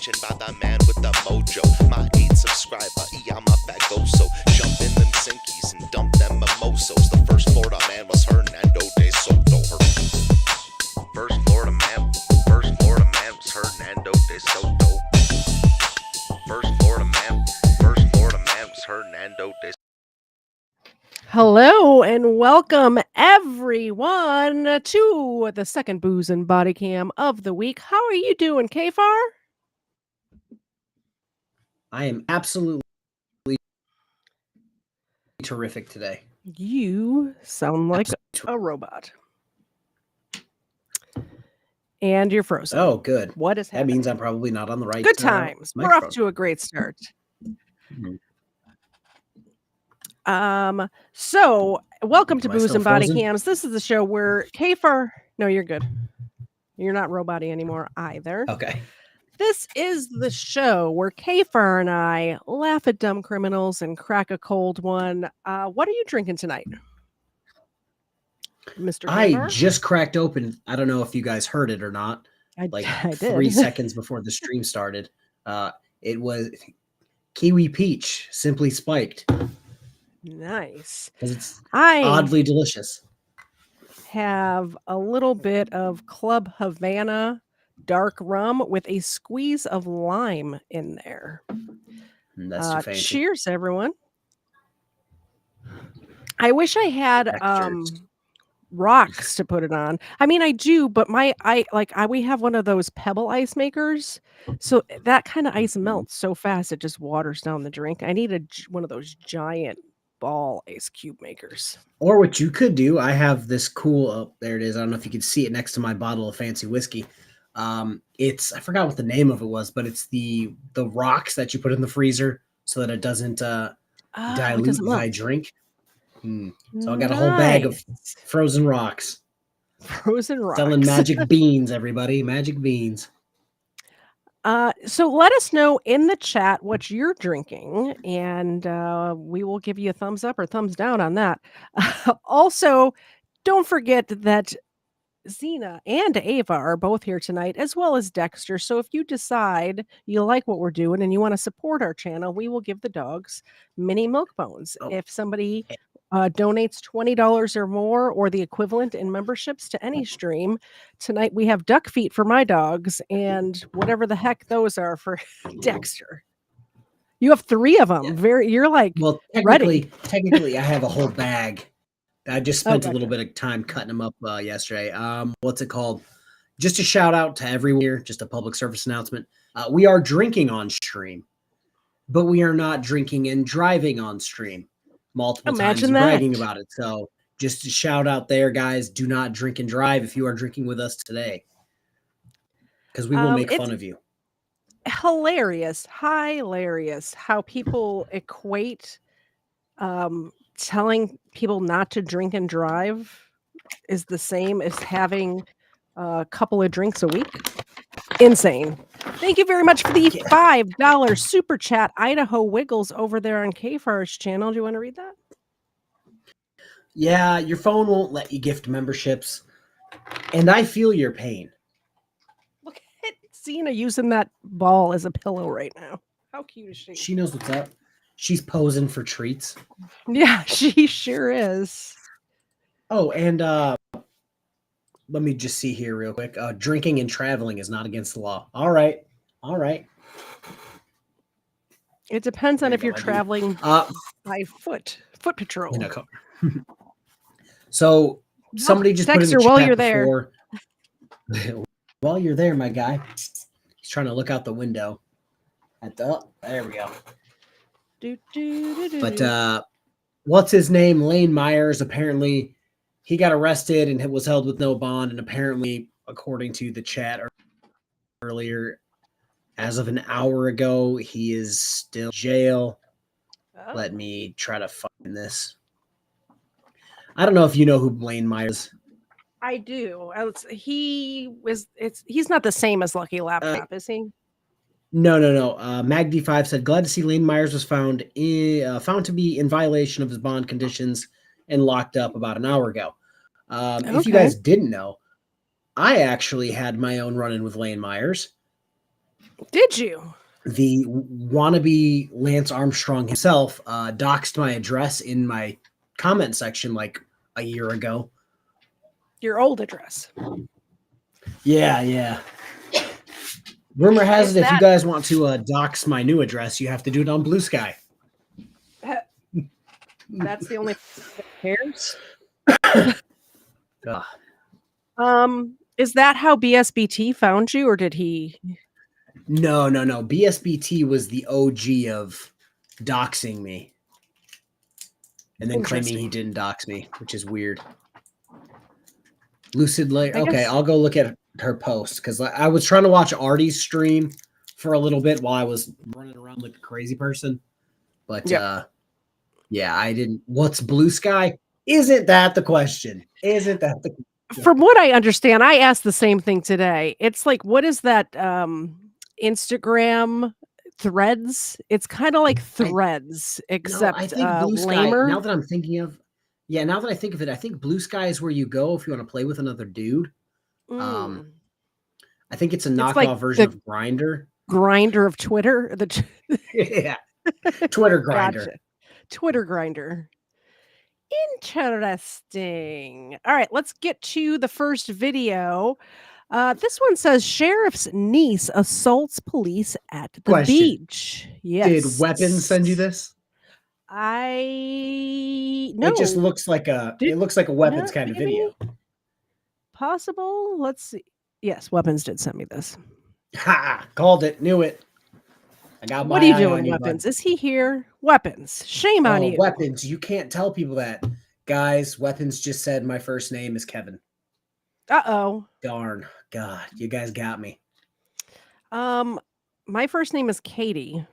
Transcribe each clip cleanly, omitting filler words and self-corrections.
mentioned by the man with the mojo. My 8 subscriber, I'm a fagoso. Jump in them sinkies and dump them mimosos. The first Florida man was Hernando de Soto. First Florida man was Hernando de Soto. First Florida man was Hernando de Soto. Hello and welcome everyone to the second Booze and Bodycam of the week. How are you doing, KFARR? I am absolutely terrific today. You sound like a robot. And you're frozen. Oh, good. What is happening? That means I'm probably not on the right. Good times. We're microphone. off to a great start. So welcome to Booze and Bodycams. This is the show where KFARR. No, you're good. You're not robot-y anymore either. Okay. This is the show where KFARR and I laugh at dumb criminals and crack a cold one. What are you drinking tonight, Mr. KFARR? I just cracked open. I don't know if you guys heard it or not. I did. 3 seconds before the stream started. It was kiwi peach, simply spiked. Nice. Because it's I oddly delicious. have a little bit of Club Havana dark rum with a squeeze of lime in there. That's too fancy. Cheers, everyone. I wish I had rocks to put it on. I mean, I do, but we have one of those pebble ice makers, so that kind of ice melts so fast it just waters down the drink. I need one of those giant ball ice cube makers. Or what you could do, I have this cool. Oh, there it is. I don't know if you can see it next to my bottle of fancy whiskey. I forgot what the name of it was, but it's the rocks that you put in the freezer so that it doesn't dilute as I drink. So I got a whole bag of frozen rocks. Frozen rocks. Selling magic beans, everybody. Magic beans. So let us know in the chat what you're drinking, and we will give you a thumbs up or thumbs down on that. Also, don't forget that Xena and Ava are both here tonight, as well as Dexter. So if you decide you like what we're doing and you want to support our channel, we will give the dogs mini milk bones. If somebody donates $20 or more or the equivalent in memberships to any stream, tonight we have duck feet for my dogs and whatever the heck those are for Dexter. You have 3 of them. Yeah. You're like, well, technically I have a whole bag. I just spent a little bit of time cutting them up yesterday. What's it called? Just a shout out to everyone here, just a public service announcement. We are drinking on stream, but we are not drinking and driving on stream. Multiple times bragging about it. So just a shout out there, guys. Do not drink and drive if you are drinking with us today, because we will make fun of you. Hilarious how people equate telling people not to drink and drive is the same as having a couple of drinks a week. Insane. Thank you very much for the $5 super chat, Idaho Wiggles, over there on KFARR's channel. Do you want to read that? Yeah, your phone won't let you gift memberships, and I feel your pain. Look at Xena using that ball as a pillow right now. How cute is she? She knows what's up. She's posing for treats. Yeah, she sure is. Oh, and let me just see here real quick. Drinking and traveling is not against the law. All right. It depends on if you're traveling by foot patrol. So somebody just put in the chat while you're there. While you're there, my guy. He's trying to look out the window. There we go. But what's his name? Lane Myers. Apparently, he got arrested and was held with no bond. And apparently, according to the chat earlier, as of an hour ago, he is still in jail. Let me try to find this. I don't know if you know who Lane Myers is. I do. He's not the same as Lucky Laptop, is he? No. Magd5 said, glad to see Lane Myers was found to be in violation of his bond conditions and locked up about an hour ago. If you guys didn't know, I actually had my own run-in with Lane Myers. Did you? The wannabe Lance Armstrong himself doxed my address in my comment section like a year ago. Your old address. Yeah. Rumor has it, if you guys want to dox my new address, you have to do it on Blue Sky. That's the only that cares. Ugh. Is that how BSBT found you, or did he? No. BSBT was the OG of doxing me. And then claiming he didn't dox me, which is weird. Lucid Light. Okay, I'll go look at her post because I was trying to watch Artie's stream for a little bit while I was running around like a crazy person. But yeah, I didn't. What's Blue Sky? Isn't that the question? Isn't that the From what I understand, I asked the same thing today. It's like, what is that Instagram Threads? It's kind of like Threads, except I think Blue Sky, lamer. now that I'm thinking of, now that I think of it, I think Blue Sky is where you go if you want to play with another dude. I think it's a knockoff version of Grindr. Grindr of Twitter. Yeah, Twitter Grindr. Gotcha. Twitter Grindr. Interesting. All right, let's get to the first video. This one says sheriff's niece assaults police at the beach. Yes. Did Weapons send you this? No. It just looks like a Weapons kind of video. Possible. Let's see. Yes, Weapons did send me this. Ha! Called it. Knew it. I got my What are you eye doing, on you, Weapons? bud. Is he here? Weapons. Shame on you. Weapons. You can't tell people that. Guys, Weapons just said my first name is Kevin. Uh-oh. Darn. God, you guys got me. My first name is Katie.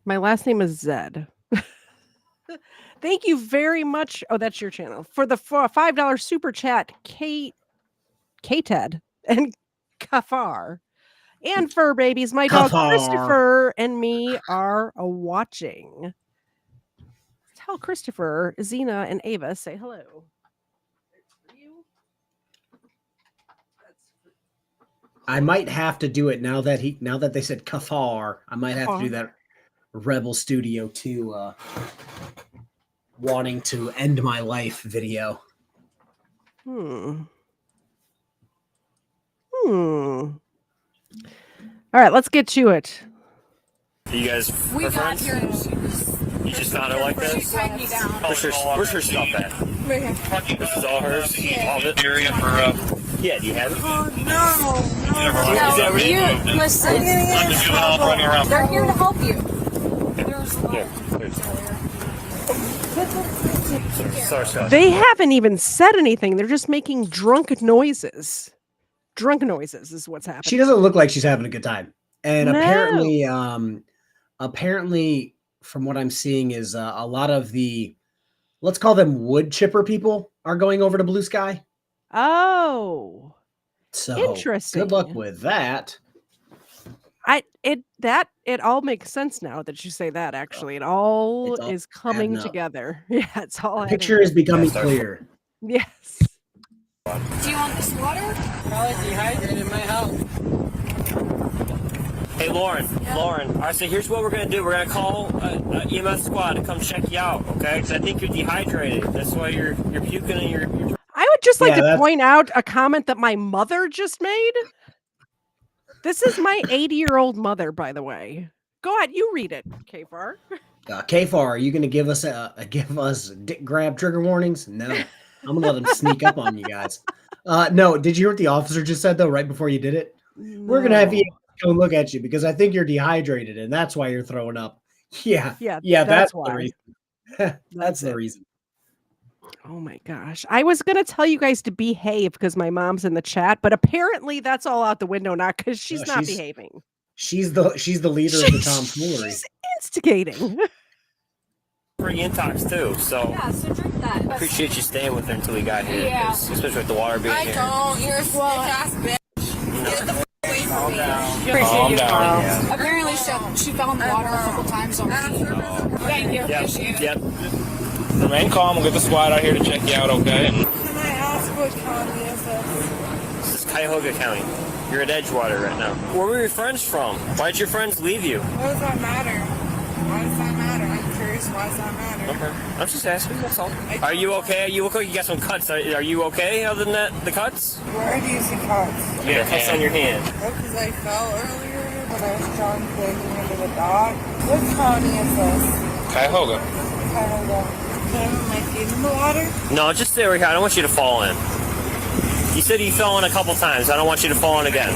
My last name is Zed. Thank you very much. Oh, that's your channel. For a $5 super chat, KTZed and KFARR and Fur Babies. My dog Christopher and me are watching. Tell Christopher, Zena, and Ava say hello. I might have to do it now that they said KFARR. I might have to do that Rebel Studio 2 wanting to end my life video. All right, let's get to it. You guys, we got here. You just found her like this? Where's her stuff at? Right here. This is all hers? Yeah. All of it? Yeah, do you have it? No. Listen. They're here to help you. Sorry. They haven't even said anything. They're just making drunk noises. Drunk noises is what's happening. She doesn't look like she's having a good time. And apparently, from what I'm seeing, is a lot of the, let's call them wood chipper people, are going over to Blue Sky. Oh, so interesting. Good luck with that. It all makes sense now that you say that. Actually, it all is coming together. Yeah, it's all. The picture is becoming clear. Yes. Do you want this water? Probably dehydrated. It might help. Hey, Lauren. All right, so here's what we're going to do. We're going to call EMS squad to come check you out, okay? Because I think you're dehydrated. That's why you're puking and you're... I would just like to point out a comment that my mother just made. This is my 80-year-old mother, by the way. Go ahead, you read it, KFARR. KFARR, are you going to give us dick grab trigger warnings? No, I'm going to let them sneak up on you guys. No, did you hear what the officer just said, though, right before you did it? No. We're going to have you go look at you because I think you're dehydrated and that's why you're throwing up. Yeah, that's why. The reason. That's the reason. Oh my gosh. I was going to tell you guys to behave because my mom's in the chat, but apparently that's all out the window now because she's not behaving. She's the leader of the tomfoolery. She's instigating. Pretty intox too, so yeah, so drink that. Appreciate you staying with her until we got here. Yeah. Especially with the water being here. Don't. You're a ass bitch. Get the away from me. Calm down. Yeah. Apparently she fell in the water a couple times on me. Thank you. Yep. Remain calm. We'll get the squad out here to check you out, okay? Can I ask what county is this? This is Cuyahoga County. You're at Edgewater right now. Where were your friends from? Why did your friends leave you? What does that matter? Why does that matter? I'm curious. Why does that matter? Okay. I'm just asking, that's all. Are you okay? You look like you got some cuts. Are you okay other than that, the cuts? Where do you see cuts? You got cuts on your hand. Because I fell earlier, but I was drunk digging into the dock. What county is this? Cuyahoga. Cuyahoga. Can I put my feet in the water? No, just stay right here. I don't want you to fall in. You said you fell in a couple times. I don't want you to fall in again.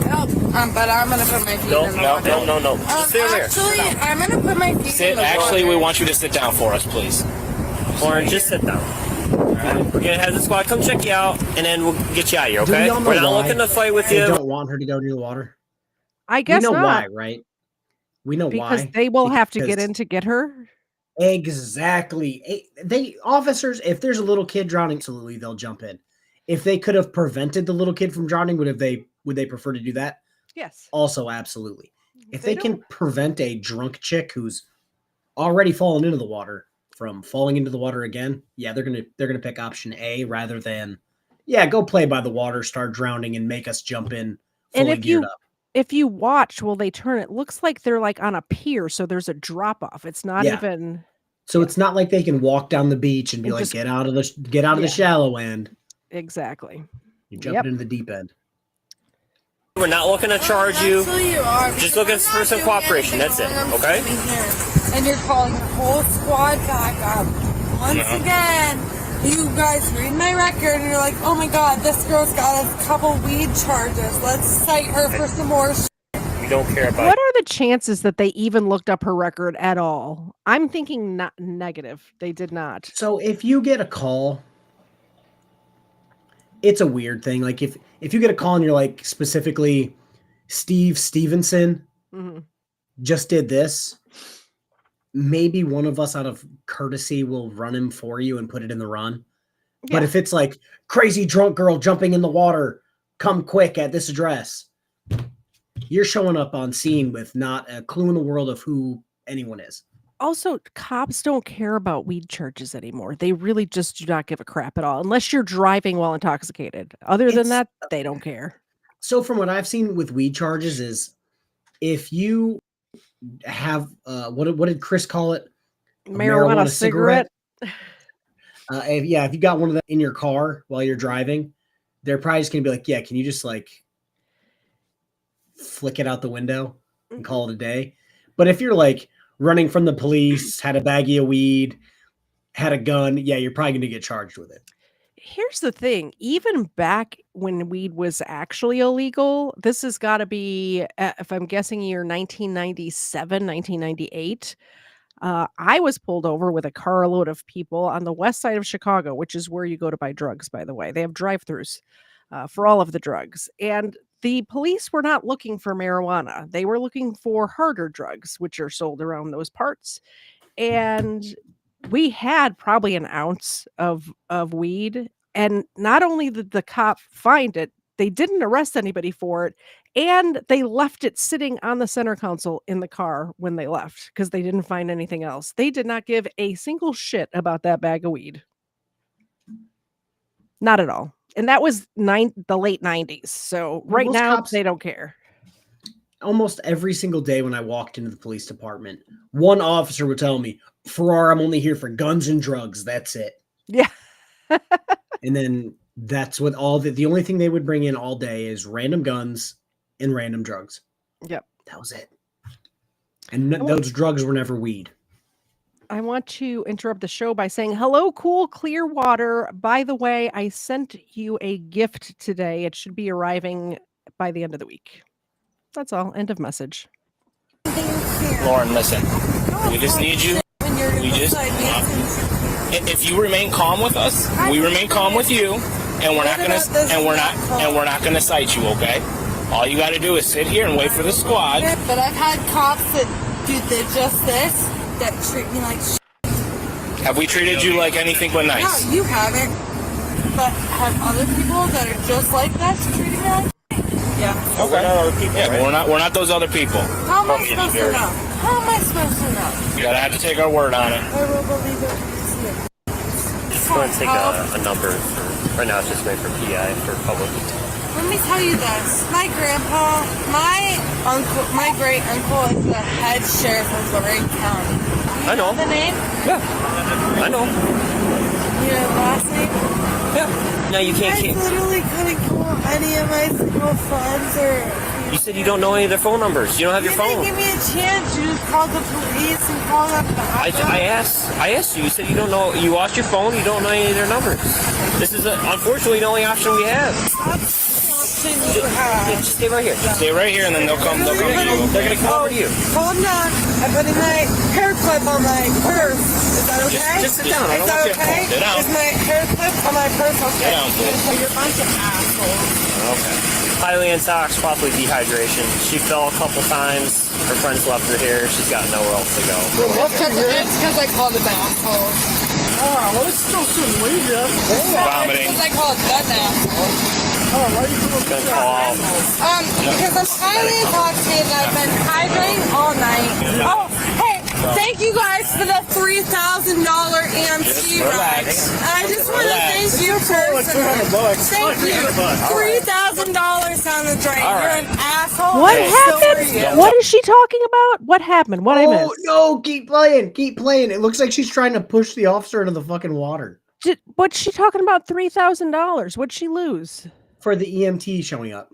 Nope. But I'm going to put my feet in the water. No. Just stay there. Actually, I'm going to put my feet in the water. Actually, we want you to sit down for us, please. Lauren, just sit down. Alright. We're going to have the squad come check you out, and then we'll get you out of here, okay? We're not looking to fight with They you. don't want her to go near the water. I guess we know not. why, right? We know why. Because they will have to get Because- in to get her. Exactly. They officers, if there's a little kid drowning, absolutely they'll jump in. If they could have prevented the little kid from drowning, would they prefer to do that? Yes. Also, absolutely. If They they can prevent a drunk chick who's already fallen into the water from falling into the water again, yeah, they're gonna pick option A rather than go play by the water, start drowning, and make us jump in fully geared up. If you watch, will they turn? It looks like they're like on a pier, so there's a drop off. It's not even. So it's not like they can walk down the beach and be And like, just- get out of the shallow end. Exactly. You're jumping into the deep end. We're not looking to charge you. Actually, you are. Just looking for some cooperation. That's it, okay? And you're calling your whole squad back up. Once again, you guys read my record and you're like, oh my god, this girl's got a couple weed charges. Let's cite her for some more We don't care about What are the chances that they even looked up her record at all? I'm thinking not negative. They did not. So if you get a call, it's a weird thing. Like if you get a call and you're like specifically Steve Stevenson just did this, maybe one of us out of courtesy will run him for you and put it in the run. Yeah. But if it's like crazy drunk girl jumping in the water, come quick at this address, you're showing up on scene with not a clue in the world of who anyone is. Also, cops don't care about weed charges anymore. They really just do not give a crap at all, unless you're driving while intoxicated. Other than that, they don't care. So from what I've seen with weed charges is if you have what did Chris call it? A Marijuana cigarette. If you got one of them in your car while you're driving, they're probably just gonna be like, yeah, can you just like flick it out the window and call it a day? But if you're like running from the police, had a baggie of weed, had a gun, yeah, you're probably gonna get charged with it. Here's the thing. Even back when weed was actually illegal, this has got to be, if I'm guessing, year 1997, 1998. I was pulled over with a carload of people on the west side of Chicago, which is where you go to buy drugs, by the way. They have drive-thrus for all of the drugs. And the police were not looking for marijuana. They were looking for harder drugs, which are sold around those parts. And we had probably an ounce of weed. And not only did the cop find it, they didn't arrest anybody for it. And they left it sitting on the center console in the car when they left because they didn't find anything else. They did not give a single shit about that bag of weed. Not at all. And that was the late 90s. So right Most now, cops- they don't care. Almost every single day when I walked into the police department, one officer would tell me, Farrar, I'm only here for guns and drugs. That's it. Yeah. And then that's what the only thing they would bring in all day is random guns and random drugs. Yep. That was it. And those drugs were never weed. I want to interrupt the show by saying, hello, cool Clearwater. By the way, I sent you a gift today. It should be arriving by the end of the week. That's all. End of message. Lauren, listen. We just need you. If you remain calm with us, we remain calm with you, and we're not gonna cite you, okay? All you got to do is sit here and wait for the squad. But I've had cops that do just this, that treat me like Have we treated you like anything but nice? No, you haven't. But have other people that are just like that treated me like yeah. Okay. Yeah, but we're not those other people. How am I supposed to know? How am I supposed to know? You gotta have to take our word on it. I will believe it when you see it. Just going to take a number for right now. It's just made for PI for public. let me tell you this. My grandpa, my uncle, my great uncle is the head sheriff of Lorraine County. I know. The name? Yeah. I know. You know the last name? Yeah. No, you can't. I literally couldn't call any of my single friends or... You said you don't know any of their phone numbers. You don't have your phone. You didn't give me a chance. You just called the police and called up the hotline. I asked you. You said you don't know. You lost your phone. You don't know any of their numbers. This is unfortunately the only option we have. Yeah, just stay right here. Stay right here, and then they'll come to you. They're gonna come over to you. Calm down. I'm putting my hair clip on my purse. Is that okay? Just sit down. I Is don't that want you. okay? Sit down. Is my hair clip on my purse okay? Sit down, please. So you're a bunch of assholes. Okay. Highly intoxicated, possibly dehydration. She fell a couple times. Her friends left her here. She's got nowhere else to go. It's because I called it an asshole. Oh, let's still some weed up. Vomiting. Because I called that an asshole. Oh, why are you doing Gonna call. Because I'm highly intoxicated and I've been hydrating all night. Oh, hey, thank you guys for the $3,000 EMT ride. I just want to thank you personally. Thank you. $3,000 down the drain. You're an asshole. What and so are happened? you. What is she talking about? What happened? What I Oh missed? no! Keep playing. Keep playing. It looks like she's trying to push the officer into the fucking water What's she talking about? $3,000. What'd she lose? for the EMT showing up.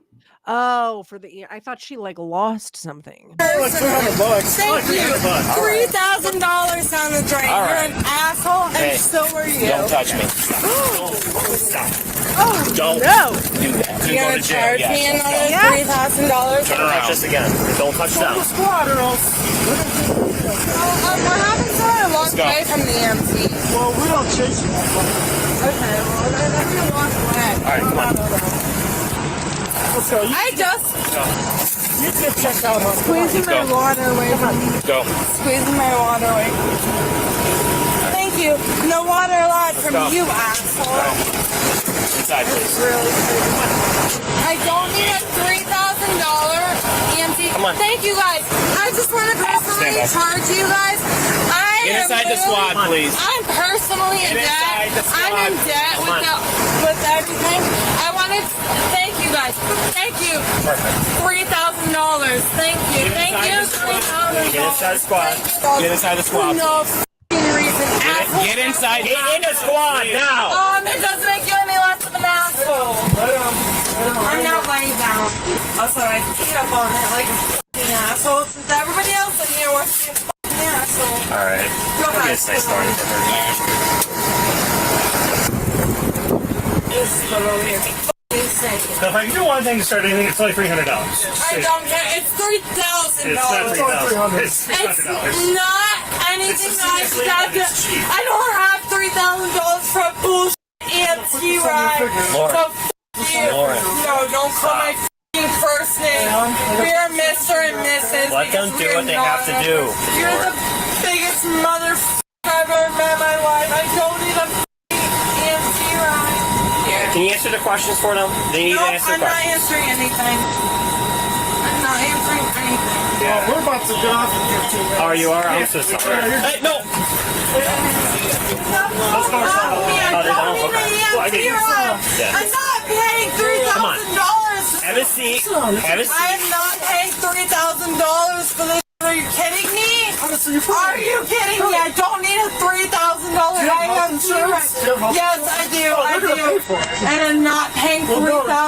Oh, for the. I thought she like lost something. $200? Thank you. $3,000 down the drain. All You're right. an asshole, and Hey, so are you. Don't touch me. Stop. Oh, Don't No. do that. you're Go gonna to jail. charge me Yes. another Yes. $3,000? Turn Don't touch around. this again. Don't touch down. Squad or else. What happens when I walk go. away from the EMT? Well, we don't chase you. Okay, well, then I'm gonna walk away. All right, come on. Let's go. I just You get checked out on squeezing my Go. water away from me. Go. Squeezing my water away. Thank you. No water allowed from go. you, asshole. Inside, please. Really stupid. I don't need a $3,000 EMT. Come on. Thank you guys. I just want to personally Stand up. charge you guys. Get inside the squad, please. I'm personally in Get inside debt. the squad. I'm in debt Come on. with everything. I want to thank you guys. Thank you. $3,000. Thank you. Thank you. $3,000. Get inside the squad. Get inside the squad. No f***ing reason. Asshole. Get inside. Get in the squad now. It doesn't make you any less of an asshole. I'm not laying down. Also, I beat up on it like a f***ing asshole since everybody else in here wants to be a f***ing asshole. All right. Go I'll get a back. nice story for her. This is literally insane. Now, if I can do one thing to start anything, it's only $300. I don't care. It's $3,000. It's not $3,000. It's It's $300. not anything that I should have to. I don't have $3,000 for a bullshit EMT ride. Lauren. So f*** you. Lauren. No, don't call my f***ing first name. We're Mr. and Mrs. Let them do what they have to do. You're the biggest motherfucker I've ever met in my life. I don't need a f***ing EMT ride. Can you answer the questions for them? They need to Nope, answer I'm not questions. answering anything. I'm not answering anything. Well, we're about to get off in 15 minutes. Oh, you are? I'm so sorry. Hey, no! I'm not paying $3,000. Have a seat. Have a seat. I am not paying $3,000 for this. Are you kidding me? Are you kidding me? I don't need a $3,000 IMT ride. Yes, I do. I do. And I'm not paying $3,000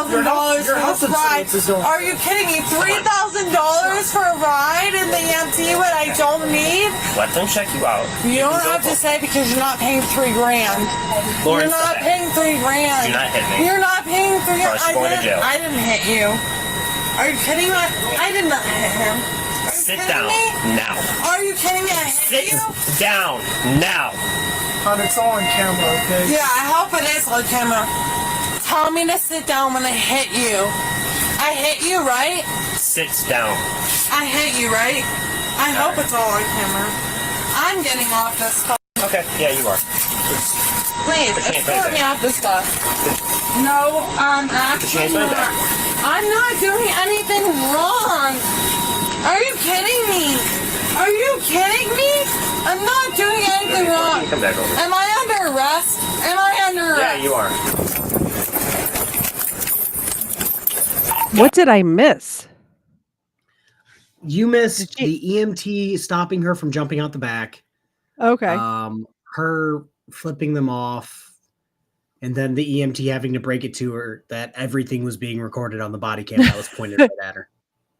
for this ride. Are you kidding me? $3,000 for a ride in the EMT when I don't need? Let them check you out. You don't have to say because you're not paying $3 grand. Lauren, You're not stop it. paying $3 grand. Do not hit me. You're not paying $3 grand. Or else you're going to jail. I didn't hit you. Are you kidding me? I did not hit him. Are you Sit kidding down me? now. Are you kidding me? I hit Sit you? down now. And it's all on camera, okay? Yeah, I hope it is on camera. Tell me to sit down when I hit you. I hit you, right? Sit down. I hit you, right? I hope it's all on camera. I'm getting off this stuff. Okay, yeah, you are. Please, escort me off this bus. No, actually my not. back. I'm not doing anything wrong. Are you kidding me? Are you kidding me? I'm not doing anything wrong. Come back over. Am I under arrest? Am I under Yeah, arrest? you are. What did I miss? You missed Did the EMT stopping her from jumping out the back. Okay. Her flipping them off, and then the EMT having to break it to her that everything was being recorded on the body cam that was pointed right at her.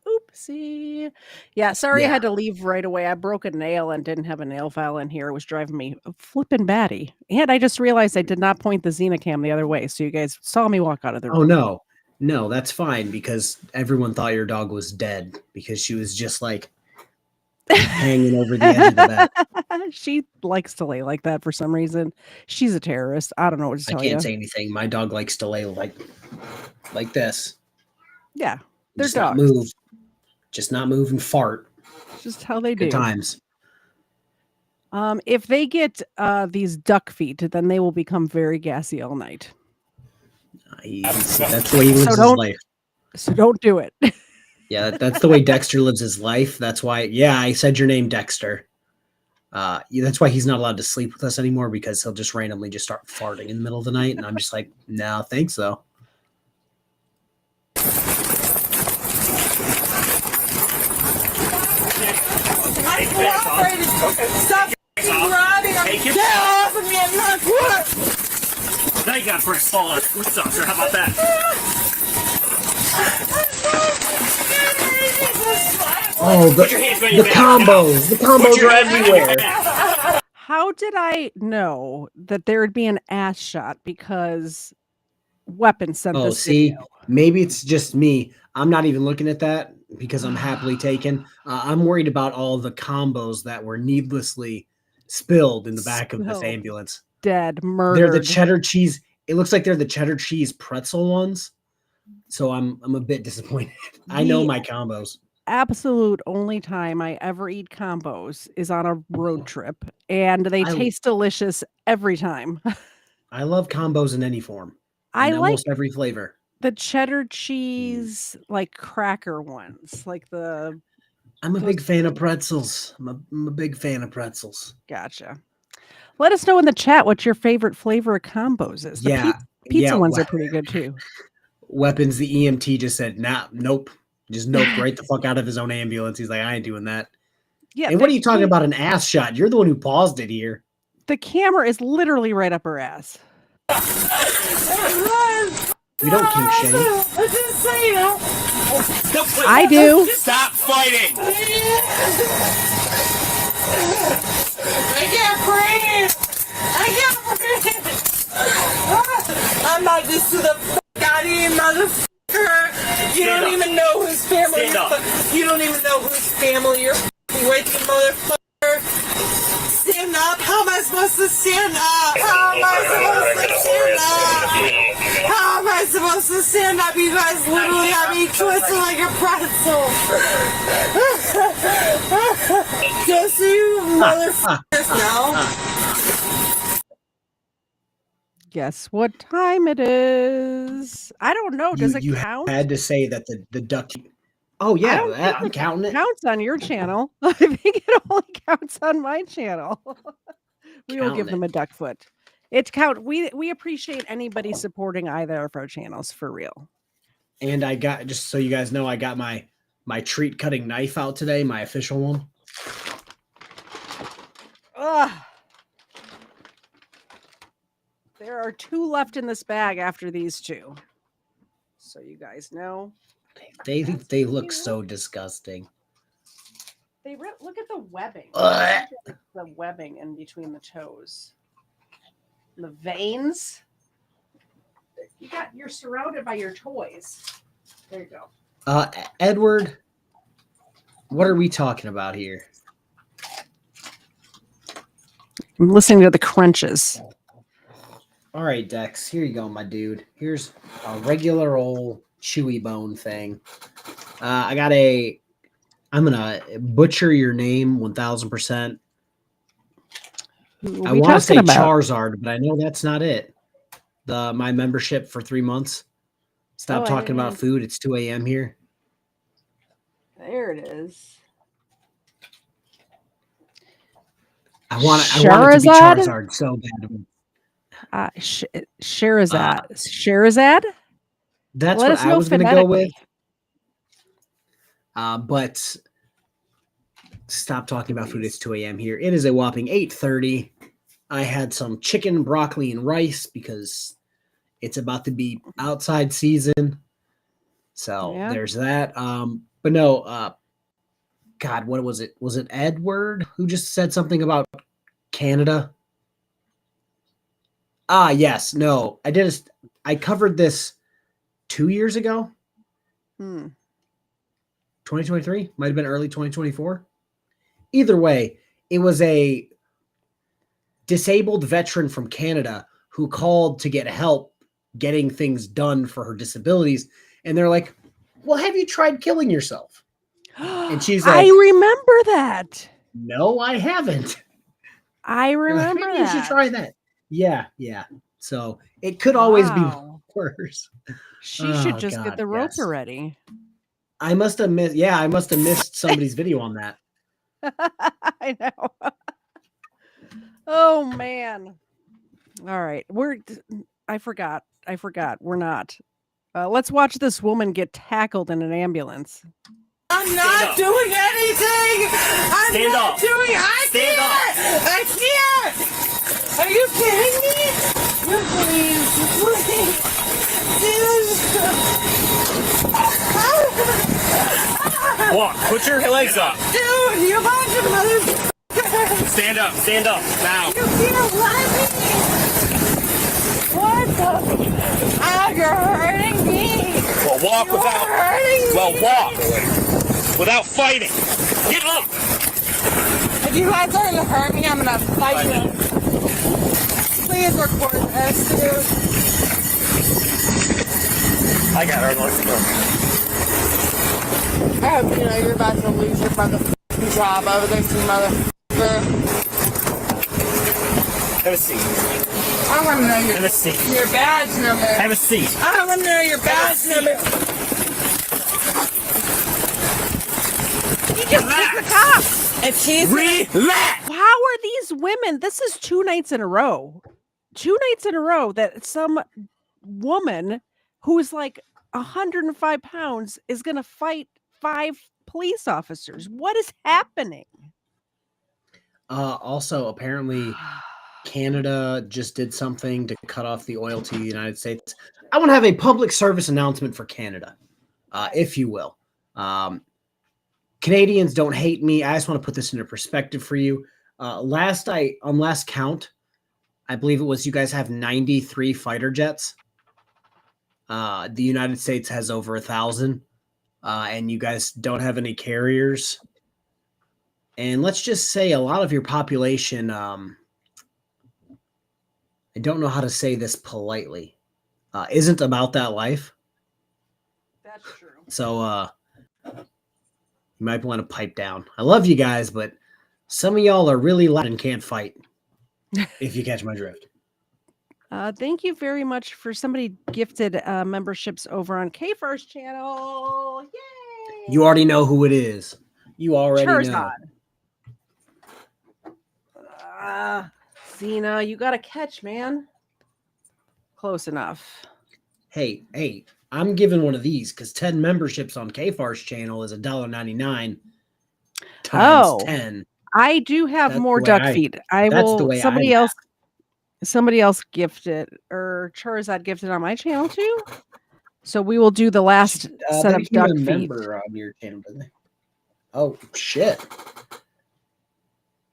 Oopsie. Yeah, sorry I Yeah. had to leave right away. I broke a nail and didn't have a nail file in here. It was driving me flippin' batty. And I just realized I did not point the Xenocam the other way, so you guys saw me walk out of the room. Oh no. No, that's fine because everyone thought your dog was dead because she was just like hanging over the edge of the bed. She likes to lay like that for some reason. She's a terrorist. I don't know what to I tell can't you. say anything. My dog likes to lay like this. Yeah, they're Just not dogs. move. Just not move and fart. Just how they Good do. times. If they get these duck feet, then they will become very gassy all night. That's the way he lives his life. So don't do it. Yeah, that's the way Dexter lives his life. That's why, yeah, I said your name, Dexter. That's why he's not allowed to sleep with us anymore because he'll just randomly just start farting in the middle of the night. And I'm just like, no, thanks, though. I cooperated. Stop robbing him. Get off of me. I'm not what? Now you got for a small police officer. How about that? Oh, the combos. The combos are everywhere. How did I know that there would be an ass shot because Weapon sent Oh, this see, video? maybe it's just me. I'm not even looking at that because I'm happily taken. I'm worried about all the combos that were needlessly spilled in the back of this Spilled. ambulance. Dead, murdered. They're the cheddar cheese. It looks like they're the cheddar cheese pretzel ones. So I'm a bit disappointed. I know my combos. Absolute only time I ever eat combos is on a road trip, and they taste delicious every time. I love combos in any form. I in like almost every flavor. the cheddar cheese, like cracker ones, like the. I'm a big fan of pretzels. I'm a big fan of pretzels. Gotcha. Let us know in the chat what your favorite flavor of combos is. The pizza ones are pretty good too. Weapons, the EMT just said, nah, nope. Just nope, right the fuck out of his own ambulance. He's like, I ain't doing that. Yeah. And what are you talking about, an ass shot? You're the one who paused it here. The camera is literally right up her ass. We don't kink shame. I do. Stop fighting. I can't breathe. I'm not used to the fuck out of you, motherfucker. You don't even know whose family you don't even know whose family you're with, you motherfucker. Stand up. How am I supposed to stand up? How am I supposed to stand up? How am I supposed to stand up? You guys literally have me twisted like a pretzel. Just so you motherfuckers know. Guess what time it is? I don't know. Does it count? You had to say that the duck. Oh yeah, I'm counting it. Counts on your channel. I think it only counts on my channel. We will give them a duck foot. It's count. We appreciate anybody supporting either of our channels for real. And I got, just so you guys know, I got my treat cutting knife out today, my official one. Ugh. There are 2 left in this bag after these 2. So you guys know. They look so disgusting. Look at the webbing. The webbing in between the toes. The veins. You're surrounded by your toys. There you go. Edward, what are we talking about here? I'm listening to the crunches. All right, Dex, here you go, my dude. Here's a regular old chewy bone thing. I'm gonna butcher your name 1000%. I want to say Charizard, but I know that's not it. My membership for 3 months. Stop talking about food. It's 2 a.m. here. There it is. I want it to be Charizard so bad. Sherazad. Sherazad? That's what I was going to go with. But stop talking about food. It's 2 a.m. here. It is a whopping 8:30. I had some chicken, broccoli, and rice because it's about to be outside season. So there's that. But no, God, what was it? Was it Edward who just said something about Canada? Yes. No, I covered this 2 years ago. 2023 might have been early 2024. Either way, it was a disabled veteran from Canada who called to get help getting things done for her disabilities. And they're like, well, have you tried killing yourself? And she's like, I remember that. No, I haven't. I remember Maybe that. you should try that. Yeah. So it could always be worse. She should just get the rope already. I must have missed. Yeah, I must have missed somebody's video on that. I know. Oh man. All right. I forgot. We're not. Let's watch this woman get tackled in an ambulance. I'm not doing anything. I'm not doing. I can't. Are you kidding me? Walk. Put your legs up. Dude, you bunch of mother. Stand up. Stand up. Now. You can't let me. What the? You're hurting me. Well, walk without. Walk without fighting. Get up. If you guys are gonna hurt me, I'm gonna fight you. Please record this, dude. I got her. Let's go. I hope you know you're about to lose your motherfucking job over this motherfucker. Have a seat. I want to know Have a seat. your badge number. Have a seat. I want to know your badge number. He just hit the cop. If she's relax. How are these women? This is 2 nights in a row. 2 nights in a row that some woman who's like 105 pounds is going to fight 5 police officers. What is happening? Also, apparently, Canada just did something to cut off the oil to the United States. I want to have a public service announcement for Canada, if you will. Canadians don't hate me. I just want to put this into perspective for you. Last count, I believe it was you guys have 93 fighter jets. The United States has over 1,000, and you guys don't have any carriers. And let's just say a lot of your population, I don't know how to say this politely, isn't about that life. That's true. So you might want to pipe down. I love you guys, but some of y'all are really loud and can't fight, if you catch my drift. Thank you very much for somebody gifted memberships over on KFARR's channel. Yay! You already know who it is. You already know. Cena, you got to catch, man. Close enough. Hey, I'm giving one of these because 10 memberships on KFARR's channel is $1.99 times 10. I do have more duck feet. Somebody else gifted, or Charizard gifted on my channel too. So we will do the last set of duck feet. On your channel, didn't they? Oh shit!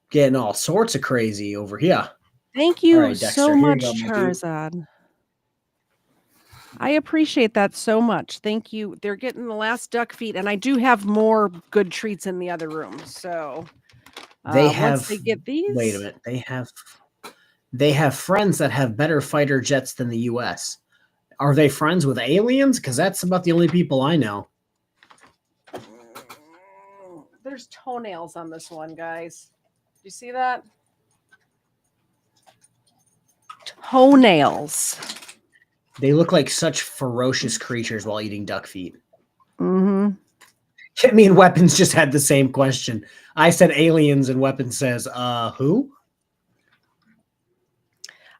Getting all sorts of crazy over here. Thank you right, Dexter, so much, you go, Charizard. I appreciate that so much. Thank you. They're getting the last duck feet, and I do have more good treats in the other room. So they have. Once they get these. Wait a minute. They have friends that have better fighter jets than the U.S. Are they friends with aliens? Because that's about the only people I know. There's toenails on this one, guys. You see that? Toenails. They look like such ferocious creatures while eating duck feet. Mm-hmm. Me and Weapons just had the same question. I said aliens, and Weapons says, who?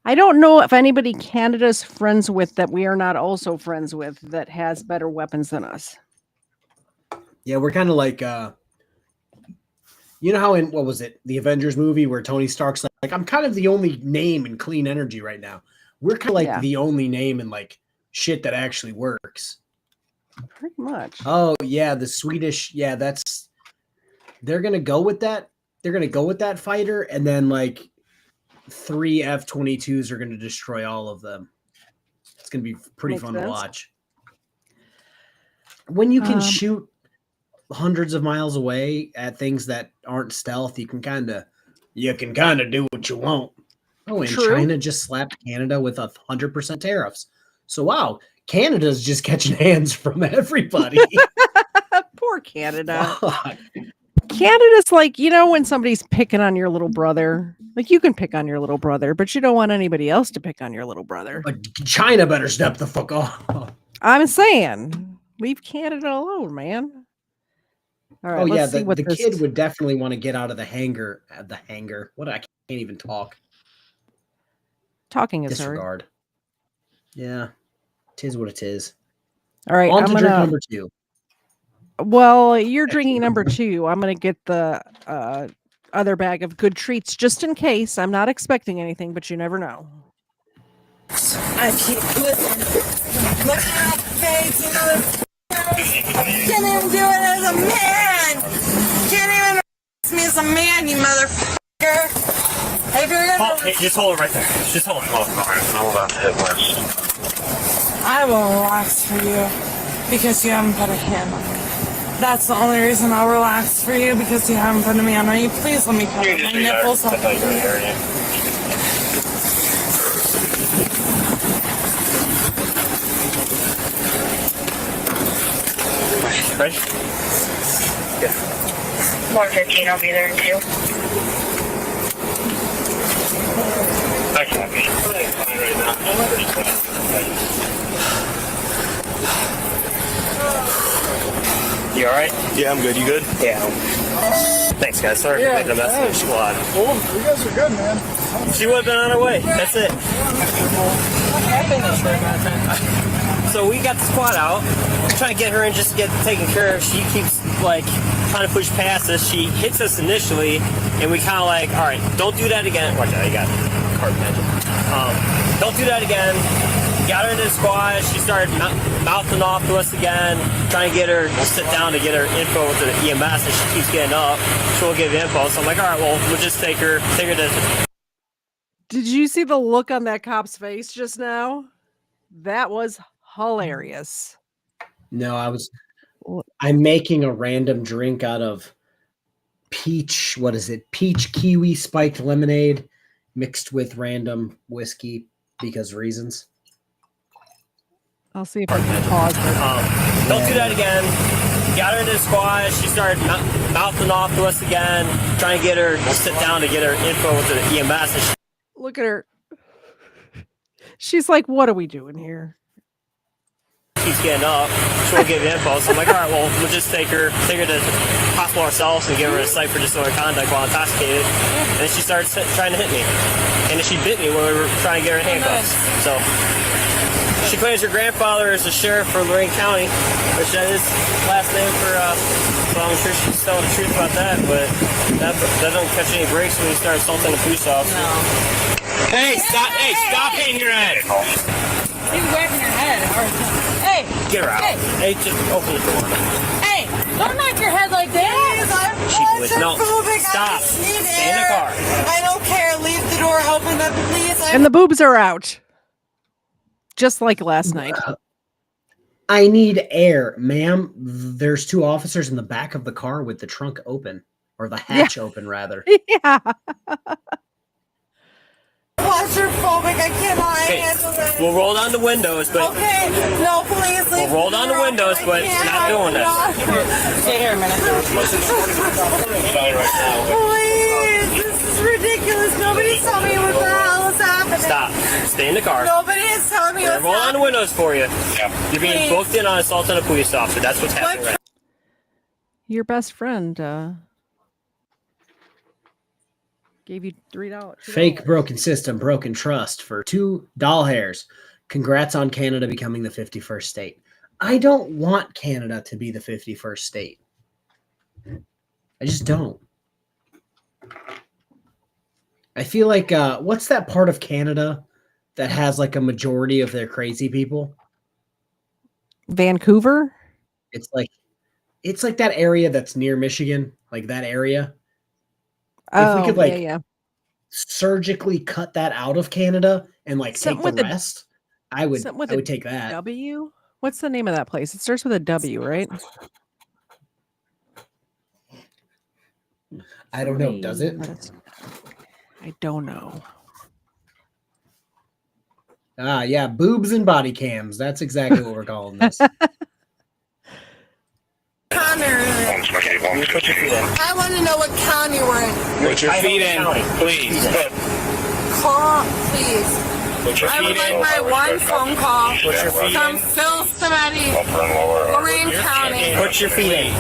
I don't know if anybody Canada's friends with that we are not also friends with that has better weapons than us. Yeah, we're kind of like, you know how in, what was it, the Avengers movie where Tony Stark's like, I'm kind of the only name in clean energy right now. We're kind of like the only name in like shit that actually works. Pretty much. Oh yeah, the Swedish. Yeah, they're gonna go with that. They're gonna go with that fighter, and then like 3 F-22s are gonna destroy all of them. It's gonna be pretty fun to watch. When you can shoot hundreds of miles away at things that aren't stealth, you can kind of do what you want. Oh, and China just slapped Canada with 100% tariffs. So wow, Canada's just catching hands from everybody. Poor Canada. Canada's like, you know, when somebody's picking on your little brother, like you can pick on your little brother, but you don't want anybody else to pick on your little brother. But China better step the fuck off. I'm saying, leave Canada alone, man. All right, let's see the kid would definitely want to get out of the hangar. What? I can't even talk. Talking is disregard. Hard. Yeah, tis what it is. All right, on to drink number 2. Well, you're drinking number 2. I'm gonna get the other bag of good treats just in case. I'm not expecting anything, but you never know. I keep listening. Look at my face, you know. Can't even do it as a man. Can't even me as a man, you motherfucker. If you're gonna hey, just hold it right there. Just hold it. I'm about to hit West. I will relax for you because you haven't put a hand on me. That's the only reason I'll relax for you, because you haven't put a hand on you. Please let me put my nipples on you. Ready? Yeah. 115, I'll be there in 2. I can't be. I'm fine right now. I'm pretty fine. You alright? Yeah, I'm good. You good? Yeah. Thanks, guys. Sorry for making a mess of the squad. Well, you guys are good, man. She would have been on her way. That's it. So we got the squad out. We're trying to get her in just to get taken care of. She keeps like trying to push past us. She hits us initially, and we kind of like, all right, don't do that again. Watch out, you got carbon engine. Don't do that again. Got her into the squad. She started mouthing off to us again, trying to get her to sit down to get her info with the EMS, and she keeps getting up. So we'll give info. So I'm like, all right, well, we'll just take her to. Did you see the look on that cop's face just now? That was hilarious. No, I'm making a random drink out of peach. What is it? Peach kiwi spiked lemonade mixed with random whiskey because reasons. I'll see if I can pause it. Don't do that again. Got her into the squad. She started mouthing off to us again, trying to get her to sit down to get her info with the EMS. And look at her. She's like, what are we doing here? She's getting up. So we'll give info. So I'm like, all right, well, we'll just take her to hospital ourselves and give her a cite for disorderly conduct while intoxicated. And then she started trying to hit me. And then she bit me when we were trying to get her in handcuffs. So she claims her grandfather is the sheriff for Lorraine County, which that is last name for, so I'm sure she's telling the truth about that, but that doesn't catch any breaks when you start assaulting a police officer. No. Hey, stop hitting your head. You're waving your head. Hey. Get her out. Hey, just open the door. Hey, don't knock your head like that. Stop. Stay in the car. I don't care. Leave the door open up, please. And the boobs are out. Just like last night. I need air, ma'am. There's 2 officers in the back of the car with the trunk open, or the hatch open, rather. Yeah. Claustrophobic. I cannot handle it. We'll roll down the windows, but okay. No, please. We'll roll down the windows, but we're not doing this. Stay here a minute. Please, this is ridiculous. Nobody's telling me what the hell is happening. Stop. Stay in the car. Nobody is telling me what's roll down the windows for you. Yeah. You're being booked in on assault on a police officer. That's what's happening right now. Your best friend gave you $3. Fake broken system, broken trust for 2 doll hairs. Congrats on Canada becoming the 51st state. I don't want Canada to be the 51st state. I just don't. I feel like what's that part of Canada that has like a majority of their crazy people? Vancouver? It's like that area that's near Michigan, like that area. If we could like surgically cut that out of Canada and like take the rest, I would take that. W? What's the name of that place? It starts with a W, right? I don't know. Does it? I don't know. Yeah, boobs and body cams. That's exactly what we're calling this. I want to know what county we're in. Put your feet in, please. Call, please. Put your I feet would like in. my one phone call Put your feet from in. Phil Stamati, Lorraine County. Put your feet in.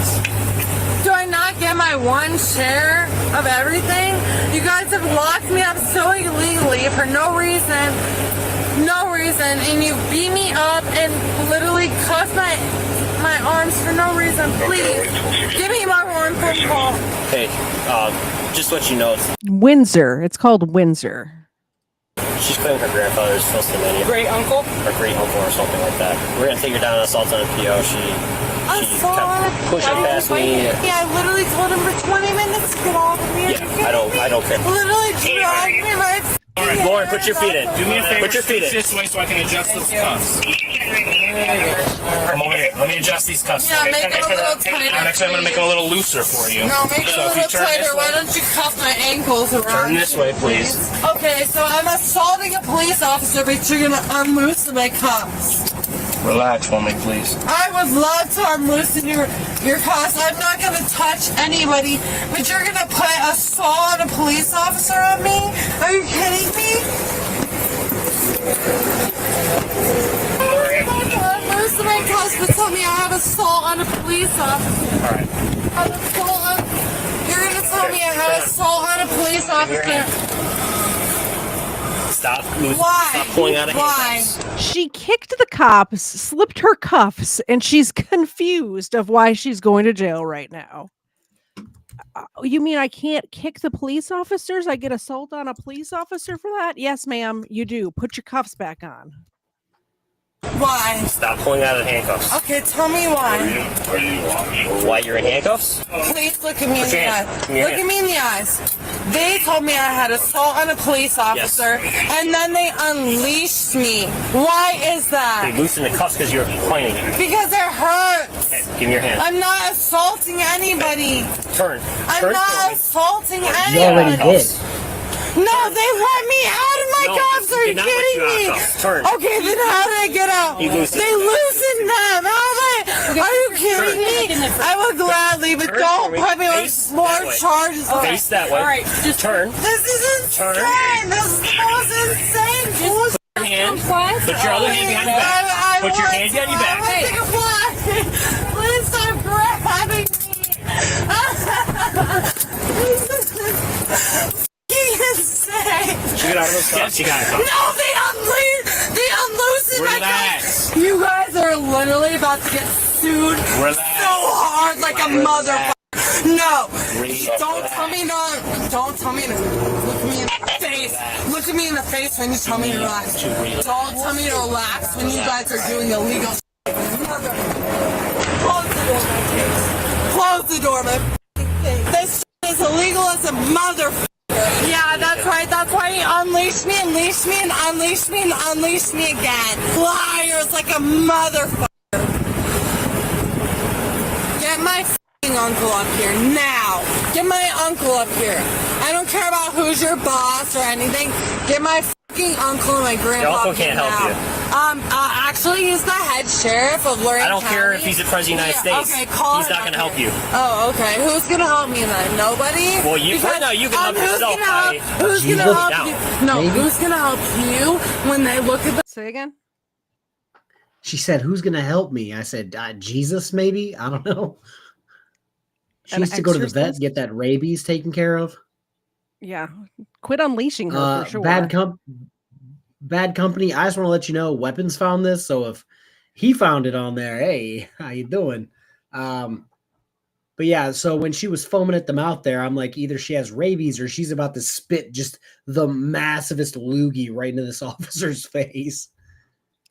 Do I not get my one share of everything? You guys have locked me up so illegally for no reason, and you beat me up and literally cuffed my arms for no reason. Please, give me my one phone call. Hey, just let you know, Windsor. It's called Windsor. she's claiming her grandfather's Phil Stamati. Great uncle? Or great uncle or something like that. We're gonna take her down on assault on a PO. She kept pushing past me. Yeah, I literally told him for 20 minutes to get off of me. Yeah, I don't care. Literally dragged me right. All right, Lauren, put your feet in. Do me a favor. Put your feet in. This way so I can adjust those cuffs. Come over here. Let me adjust these cuffs. Yeah, make them a little tighter. Actually, I'm going to make them a little looser for you. No, make them a little tighter. Why don't you cuff my ankles around? Turn this way, please. Okay, so I'm assaulting a police officer, but you're going to unloosen my cuffs. Relax for me, please. I would love to unloosen your cuffs. I'm not going to touch anybody, but you're going to put assault on a police officer on me? Are you kidding me? Unloosen my cuffs, but tell me I have assault on a police officer. All right. You're going to tell me I have assault on a police officer. Stop pulling out of handcuffs. She kicked the cops, slipped her cuffs, and she's confused of why she's going to jail right now. You mean I can't kick the police officers? I get assault on a police officer for that? Yes, ma'am, you do. Put your cuffs back on. Why? Stop pulling out of the handcuffs. Okay, tell me why. Why you're in handcuffs? Please look at me in the eyes. Look Look at me in the eyes. They told me I had assault on a police officer, and then they unleashed me. Why is that? They loosened the cuffs because you're complaining. Because it hurts. Hey, give me your hand. I'm not assaulting anybody. Turn. I'm not assaulting You anyone. already did. No, they let me out of my cuffs. Are you kidding me? Turn. Okay, then how did I get out? You loosened They loosened them. Are you kidding me? I will gladly, but don't put me on more charges. Face that way. All right, just turn. This is insane. This is the most insane bullshit. Put your hand. Put your other hand behind your back. Put your hand behind your back. Take a fly. Please stop grabbing me. Insane. She got out of those cuffs. She got out. No, they unloosened my Relax. cuffs. You guys are literally about to get sued Relax. so hard like a motherfucker. No. Don't tell me no. Don't tell me to look me in the face. Look at me in the face when you tell me to relax. Don't tell me to relax when you guys are doing illegal shit. Close the door, my face. Close the door, my face. This is illegal as a motherfucker. Yeah, that's right. That's why he unleashed me, unleashed me, and unleashed me, and unleashed me again. Liars like a motherfucker. Get my f***ing uncle up here now. Get my uncle up here. I don't care about who's your boss or anything. Get my f***ing uncle and my grandpa. Your uncle can't help you. Actually, he's the head sheriff of Lorraine County. I don't care if he's the president of the United States. Okay, call He's not going to help you. Oh, okay. Who's going to help me then? Nobody? Well, right now you can help yourself. Who's going to help you? No, Maybe. who's going to help you when they look at the... Say again? She said, "Who's going to help me?" I said, "Jesus, maybe." I don't know. She needs to go to the vet and get that rabies taken care of. Yeah. Quit unleashing her for sure. Bad company. I just want to let you know, Weapons found this. So if he found it on there, hey, how you doing? But yeah, so when she was foaming at the mouth there, I'm like, either she has rabies or she's about to spit just the massivest loogie right into this officer's face.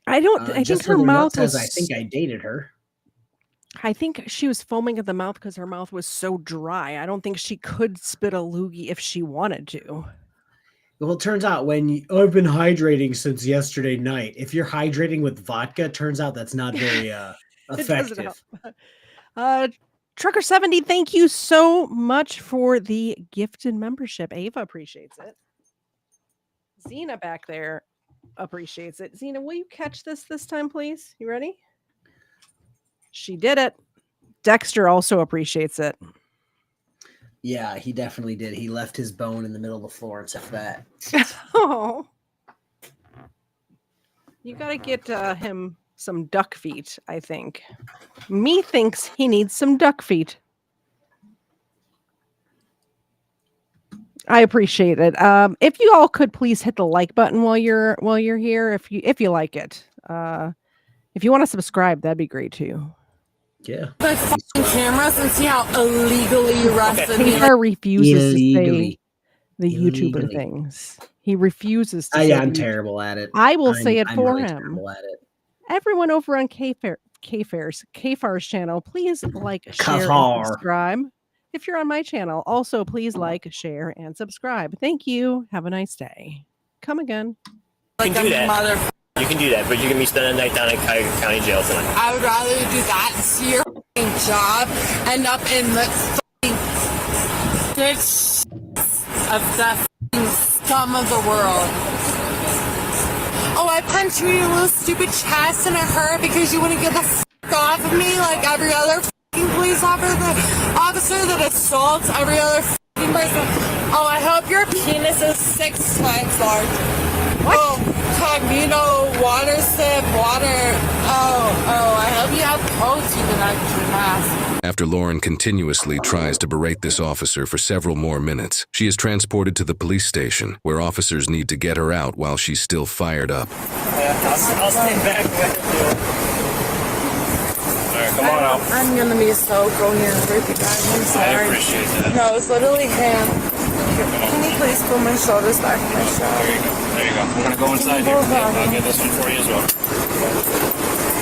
I think her mouth was. I think I dated her. I think she was foaming at the mouth because her mouth was so dry. I don't think she could spit a loogie if she wanted to. Well, it turns out I've been hydrating since yesterday night. If you're hydrating with vodka, it turns out that's not very effective. Trucker 70, thank you so much for the gifted membership. Ava appreciates it. Xena back there appreciates it. Xena, will you catch this time, please? You ready? She did it. Dexter also appreciates it. Yeah, he definitely did. He left his bone in the middle of the floor and stuff like that. Oh. You got to get him some duck feet, I think. Me thinks he needs some duck feet. I appreciate it. If you all could please hit the like button while you're here, if you like it. If you want to subscribe, that'd be great too. Yeah. Like fucking cameras and see how illegally arrested me. KFARR refuses to say the YouTuber things. He refuses to say I'm terrible at it. I will say it for him. Terrible at it. Everyone over on KFARR's channel, please like, share, and subscribe. If you're on my channel, also please like, share, and subscribe. Thank you. Have a nice day. Come again. You can do that. You can do that, but you're gonna be spending a night down in Cuyahoga County Jail tonight. I would rather do that and see your job end up in the ditch of the scum of the world. Oh, I punched you in your little stupid chest and it hurt because you wouldn't get the off of me like every other police officer that assaults every other person. Oh, I hope your penis is 6 times large. What? Oh, Cognito, water sip, water. Oh, I hope you have protein in that mask. After Lauren continuously tries to berate this officer for several more minutes, she is transported to the police station, where officers need to get her out while she's still fired up. I'll stay back with you. All right, come on out. I'm gonna be so coherent with you guys. I'm sorry. I appreciate that. No, it's literally him. Can you please pull my shoulders back from my shirt? There you go. We're gonna go inside here. I'll get this one for you as well.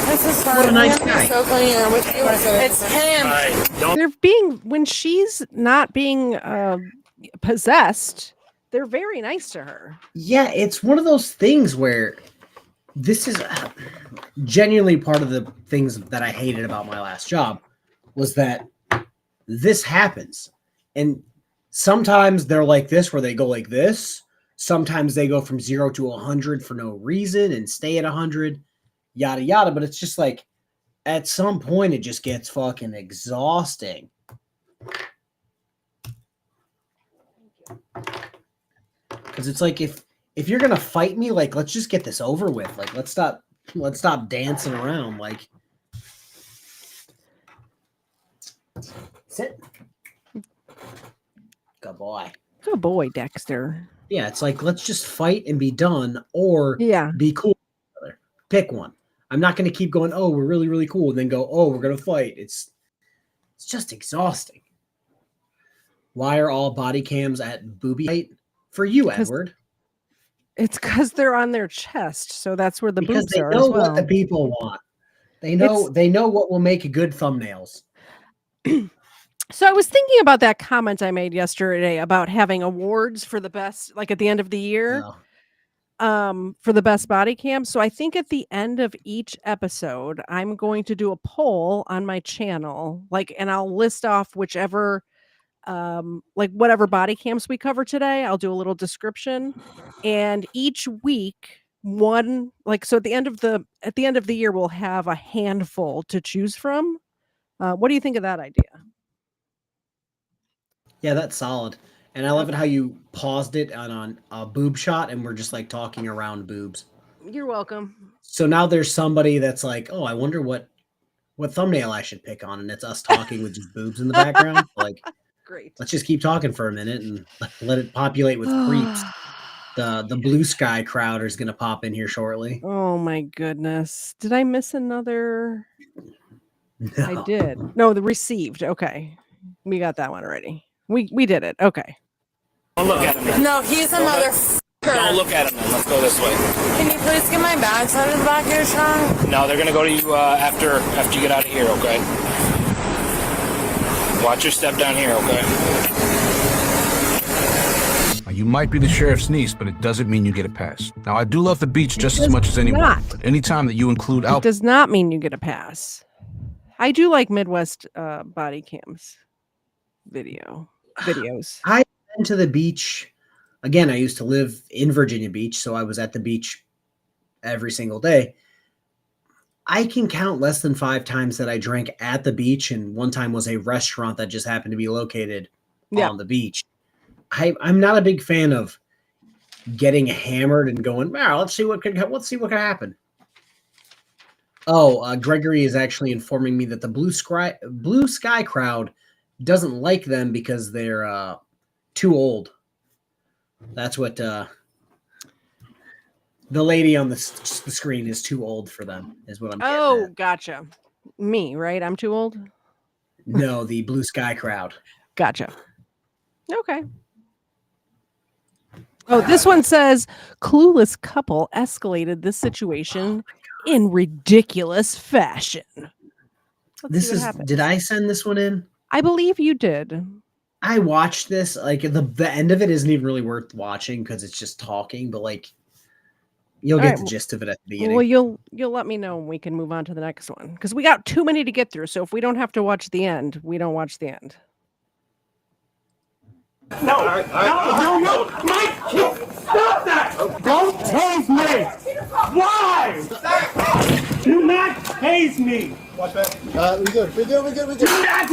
This is hard. What a nice guy. So coherent with you. It's him. Right, when she's not being possessed, they're very nice to her. Yeah, it's one of those things where this is genuinely part of the things that I hated about my last job was that this happens. And sometimes they're like this, where they go like this. Sometimes they go from 0 to 100 for no reason and stay at 100, yada, yada. But it's just like, at some point, it just gets fucking exhausting. Because it's like, if you're going to fight me, like, let's just get this over with. Like, let's stop dancing around. Like, sit. Good boy. Good boy, Dexter. Yeah, it's like, let's just fight and be done, or be cool with each other. Pick one. I'm not going to keep going, oh, we're really, really cool, and then go, oh, we're going to fight. It's just exhausting. Why are all body cams at booby height? For you, Edward. It's because they're on their chest, so that's where the boobs are. Because they know what the people want. They know what will make good thumbnails. So I was thinking about that comment I made yesterday about having awards for the best, like at the end of the year, for the best body cam. So I think at the end of each episode, I'm going to do a poll on my channel, and I'll list off whichever, whatever body cams we cover today. I'll do a little description, and each week so at the end of the year, we'll have a handful to choose from. What do you think of that idea? Yeah, that's solid. And I love it how you paused it on a boob shot and we're just like talking around boobs. You're welcome. So now there's somebody that's like, oh, I wonder what thumbnail I should pick on. And it's us talking with just boobs in the background. Like, great. Let's just keep talking for a minute and let it populate with creeps. The blue sky crowd is going to pop in here shortly. Oh my goodness. Did I miss another? No. I did. No, the received. Okay. We got that one already. We did it. Okay. Don't look at him. Then. No, he's a motherfucker. Don't look at him. Then. Let's go this way. Can you please get my bags out of the back of your trunk? No, they're gonna go to you after you get out of here. Okay. Watch your step down here. Okay. You might be the sheriff's niece, but it doesn't mean you get a pass. Now, I do love the beach just as much as anyone, but anytime that you include It does not mean you get a pass. I do like Midwest body cams videos. I've been to the beach. Again, I used to live in Virginia Beach, so I was at the beach every single day. I can count less than 5 times that I drank at the beach, and one time was a restaurant that just happened to be located on the beach. I'm not a big fan of getting hammered and going, wow, let's see what could happen. Oh, Gregory is actually informing me that the Blue Sky crowd doesn't like them because they're too old. That's what the lady on the screen is too old for them, is what I'm getting at. Gotcha. Me, right? I'm too old? No, the Blue Sky crowd. Gotcha. Okay. Oh, this one says, clueless couple escalated this situation in ridiculous fashion. Did I send this one in? I believe you did. I watched this. Like the end of it isn't even really worth watching because it's just talking, but like you'll get the gist of it at the beginning. Well, you'll let me know and we can move on to the next one because we got too many to get through. So if we don't have to watch the end, we don't watch the end. No, Mike, stop that! Don't tase me! Why? Do not tase me! Watch that. We good. Do not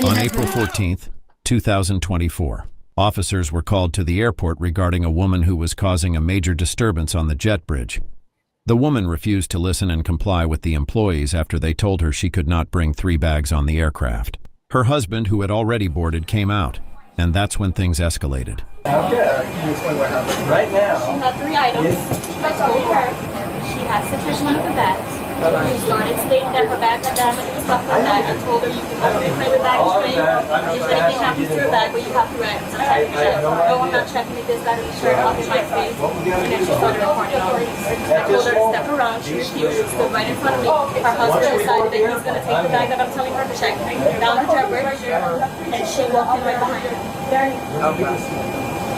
On April 14th, 2024, officers were called to the airport regarding a woman who was causing a major disturbance on the jet bridge. The woman refused to listen and comply with the employees after they told her she could not bring 3 bags on the aircraft. Her husband, who had already boarded, came out, and that's when things escalated. Okay, can you explain what happened? Right now. She had 3 items. I told her she had sufficient of the bags. She started stating that her bag got damaged and stuff like that. I told her you can go to the private bag stream. If anything happens to your bag, but you have 3 items. I'm checking that. No, I'm not checking it. This, that, and the shirt off in my face. And then she started recording all this. I told her to step around. She refused. She stood right in front of me. Her husband decided that he's going to take the bag that I'm telling her to check down the jet bridge. And she walked in right behind her.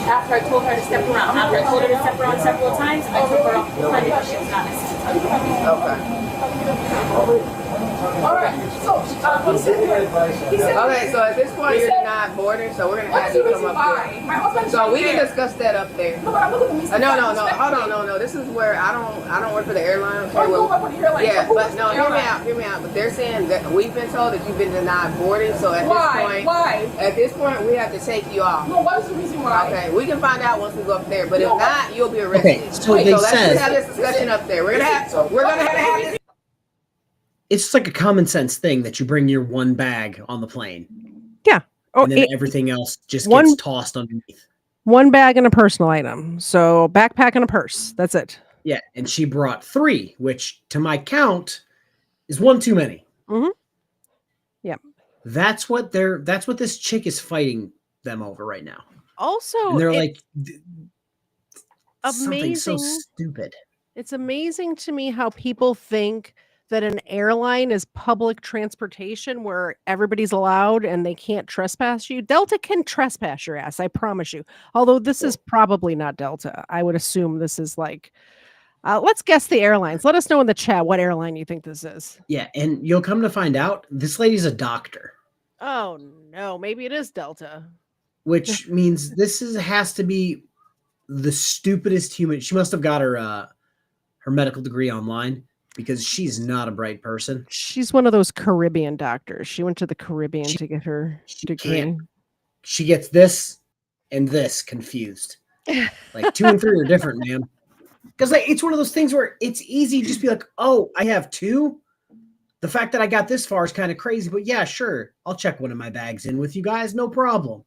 After I told her to step around. After I told her to step around several times, I took her off the plane because she was not listening. Okay. All right. So, Okay, so at this point you're not boarding, so we're gonna have you come up here. So we can discuss that up there. No. Hold on, no. This is where I don't work for the airline. Okay, yeah, but no, hear me out. But they're saying that we've been told that you've been denied boarding. So at this point, we have to take you off. No, what is the reason why? Okay, we can find out once we go up there. But if not, you'll be arrested. Okay, so they let's said have this discussion up there. We're gonna have this. it's just like a common sense thing that you bring your one bag on the plane. Yeah. Oh, and then everything else just gets tossed underneath. 1 bag and a personal item. So backpack and a purse. That's it. Yeah, and she brought 3, which to my count is 1 too many. Mm-hmm. Yep. That's what this chick is fighting them over right now. Also, and they're like amazing. Something so stupid. It's amazing to me how people think that an airline is public transportation where everybody's allowed and they can't trespass you. Delta can trespass your ass, I promise you. Although this is probably not Delta. I would assume this is like, let's guess the airlines. Let us know in the chat what airline you think this is. Yeah, and you'll come to find out this lady's a doctor. Oh no, maybe it is Delta. Which means has to be the stupidest human. She must have got her medical degree online, because she's not a bright person. She's one of those Caribbean doctors. She went to the Caribbean to get her degree. She gets this and this confused. Like 2 and 3 are different, man. Because it's one of those things where it's easy to just be like, oh, I have 2. The fact that I got this far is kind of crazy, but yeah, sure. I'll check one of my bags in with you guys. No problem.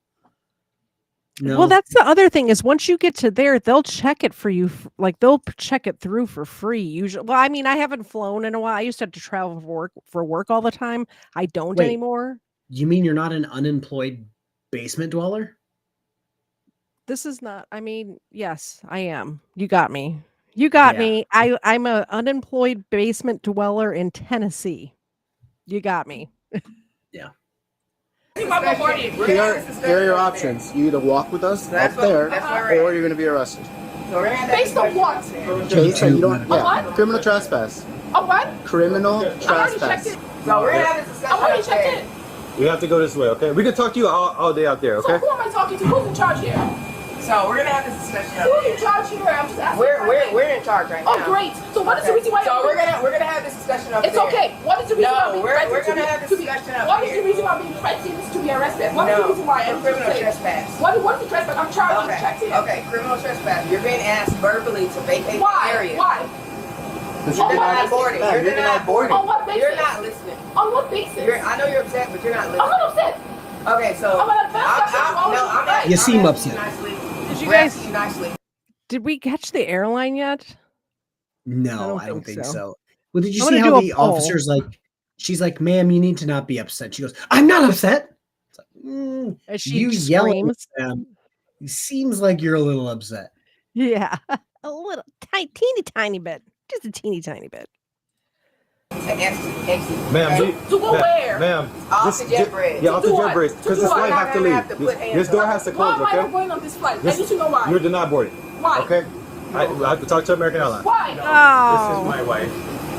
No. Well, that's the other thing is once you get to there, they'll check it for you. Like they'll check it through for free. Usually, well, I mean, I haven't flown in a while. I used to have to travel for work all the time. I don't Wait. anymore. You mean you're not an unemployed basement dweller? This is not. I mean, yes, I am. You got me. You got me. I'm a unemployed basement dweller in Tennessee. You got me. Yeah. Here are your options. You either walk with us up there, or you're going to be arrested. Based on what? Case that you don't. Yeah. Criminal trespass. A what? Criminal I already checked trespass. it. No, we're gonna have this discussion. I already checked it. We have to go this way, okay? We can talk to you all day out there, okay? So who am I talking to? Who's in charge here? So we're gonna have this discussion. Who's in charge here? I'm just asking. We're in charge right now. Oh, great. So what is the reason why? So we're gonna have this discussion up It's there. okay. What is the reason why I'm being threatened? We're gonna have this discussion up What is here. the reason why I'm being threatened to be arrested? What is the reason why? No, criminal trespass. What is the trespass? I'm charged. Checked in. Okay, criminal trespass. You're being asked verbally to vacate the area. Why? You're denied boarding. You're denied boarding. On what basis? You're not listening. On what basis? I know you're upset, but you're not listening. I'm not upset. Okay, so I'm not. You seem upset. Did you guys? Nicely. Did we catch the airline yet? No, I don't think so. so. Well, did you I'm see gonna how do a the poll. officer's like, she's like, ma'am, you need to not be upset. She goes, I'm not upset. It's like, As she you yelling screams. at them. It seems like you're a little upset. Yeah, a little teeny bit, just a teeny tiny bit. Ma'am, To go where? Ma'am, Off the jet bridge. Yeah, off the To do jet what? bridge. To Because do this what? flight have to Have to leave. put hands This door up. has to Why close, am I not okay? going on this flight? I This- need to know why. You're denied boarding. Why? Okay? I have to talk to American Airlines. Why? Oh, my wife.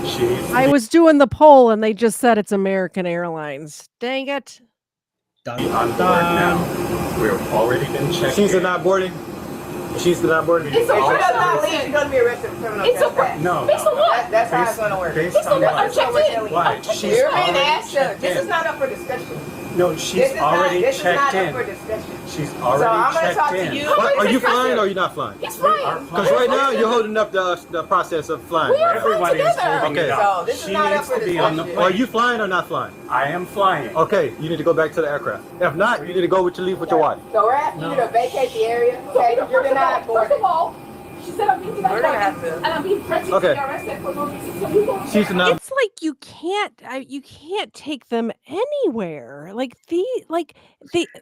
She's I was doing the poll and they just said it's American Airlines. Dang it! Done. on board now. We've already been checked. She's denied boarding. She's denied boarding. It's okay. If she does not leave, she's gonna be arrested for criminal It's okay. trespass. No. Based on what? That's how it's gonna work. Based Based on on what? what? I'm checked in. Why? I'm checked She's in. You're being already asked to. checked This in. is not up for discussion. No, she's This is already not checked up in. for discussion. She's So already I'm gonna checked talk in. to you. Are you flying or are you not flying? Yes, fine. Because right now you're holding up the process of flying. We are right? flying together. Okay. So this is not up for discussion. Are you flying or not flying? I am flying. Okay, you need to go back to the aircraft. If not, you need to go with your leave with your wife. So we're asking you to vacate the area. Okay, you're denied First boarding. of all, she said I'm being denied We're gonna have boarding, to- and I'm being threatened Okay. to be arrested for no reason. So you go She's there. denied. It's like you can't take them anywhere. Like the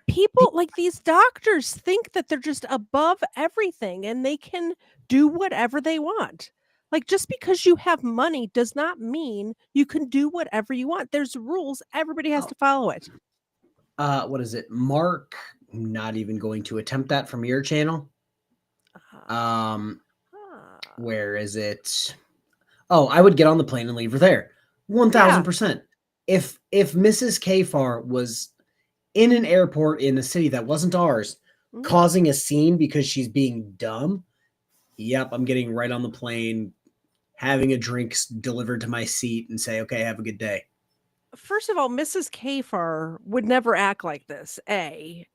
people, like these doctors think that they're just above everything and they can do whatever they want. Like just because you have money does not mean you can do whatever you want. There's rules. Everybody has to follow it. What is it? Mark, I'm not even going to attempt that from your channel. Where is it? Oh, I would get on the plane and leave her there. 1000%. If Mrs. KFARR was in an airport in a city that wasn't ours, causing a scene because she's being dumb, yep, I'm getting right on the plane, having a drink delivered to my seat and say, okay, have a good day. First of all, Mrs. KFARR would never act like this. I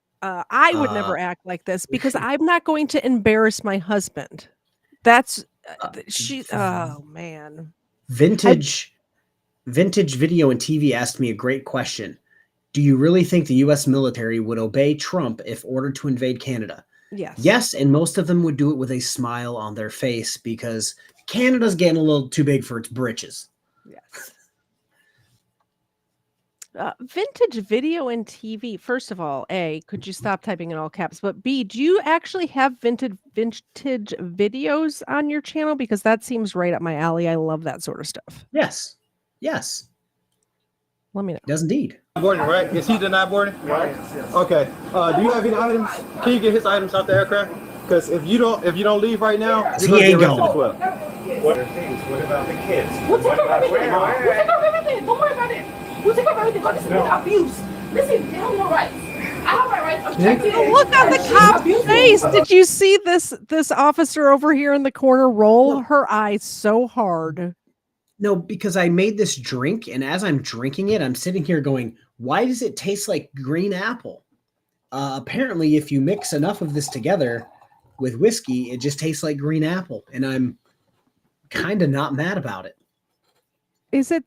would never act like this because I'm not going to embarrass my husband. That's oh man. Vintage Video and TV asked me a great question. Do you really think the US military would obey Trump if ordered to invade Canada? Yes. Yes, and most of them would do it with a smile on their face because Canada's getting a little too big for its britches. Yes. Vintage Video and TV. First of all, A, could you stop typing in all caps? But B, do you actually have vintage videos on your channel? Because that seems right up my alley. I love that sort of stuff. Yes. Yes. Let me know. Does indeed. Boarding, right? Is he denied boarding? Right. Okay. Do you have any items? Can you get his items out the aircraft? Because if you don't leave right now, you're He ain't gonna get arrested going. as well. What are things? What about the kids? We'll take What care of about everything. grandma? We'll take care of everything. Don't worry about it. We'll take care of everything. But this is abuse. Listen, they have no rights. I have my rights. I'm checked in. Look on the cop's face. Did you see this officer over here in the corner roll her eyes so hard? No, because I made this drink, and as I'm drinking it, I'm sitting here going, why does it taste like green apple? Apparently, if you mix enough of this together with whiskey, it just tastes like green apple, and I'm kind of not mad about it. Is it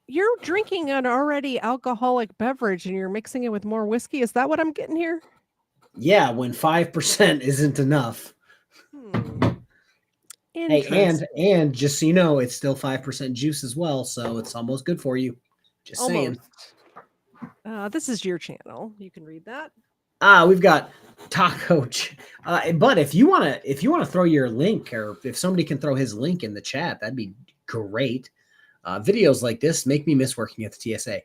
you're drinking an already alcoholic beverage and you're mixing it with more whiskey? Is that what I'm getting here? Yeah, when 5% isn't enough. Hey, and just so you know, it's still 5% juice as well, so it's almost good for you. Just saying. This is your channel. You can read that. We've got Taco. But if you wanna throw your link, or if somebody can throw his link in the chat, that'd be great. Videos like this make me miss working at the TSA.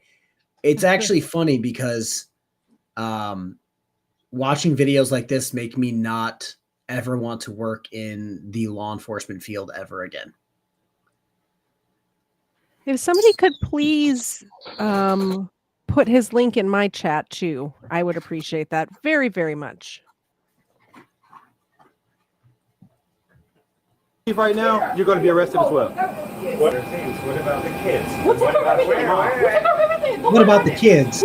It's actually funny because watching videos like this make me not ever want to work in the law enforcement field ever again. If somebody could please put his link in my chat too, I would appreciate that very, very much. Right now, you're going to be arrested as well. What about the kids? What about the kids?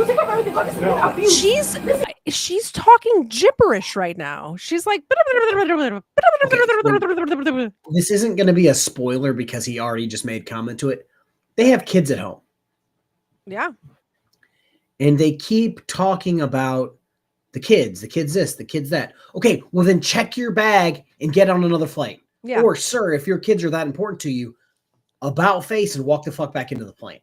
She's talking gibberish right now. She's like, this isn't going to be a spoiler because he already just made comment to it. They have kids at home. Yeah. And they keep talking about the kids this, the kids that. Okay, well then check your bag and get on another flight. Yeah. Or, sir, if your kids are that important to you, about face and walk the fuck back into the plane.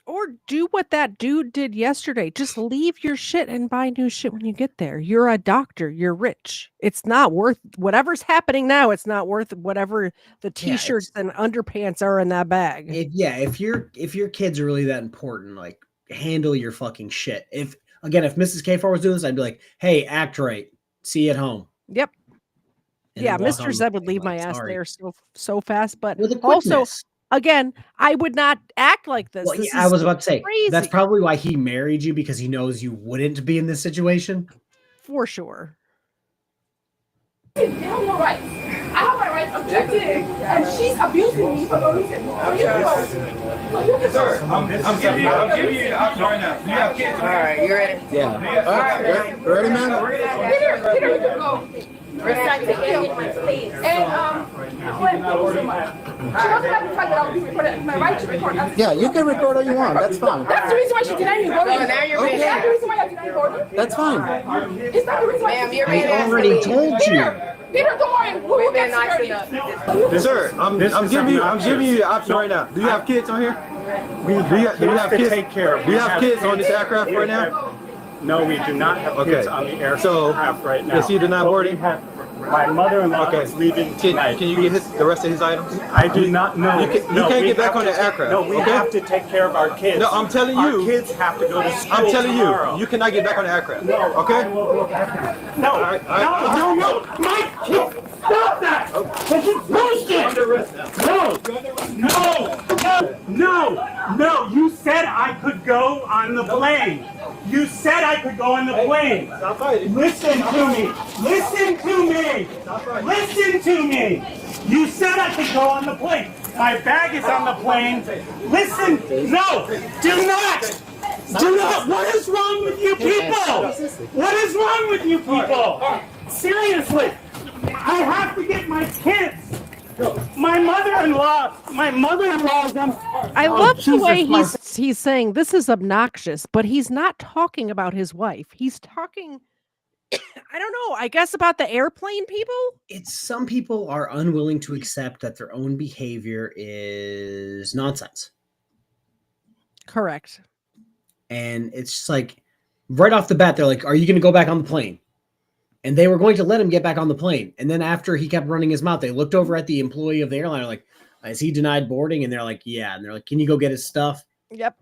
Or do what that dude did yesterday. Just leave your shit and buy new shit when you get there. You're a doctor. You're rich. It's not worth whatever's happening now. It's not worth whatever the t-shirts and underpants are in that bag. If your kids are really that important, like, handle your fucking shit. If Mrs. KFARR was doing this, I'd be like, hey, act right. See you at home. Yep. And yeah, walk Mr. on Zed would leave my ass sorry. there so fast, but With a also, quickness. again, I would not act like this. Well, This I is was about to say, crazy. that's probably why he married you, because he knows you wouldn't be in this situation. For sure. They have no rights. I have my rights objected, and she's abusing me for no reason. Sir, I'm giving you the option right now. You have kids. All right, you ready? Yeah. All right. Ready, man? Peter, you can go. And when she doesn't have the fact that I'll be recorded, my right to record. Yeah, you can record all you want. That's fine. That's the reason why she denied me voting. Now you're being Is that the reason why I denied voting? That's fine. Is that the reason why Ma'am, you're I being already told you. Peter, don't worry. We'll get nice security. enough. Sir, I'm giving you the option right now. Do you have kids on here? Do you have kids? Take care of. Do you have kids on this aircraft right now? No, we do not have kids on the aircraft right now. Is he denied boarding? My mother-in-law is leaving tonight. Can you get the rest of his items? I do not know. You can't get back on the aircraft. No, we have to take care of our kids. No, I'm telling you. Our kids have to go to school I'm telling tomorrow. you cannot get back on the aircraft. No, okay? No, my kids, stop that! This is bullshit! No, you said I could go on the plane. You said I could go on the plane. Stop fighting. Listen to me. Listen to me. Listen to me. You said I could go on the plane. My bag is on the plane. Listen. No. Do not. Do not. What is wrong with you people? What is wrong with you people? Seriously. I have to get my kids. My mother-in-law is on. I love the way he's saying this is obnoxious, but he's not talking about his wife. He's talking, I don't know, I guess about the airplane people? It's some people are unwilling to accept that their own behavior is nonsense. Correct. And it's just like, right off the bat, they're like, are you going to go back on the plane? And they were going to let him get back on the plane. And then after he kept running his mouth, they looked over at the employee of the airline, like, is he denied boarding? And they're like, yeah. And they're like, can you go get his stuff? Yep.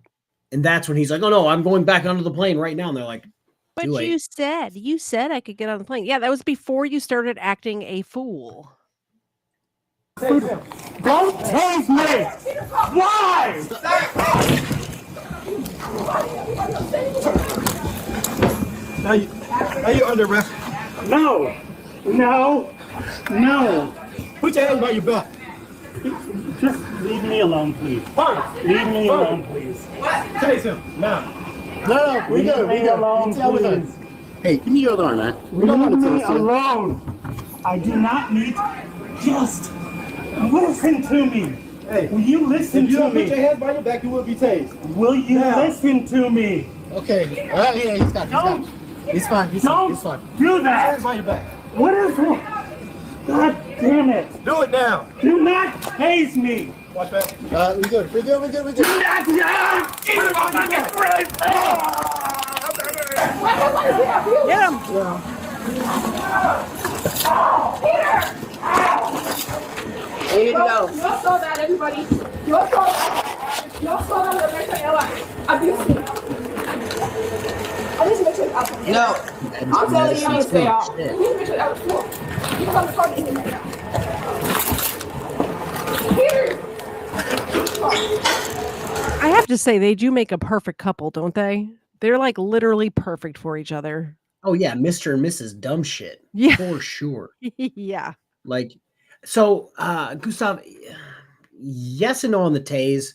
And that's when he's like, oh no, I'm going back onto the plane right now. And they're like, but you said I could get on the plane. Yeah, that was before you started acting a fool. Don't tase me! Why? Now you're under arrest. No. Put your hands by your back. Just leave me alone, please. Leave me alone, please. Chase him now. No, we go. Alone, please. Hey, give me your other arm, man. We don't want Leave to me tase you. alone. I do not need. Just listen to me. Hey, will you listen if you to don't me? put your hands by your back, you will be tased. Will you listen to me? Okay. Yeah, he's got it. He's fine. He's Don't fine. do that. Hands behind your back. What is wrong? God damn it. Do it now. Do not tase me. Watch back. We good. We good. Do not. Get him. There you go. Y'all saw that, everybody. Y'all saw that. Y'all saw that with Ella. Abuse me. I need to make sure it's No. I'm telling you to stay off. I need to make sure that was full. You come to call me right now. Here. I have to say, they do make a perfect couple, don't they? They're like literally perfect for each other. Oh yeah, Mr. and Mrs. Dumb Shit. Yeah. For sure. Yeah. Like, so, Gustav, yes and no on the tase.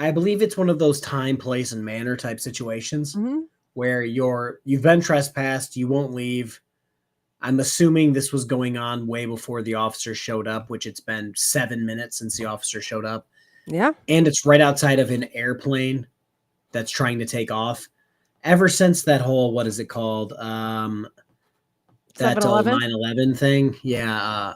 I believe it's one of those time, place, and manner type situations where you've been trespassed, you won't leave. I'm assuming this was going on way before the officer showed up, which it's been 7 minutes since the officer showed up. Yeah. And it's right outside of an airplane that's trying to take off. Ever since that whole, what is it called? That 7-Eleven? 9/11 thing. Yeah.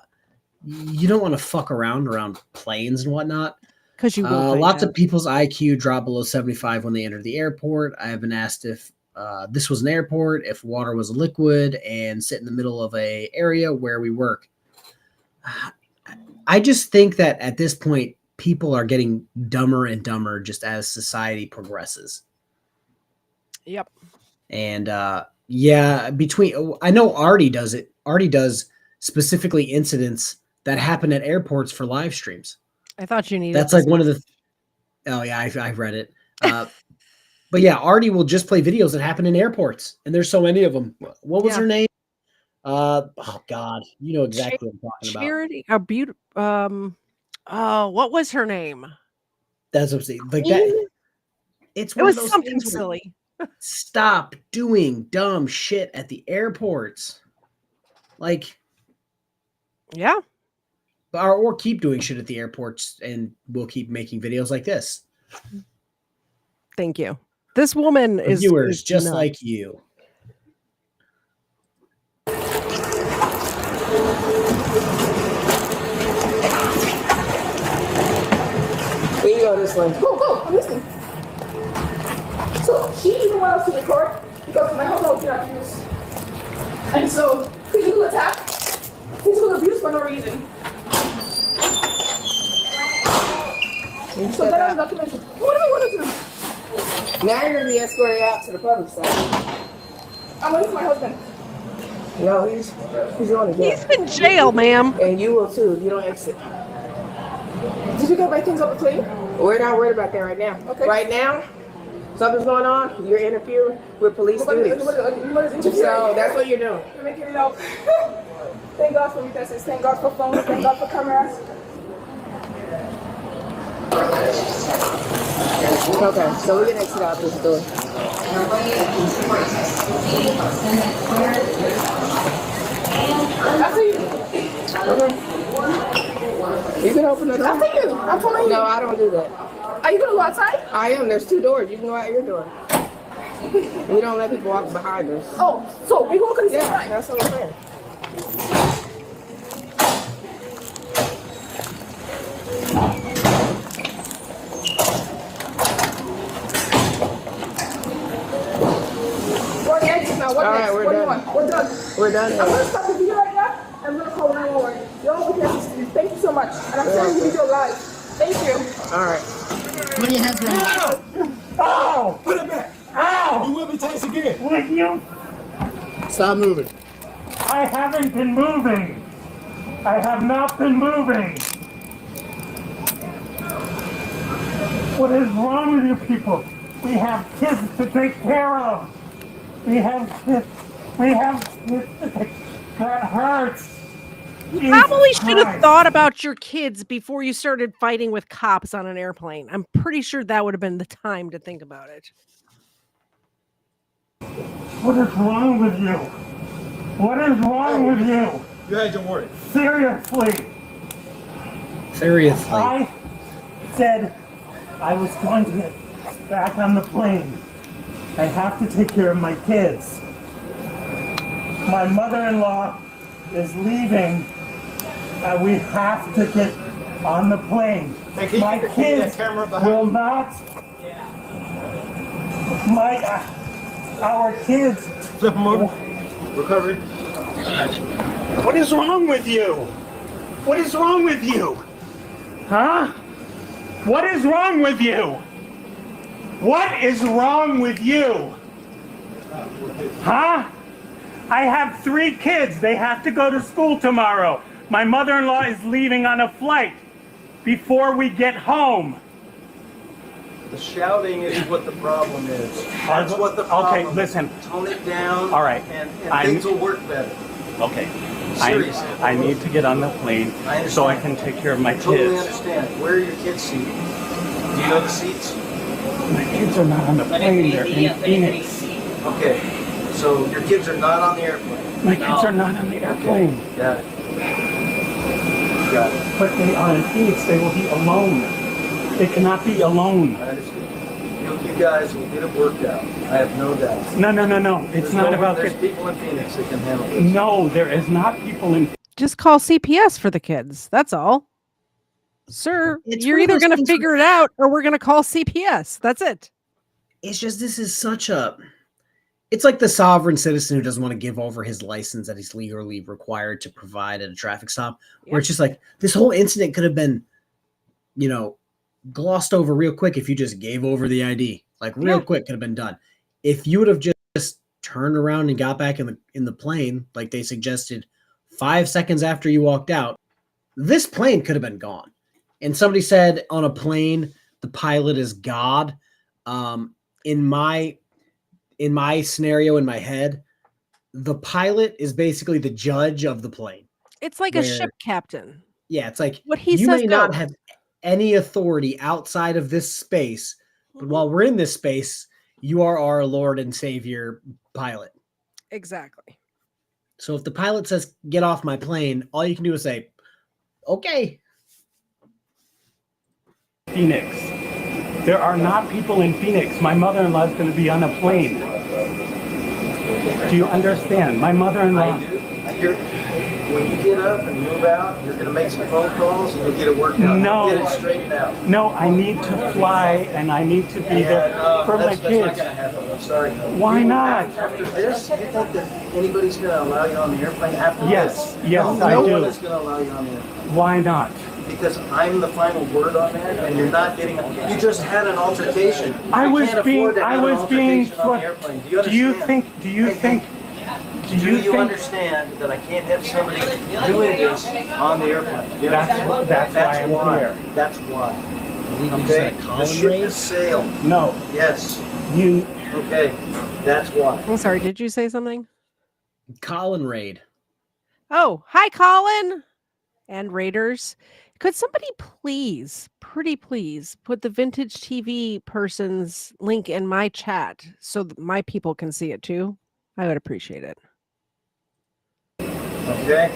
You don't want to fuck around planes and whatnot. Because you will lots of people's IQ drop below 75 when they enter the airport. I have been asked if this was an airport, if water was a liquid, and sit in the middle of a area where we work. I just think that at this point, people are getting dumber and dumber just as society progresses. Yep. And yeah, I know Artie does it. Artie does specifically incidents that happen at airports for live streams. I thought you needed. That's like one of the. Oh yeah, I've read it. But yeah, Artie will just play videos that happen in airports, and there's so many of them. What was her name? Oh God, you know exactly what I'm talking about. Charity, what was her name? That's what I'm saying. Like that. It was something silly. Stop doing dumb shit at the airports. Like, yeah. Or keep doing shit at the airports, and we'll keep making videos like this. Thank you. This woman is viewers just nuts. like you. Here you go this way. Go, I'm listening. So she even went out to record because my husband cannot use. And so physical attack, physical abuse for no reason. So that was documented. What do I want to do? Now you're gonna be escorted out to the public side. I'm waiting for my husband. No, he's going to jail. He's in jail, ma'am. And you will too if you don't exit. Did you get my things up the plane? We're not worried about that right now. Okay. Right now, something's going on. You're interfering with police duties. So that's what you're doing. You're making it out. Thank God for witnesses. Thank God for phones. Thank God for cameras. Okay, so we can exit out this door. After you. Okay. You can open the door. After you. I'm following you. No, I don't do that. Are you going to go outside? I am. There's 2 doors. You can go out your door. We don't let people walk behind us. Oh, so we walk on the same Yeah, side. that's what I'm saying. We're the exit now. What All right, next? we're What do you done. want? We're done. We're done. I'm going to stop the video right now. I'm going to call 911. Y'all over here. Thank you so much. And I'm sending the video live. Thank you. All right. Put your hands around. Ow! Put it back. Ow! You will be tased again. Would you? Stop moving. I haven't been moving. I have not been moving. What is wrong with you people? We have kids to take care of. We have kids to take. That hurts. You probably should have thought about your kids before you started fighting with cops on an airplane. I'm pretty sure that would have been the time to think about it. What is wrong with you? What is wrong with you? You had your warning. Seriously. Seriously. I said I was going to get back on the plane. I have to take care of my kids. My mother-in-law is leaving. We have to get on the plane. Hey, My kids will not. Our kids. Flip them over. Recovery. What is wrong with you? What is wrong with you? Huh? What is wrong with you? What is wrong with you? Huh? I have 3 kids. They have to go to school tomorrow. My mother-in-law is leaving on a flight before we get home. The shouting is what the problem is. That's what the problem is. Okay, listen. Tone it down. All right. And things will work better. Okay. Seriously. I need to get on the plane so I can take care of my Totally kids. understand. Where are your kids seated? Do you know the seats? My kids are not on the plane. They're in Phoenix. Okay. So your kids are not on the airplane. My kids are not on the airplane. Got it. Got it. But they are in Phoenix. They will be alone. They cannot be alone. I understand. You guys will get it worked out. I have no doubt. No. It's not about. There's people in Phoenix that can handle this. No, there is not people in. Just call CPS for the kids. That's all. Sir, you're either going to figure it out or we're going to call CPS. That's it. It's just, this is such a, it's like the sovereign citizen who doesn't want to give over his license that he's legally required to provide at a traffic stop, where it's just like, this whole incident could have been, you know, glossed over real quick if you just gave over the ID. Like real quick could have been done. If you would have just turned around and got back in the plane, like they suggested 5 seconds after you walked out, this plane could have been gone. And somebody said on a plane, the pilot is God. In my scenario, in my head, the pilot is basically the judge of the plane. It's like a ship captain. Yeah, it's like what he you says may not goes. have any authority outside of this space, but while we're in this space, you are our Lord and Savior pilot. Exactly. So if the pilot says, get off my plane, all you can do is say, okay. Phoenix. There are not people in Phoenix. My mother-in-law is going to be on a plane. Do you understand? My mother-in-law. When you get up and move out, you're going to make some phone calls and you'll get it worked out. No. You'll get it straightened out. No, I need to fly and I need to be there for my That's not kids. going to happen. I'm sorry. Why not? After this, you think that anybody's going to allow you on the airplane after Yes, this? yes, no, I no do. one is going to allow you on the airplane. Why not? Because I'm the final word on that, and you're not getting. You just had an altercation. I You was can't being. afford to I have an was being. altercation on the airplane. Do you Do you understand? think? Do you think? Do you understand that I can't have somebody doing this on the airplane? Do you understand? That's why I'm why. here. That's why. You Okay. said The Colin ship Ray? has sailed. No. Yes. You. Okay. That's why. I'm sorry. Did you say something? Colin Raid. Oh, hi, Colin and Raiders. Could somebody please, pretty please, put the vintage TV person's link in my chat so that my people can see it too? I would appreciate it. Okay.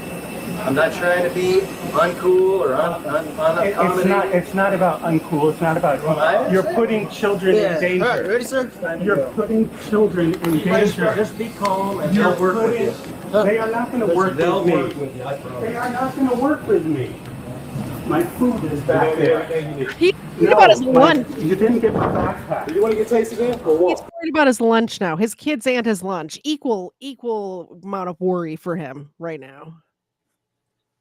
I'm not trying to be uncool or unaccommodating. It's not about uncool. It's not about. You're putting children in danger. All right, ready, sir? You're putting children in danger. Just be calm and You're they'll work with putting. you. They are not going to work They'll with work me. with you, I promise. They are not going to work with me. My food is back there. He's worried about his lunch. You didn't get my backpack. Do you want to get tasted in or what? He's worried about his lunch now. His kids and his lunch. Equal amount of worry for him right now.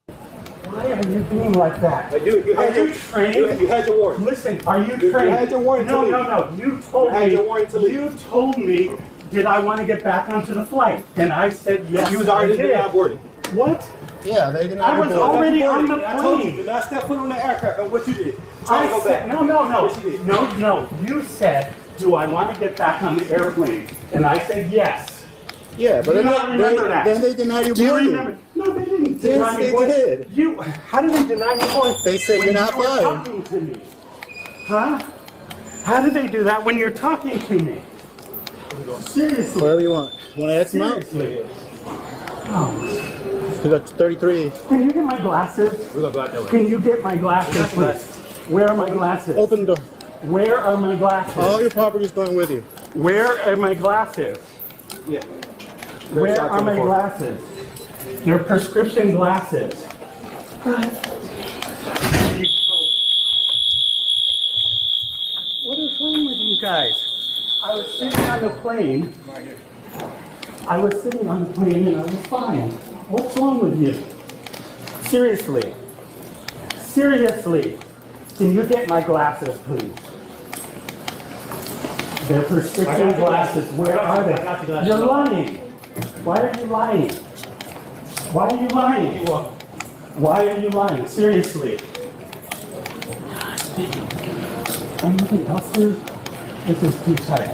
Why are you being like that? Hey, dude, you had your trained? You had your warning. Listen, are you You trained? had your warning to No. leave. You told You had me. your warning to leave. You told me. Did I want to get back onto the flight? And I said yes. You was already I did. denied boarding. What? Yeah, they denied I was your boarding. already on the I told you, plane. did not step foot on the aircraft. And what you did? Try I to go said, back. no. You said, do I want to get back on the airplane? And I said yes. Yeah, but Do you not remember that? then they denied your Do you boarding. remember? No, they didn't Yes, deny me they boarding. did. How did they deny me boarding? They said When you're not you were flying. talking to me. Huh? How did they do that when you're talking to me? Seriously. Whatever you want. You want to X them out? Seriously. Oh. We got 33. Can you get my glasses? We're going to go out that way. Can you get my glasses, please? Where are my glasses? Open the door. Where are my glasses? All your property's going with you. Where are my glasses? Yeah. Where are my glasses? They're prescription glasses. What is wrong with you guys? I was sitting on the plane. I was sitting on the plane and I was fine. What's wrong with you? Seriously. Seriously. Can you get my glasses, please? They're prescription glasses. Where are they? You're lying. Why are you lying? Why are you lying? Why are you lying? Seriously. Anything else, dude? This is too tight.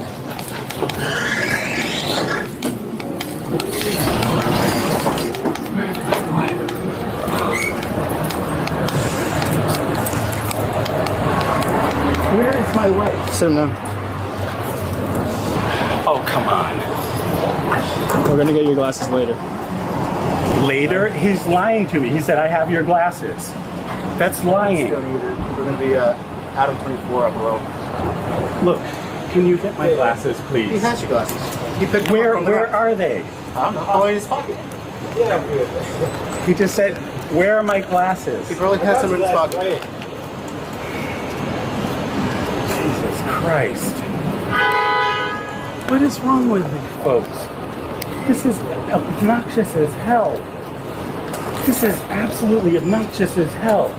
Where is my wife? Sit him down. Oh, come on. We're gonna get your glasses later. Later? He's lying to me. He said, I have your glasses. That's lying. We're gonna be Adam 24 up below. Look, can you get my glasses, please? He has your glasses. He picked Where are they? I don't know. Probably in his pocket. Yeah. He just said, where are my glasses? He probably has them in his pocket. Jesus Christ. What is wrong with you folks? This is obnoxious as hell. This is absolutely obnoxious as hell.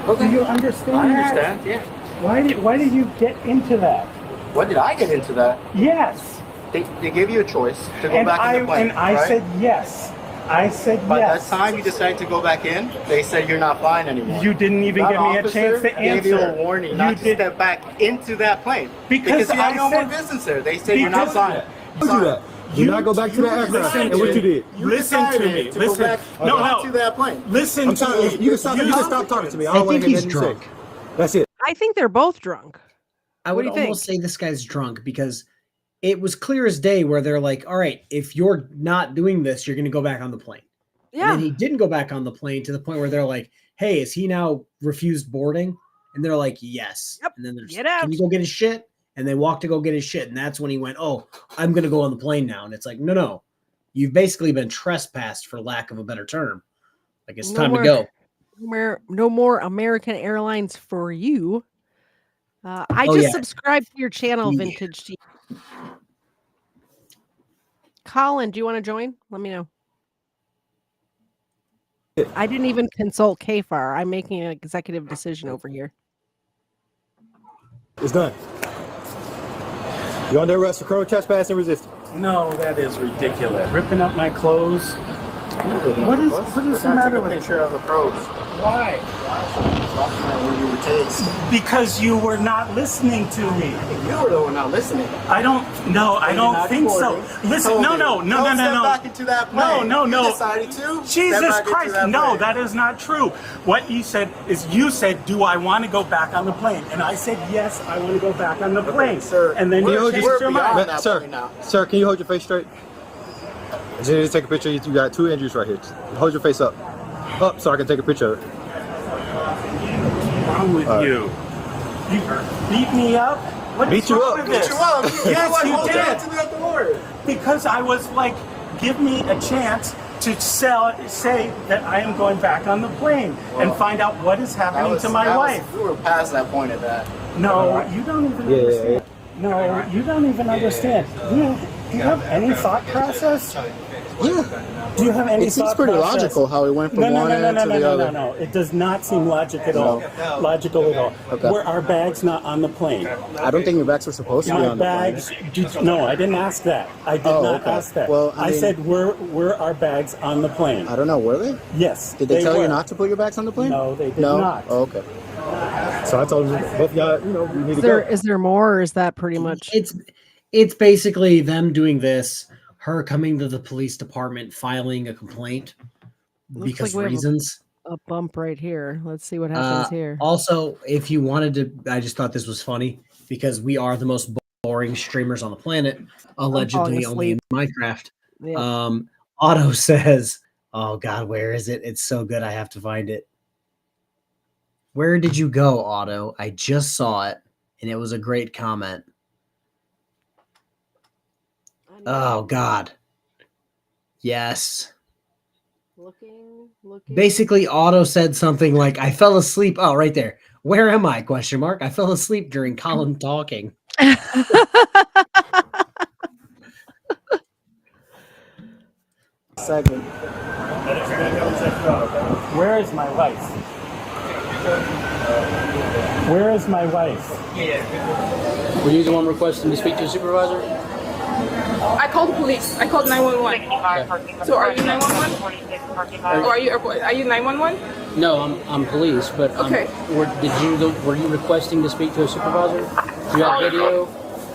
Okay. Do you understand I that? understand, yeah. Why did you get into that? What did I get into that? Yes. They gave you a choice to go back in the plane, And I right? said yes. I said By yes. that time you decided to go back in, they said you're not flying anymore. You didn't even That give me a officer chance to answer. gave you a warning not to step back into that plane. Because you had no more business there. They said you're not flying. Don't do that. Do not go back to that aircraft. And what you did. Listen to me. To Listen. go back to that plane. Listen I'm to telling me. you, you can stop. You can stop talking to me. I don't think want to he's hear anything you say. drunk. That's it. I think they're both drunk. I What would do you almost say this guy's drunk because it was clear as day where they're like, all right, if you're not doing this, you're going to go back on the plane. Yeah. And then he didn't go back on the plane to the point where they're like, hey, is he now refused boarding? And they're like, yes. Yep. And then there's, Get out. can you go get his shit? And they walked to go get his shit. And that's when he went, oh, I'm going to go on the plane now. And it's like, no. You've basically been trespassed for lack of a better term. Like it's time to go. No more American Airlines for you. I just subscribed to your channel, Vintage T. Colin, do you want to join? Let me know. I didn't even consult KFARR. I'm making an executive decision over here. It's done. You're under arrest for criminal trespass and resistance. No, that is ridiculous. Ripping up my clothes. What is the matter with picture of the pros? Why? You were tased. Because you were not listening to me. You were the one not listening. I don't think so. Listen, no. Step back into that plane. No. You decided to. Jesus Christ, no, that is not true. What you said is you said, do I want to go back on the plane? And I said, yes, I want to go back on the plane. Sir, and then you changed your mind. Sir, can you hold your face straight? Just take a picture. You got 2 injuries right here. Hold your face up. Up so I can take a picture of it. What's wrong with you? You beat me up? What Beat you up. Beat you up. Yes, you did. To the door. Because I was like, give me a chance to say that I am going back on the plane and find out what is happening to my wife. We were past that point of that. No, you don't even understand. No, you don't even understand. Do you have any thought process? Yeah. Do you have any It seems thought pretty process? logical how it went from one end to the other. No. It does not seem logical at all. Okay. Were our bags not on the plane? I don't think your bags were supposed to be My on the plane. bags. No, I didn't ask that. I did not ask that. Well, I said, were our bags on the plane? I don't know. Were they? Yes. Did they tell were. you not to put your bags on the plane? No, they did No? not. Oh, okay. So I told both of y'all, we need to go. Is there more, or is that pretty much? It's basically them doing this, her coming to the police department, filing a complaint because like we have reasons. A bump right here. Let's see what happens here. Also, if you wanted to, I just thought this was funny because we are the most boring streamers on the planet, allegedly only in Minecraft. Yeah. Otto says, oh God, where is it? It's so good. I have to find it. Where did you go, Otto? I just saw it and it was a great comment. Oh God. Yes. Looking. Basically, Otto said something like, I fell asleep. Oh, right there. Where am I? Question mark. I fell asleep during Colin talking. Second. Where is my wife? Where is my wife? Were you the one requesting to speak to a supervisor? I called the police. I called 911. Okay. So are you 911? Or are you 911? No, I'm police, but okay. Were you requesting to speak to a supervisor? Do you have video?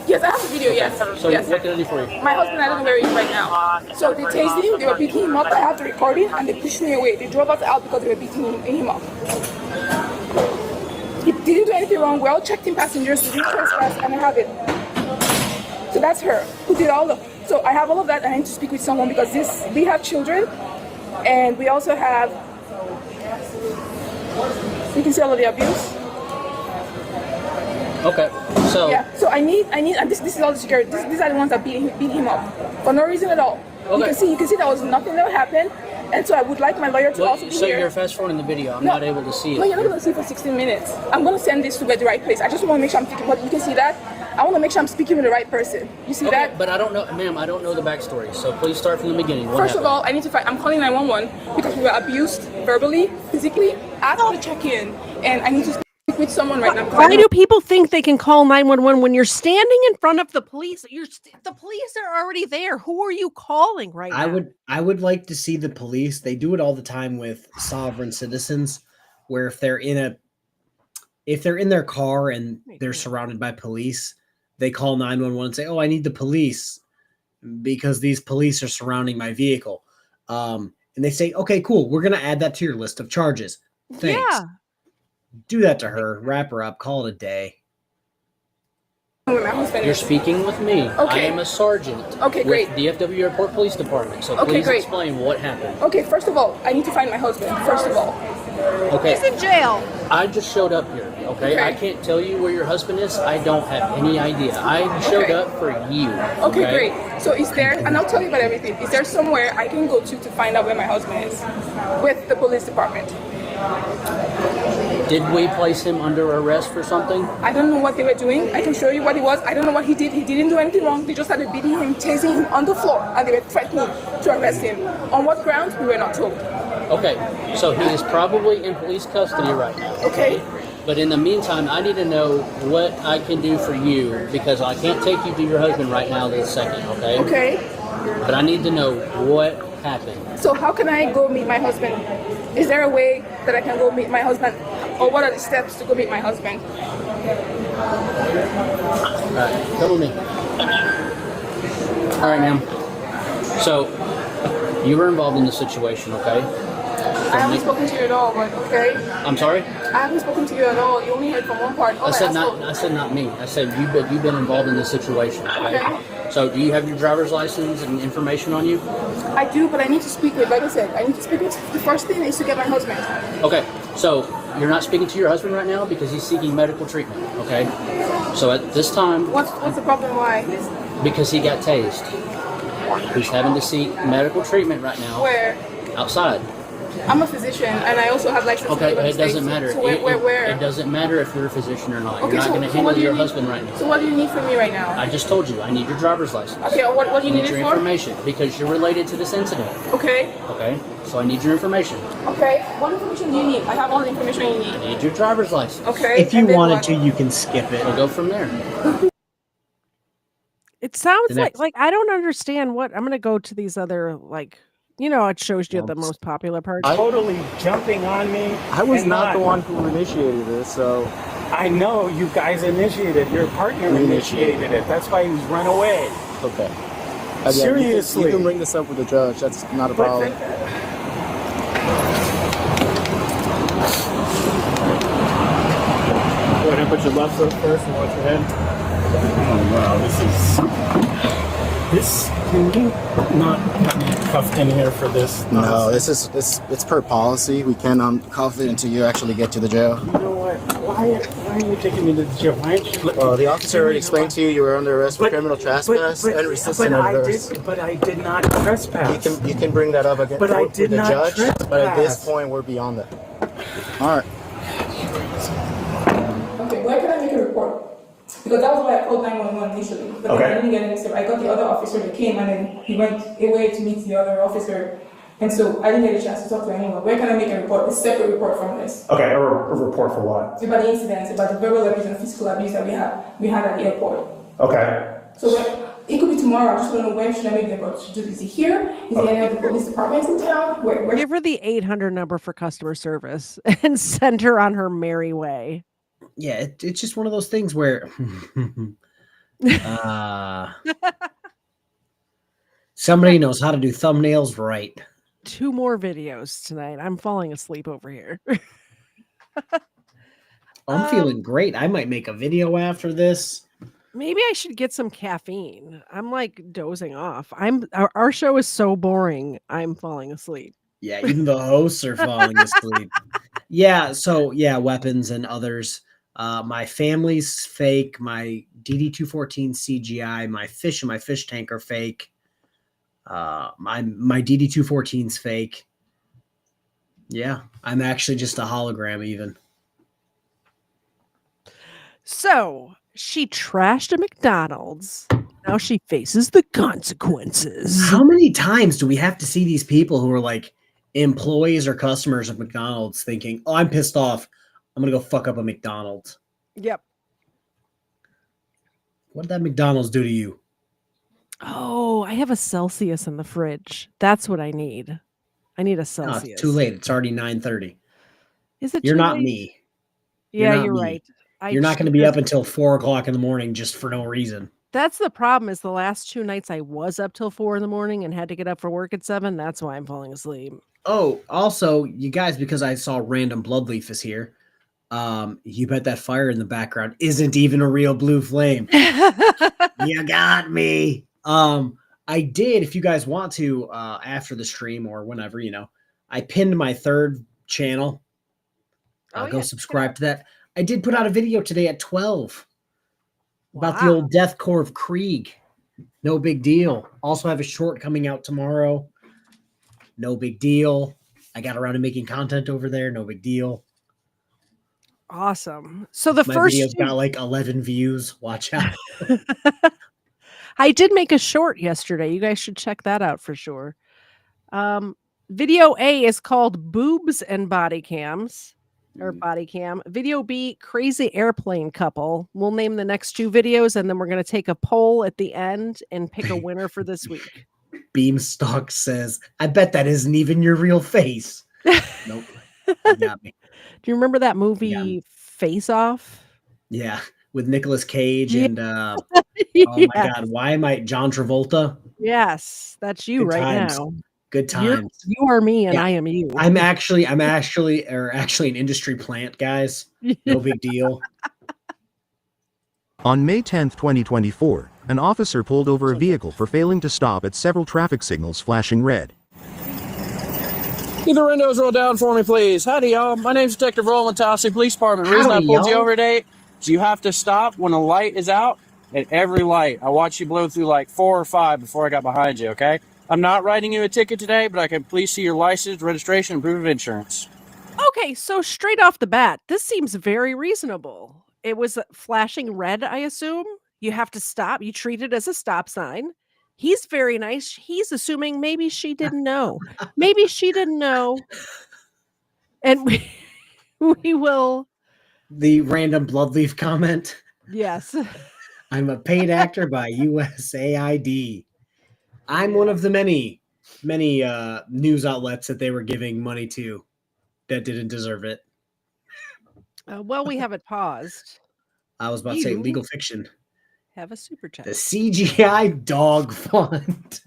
Yes, I have a video, yes. So yes. what can I do for you? My husband, I don't know where he is right now. So they tased him, they were beating him up. I have the recording, and they pushed me away. They drove us out because they were beating him up. He didn't do anything wrong. We all checked in passengers, he didn't trespass, and I have it. So that's her, who did all of. So I have all of that, and I need to speak with someone because we have children, and we also have, you can see all of the abuse. Okay, so yeah, so I need, and this is all the security. These are the ones that beat him up for no reason at all. Okay. You can see there was nothing that happened, and so I would like my lawyer to also be so here. you're fast forwarding the video. I'm not able to see it. No, you're not going to see it for 16 minutes. I'm going to send this to the right place. I just want to make sure I'm speaking. You can see that. I want to make sure I'm speaking with the right person. You see that? But I don't know, ma'am. I don't know the backstory. So please start from the beginning. First of all, I need to find. I'm calling 911 because we were abused verbally, physically. I have to check in, and I need to speak with someone right now. Why do people think they can call 911 when you're standing in front of the police? The police are already there. Who are you calling right now? I would like to see the police. They do it all the time with sovereign citizens, where if they're in their car and they're surrounded by police, they call 911 and say, "Oh, I need the police because these police are surrounding my vehicle." And they say, "Okay, cool. We're going to add that to your list of charges." Thanks. Yeah. Do that to her. Wrap her up. Call it a day. You're speaking with me. Okay. I am a sergeant. Okay, great. With DFW Airport Police Department. So okay, please great. explain what happened. Okay, first of all, I need to find my husband. First of all. Okay. He's in jail. I just showed up here. Okay. I can't tell you where your husband is. I don't have any idea. I showed up for you. Okay, great. So is there, and I'll tell you about everything. Is there somewhere I can go to find out where my husband is with the police department? Did we place him under arrest for something? I don't know what they were doing. I can show you what it was. I don't know what he did. He didn't do anything wrong. They just started beating him, chasing him on the floor, and they were threatening to arrest him. On what grounds? We were not told. Okay, so he is probably in police custody right now. Okay. But in the meantime, I need to know what I can do for you because I can't take you to your husband right now this second, okay? Okay. But I need to know what happened. So how can I go meet my husband? Is there a way that I can go meet my husband? Or what are the steps to go meet my husband? All right, come with me. All right, ma'am. So, you were involved in the situation, okay? I haven't spoken to you at all, but okay. I'm sorry? I haven't spoken to you at all. You only heard from one part. I said not me. I said you've been involved in this situation, okay? So do you have your driver's license and information on you? I do, but I need to speak with, like I said, the first thing is to get my husband. Okay, so you're not speaking to your husband right now because he's seeking medical treatment, okay? So at this time... What's the problem? Why? Because he got tased. He's having to seek medical treatment right now. Where? Outside. I'm a physician, and I also have license. Okay, it doesn't matter. So where? It doesn't matter if you're a physician or not. Okay, you're not going to handle your husband right now. So what do you need from me right now? I just told you. I need your driver's license. Okay, what do you need it your for? Information, because you're related to this incident. Okay. Okay, so I need your information. Okay, what information do you need? I have all the information you need. I need your driver's license. Okay. If you wanted to, you can skip it. We'll go from there. It sounds like I don't understand what I'm going to go to these other it shows you the most popular parts. Totally jumping on me. I was not the one who initiated this, so. I know you guys initiated. Your partner initiated it. That's why he's run away. Okay. Seriously. You can bring this up with the judge. That's not a problem. Go ahead and put your left foot first and watch your head. Oh wow, can you not have me cuffed in here for this? No, it's per policy. We can't cuff it until you actually get to the jail. You know what? why are you taking me to the jail? Why aren't you? The officer already explained to you you were under arrest for criminal trespass and resisting arrest. But I did not trespass. You can bring that up again But I with did the not judge. trespass. But at this point, we're beyond that. All right. Okay, where can I make a report? Because that was why I called 911 initially. But then I didn't get an answer. I got the other officer that came and then he went away to meet the other officer. And so I didn't get a chance to talk to anyone. Where can I make a report? A separate report from this. Okay, a report for what? About the incidents, about the verbal abuse and physical abuse that we had at the airport. Okay. So it could be tomorrow. I just want to know where should I make the report? Is it here? Is it any of the police departments in town? Where? Give her the 800 number for customer service and send her on her merry way. Yeah, it's just one of those things where somebody knows how to do thumbnails right. 2 more videos tonight. I'm falling asleep over here. I'm feeling great. I might make a video after this. Maybe I should get some caffeine. I'm like dozing off. Our show is so boring. I'm falling asleep. Yeah, even the hosts are falling asleep. Yeah, so yeah, weapons and others. My family's fake. My DD-214 CGI. My fish and my fish tank are fake. My DD-214's fake. Yeah, I'm actually just a hologram even. So she trashed a McDonald's. Now she faces the consequences. How many times do we have to see these people who are like employees or customers of McDonald's thinking, oh, I'm pissed off. I'm going to go fuck up a McDonald's. Yep. What did that McDonald's do to you? Oh, I have a Celsius in the fridge. That's what I need. I need a Celsius. No, it's too late. It's already 9:30. Is it? You're too not late? me. Yeah, you're me. right. You're not going to be up until 4 o'clock in the morning just for no reason. That's the problem. Is the last 2 nights I was up till 4 in the morning and had to get up for work at 7. That's why I'm falling asleep. Oh, also, you guys, because I saw random Bloodleaf is here. You bet that fire in the background isn't even a real blue flame. You got me. I did, if you guys want to, after the stream or whenever, I pinned my 3rd channel. Go subscribe to that. I did put out a video today at 12 about the old Death Corps of Krieg. No big deal. Also have a short coming out tomorrow. No big deal. I got around to making content over there. No big deal. Awesome. So my first video's got like 11 views. Watch out. I did make a short yesterday. You guys should check that out for sure. Video A is called Boobs and Bodycams. Or Bodycam. Video B, Crazy Airplane Couple. We'll name the next 2 videos, and then we're going to take a poll at the end and pick a winner for this week. Beamstock says, I bet that isn't even your real face. Nope. You got me. Do you remember that movie Face Off? Yeah, with Nicolas Cage and oh my God, why am I John Travolta? Yes, that's you Good right times. now. Good times. You are me and I am you. I'm actually an industry plant, guys. No big deal. On May 10, 2024, an officer pulled over a vehicle for failing to stop at several traffic signals flashing red. Keep the windows rolled down for me, please. Howdy, y'all. My name's Detective Roland Tassi, Police Department. The reason I pulled you over today is you have to stop when a light is out. At every light. I watched you blow through like 4 or 5 before I got behind you, okay? I'm not writing you a ticket today, but I can please see your license, registration, and proof of insurance. Okay, so straight off the bat, this seems very reasonable. It was flashing red, I assume. You have to stop. You treat it as a stop sign. He's very nice. He's assuming maybe she didn't know. Maybe she didn't know. And we will. The random Bloodleaf comment. Yes. I'm a paid actor by USAID. I'm one of the many news outlets that they were giving money to that didn't deserve it. Well, we have it paused. I was about to say legal fiction. Have a super chat. The CGI dog font.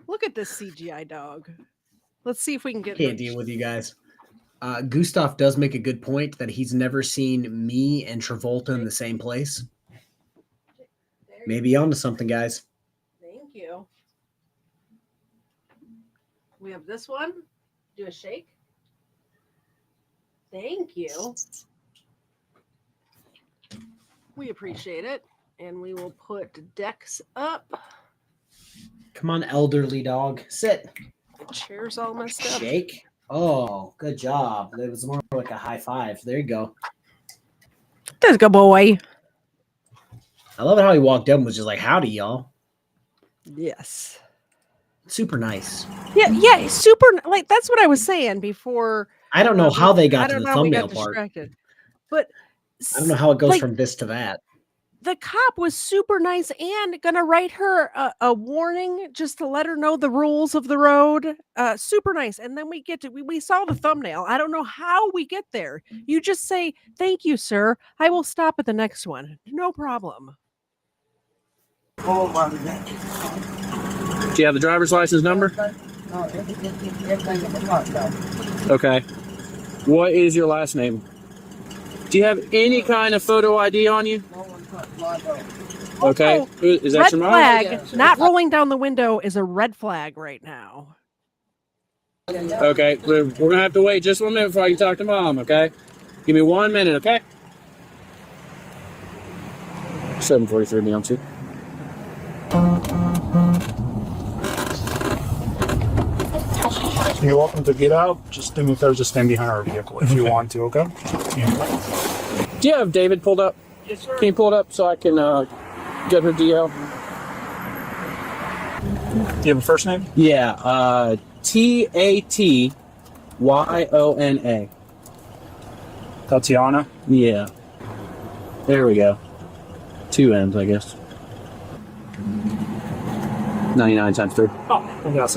Look at this CGI dog. Let's see if we can get. Can't deal with you guys. Gustav does make a good point that he's never seen me and Travolta in the same place. Maybe onto something, guys. Thank you. We have this one. Do a shake. Thank you. We appreciate it. And we will put Dex up. Come on, elderly dog. Sit. The chair's all messed up. Shake. Oh, good job. It was more like a high five. There you go. There's a good boy. I love it how he walked up and was just like, howdy, y'all. Yes. Super nice. Yeah, super. Like, that's what I was saying before. I don't know how they got to the thumbnail part. Distracted. But I don't know how it goes from this to that. The cop was super nice and gonna write her a warning just to let her know the rules of the road. Super nice. And then we saw the thumbnail. I don't know how we get there. You just say, "Thank you, sir. I will stop at the next one. No problem." Do you have the driver's license number? Okay. What is your last name? Do you have any kind of photo ID on you? Okay. Is that red your mom? flag? Not rolling down the window is a red flag right now. Okay. We're going to have to wait just 1 minute before I can talk to mom, okay? Give me 1 minute, okay? 7:43 me on 2. You're welcome to get out. Just do me a favor, just stand behind our vehicle if you want to, okay? Do you have David pulled up? Yes, sir. Can you pull it up so I can get her DL? Do you have a first name? Yeah, Tatyona. Tatiana? Yeah. There we go. 2 N's, I guess. 99 times 3. Oh, yes.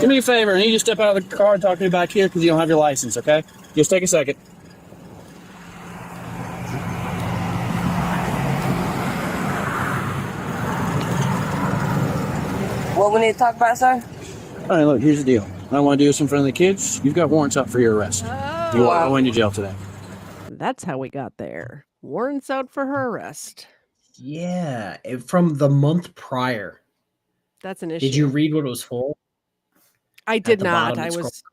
Do me a favor. I need you to step out of the car and talk to me back here because you don't have your license, okay? Just take a second. What we need to talk about, sir? All right, look, here's the deal. I want to do this in front of the kids. You've got warrants out for your arrest. You are going to jail today. That's how we got there. Warrants out for her arrest. Yeah, from the month prior. That's an issue. Did you read what it was for? I did not. I was.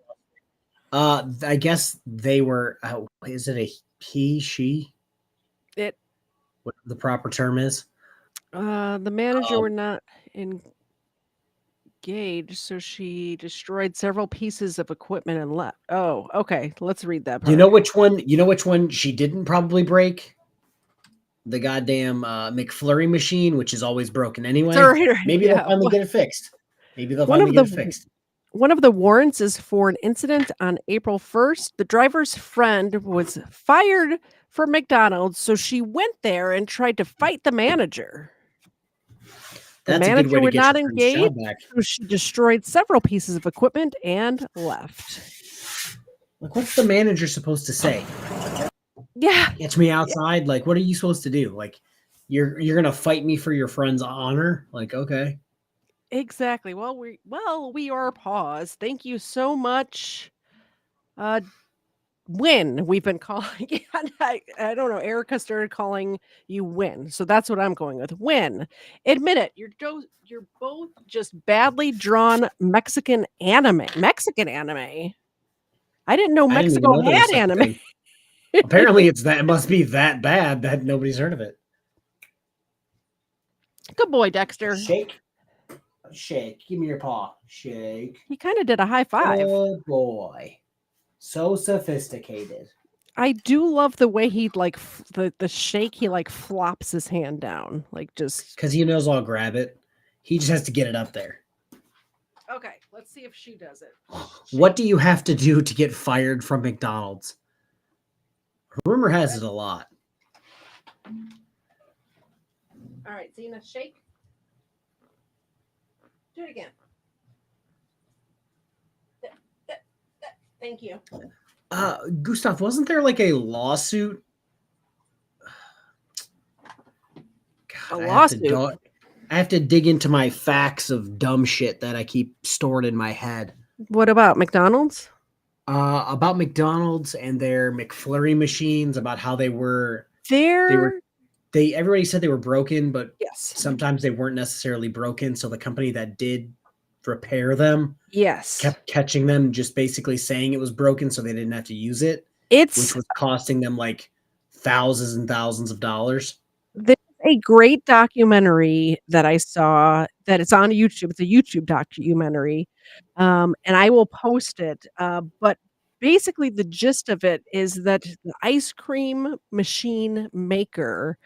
I guess they were. Is it a he, she? It. What the proper term is? The manager were not engaged, so she destroyed several pieces of equipment and left. Oh, okay. Let's read that part. You know which one? You know which one she didn't probably break? The goddamn McFlurry machine, which is always broken anyway. Maybe they'll finally get it fixed. Maybe they'll finally get it fixed. One of the warrants is for an incident on April 1st. The driver's friend was fired from McDonald's, so she went there and tried to fight the manager. The manager would not engage, so she destroyed several pieces of equipment and left. Like, what's the manager supposed to say? Yeah. Catch me outside. Like, what are you supposed to do? Like, you're gonna fight me for your friend's honor? Like, okay. Exactly. Well, we are paused. Thank you so much. Win. We've been calling. I don't know. Erica started calling you Win, so that's what I'm going with. Win. Admit it. You're both just badly drawn Mexican anime. I didn't know Mexico had anime. Apparently, it must be that bad that nobody's heard of it. Good boy, Dexter. Shake. Give me your paw. Shake. He kind of did a high five. Oh boy, so sophisticated. I do love the way he the shake. He flops his hand down, just because he knows I'll grab it. He just has to get it up there. Okay, let's see if she does it. What do you have to do to get fired from McDonald's? Rumor has it a lot. All right, Zena, shake. Do it again. Thank you. Gustav, wasn't there a lawsuit? God, lawsuit? I I have to dig into my facts of dumb shit that I keep stored in my head. What about McDonald's? About McDonald's and their McFlurry machines, about how everybody said they were broken, but yes, sometimes they weren't necessarily broken. So the company that did repair them, kept catching them, just basically saying it was broken, so they didn't have to use it. Which was costing them like thousands and thousands of dollars. There's a great documentary that I saw that it's on YouTube. It's a YouTube documentary, and I will post it. But basically, the gist of it is that the ice cream machine maker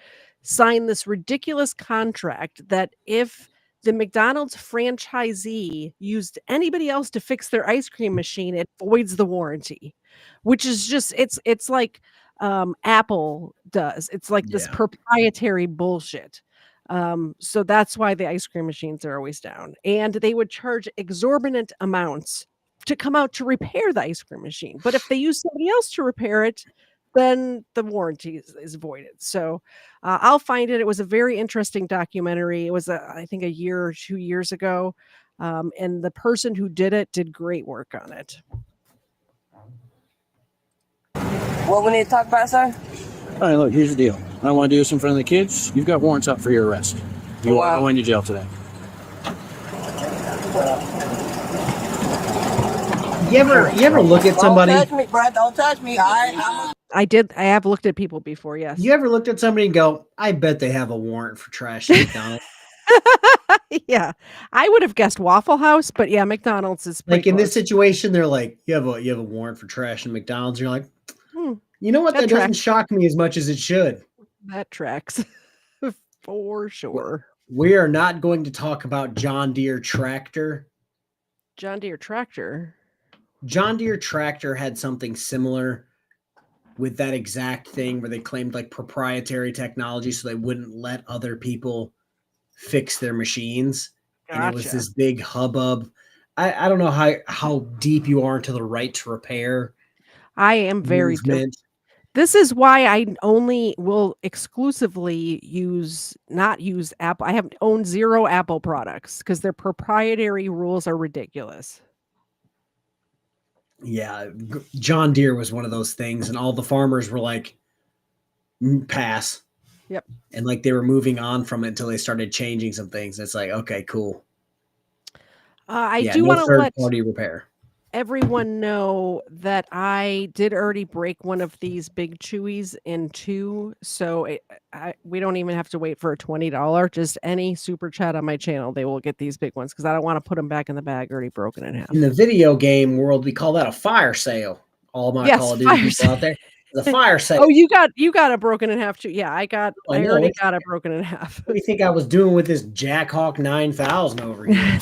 signed this ridiculous contract that if the McDonald's franchisee used anybody else to fix their ice cream machine, it voids the warranty, which is just it's like Apple does. It's like this proprietary bullshit. So that's why the ice cream machines are always down. And they would charge exorbitant amounts to come out to repair the ice cream machine. But if they use somebody else to repair it, then the warranty is voided. So I'll find it. It was a very interesting documentary. It was, I think, a year or 2 years ago. And the person who did it did great work on it. What we need to talk about, sir? All right, look, here's the deal. I want to do this in front of the kids. You've got warrants out for your arrest. You want to go into jail today. You ever look at somebody? Don't touch me, bro. Don't touch me. I have looked at people before, yes. You ever looked at somebody and go, I bet they have a warrant for trash at McDonald's? Yeah, I would have guessed Waffle House, but yeah, McDonald's is like in this situation. They're like, you have a warrant for trash in McDonald's. You're like, you know what? That doesn't shock me as much as it should. That tracks for sure. We are not going to talk about John Deere tractor. John Deere tractor. John Deere tractor had something similar with that exact thing where they claimed like proprietary technology so they wouldn't let other people fix their machines. Gotcha. And it was this big hubbub. I don't know how deep you are into the right to repair. I am very deep. This is why I only will exclusively not use Apple. I have owned 0 Apple products because their proprietary rules are ridiculous. Yeah, John Deere was one of those things, and all the farmers were like, pass. Yep. And like they were moving on from it until they started changing some things. It's like, okay, cool. I do want to let third-party repair. Everyone know that I did already break one of these big chewies in 2, so we don't even have to wait for a $20. Just any super chat on my channel, they will get these big ones because I don't want to put them back in the bag already broken in half. In the video game world, we call that a fire sale. All my Call of Duty people out there, the fire sale. Oh, you got a broken in half too. Yeah, I already got it broken in half. What do you think I was doing with this Jackhawk 9000 over here?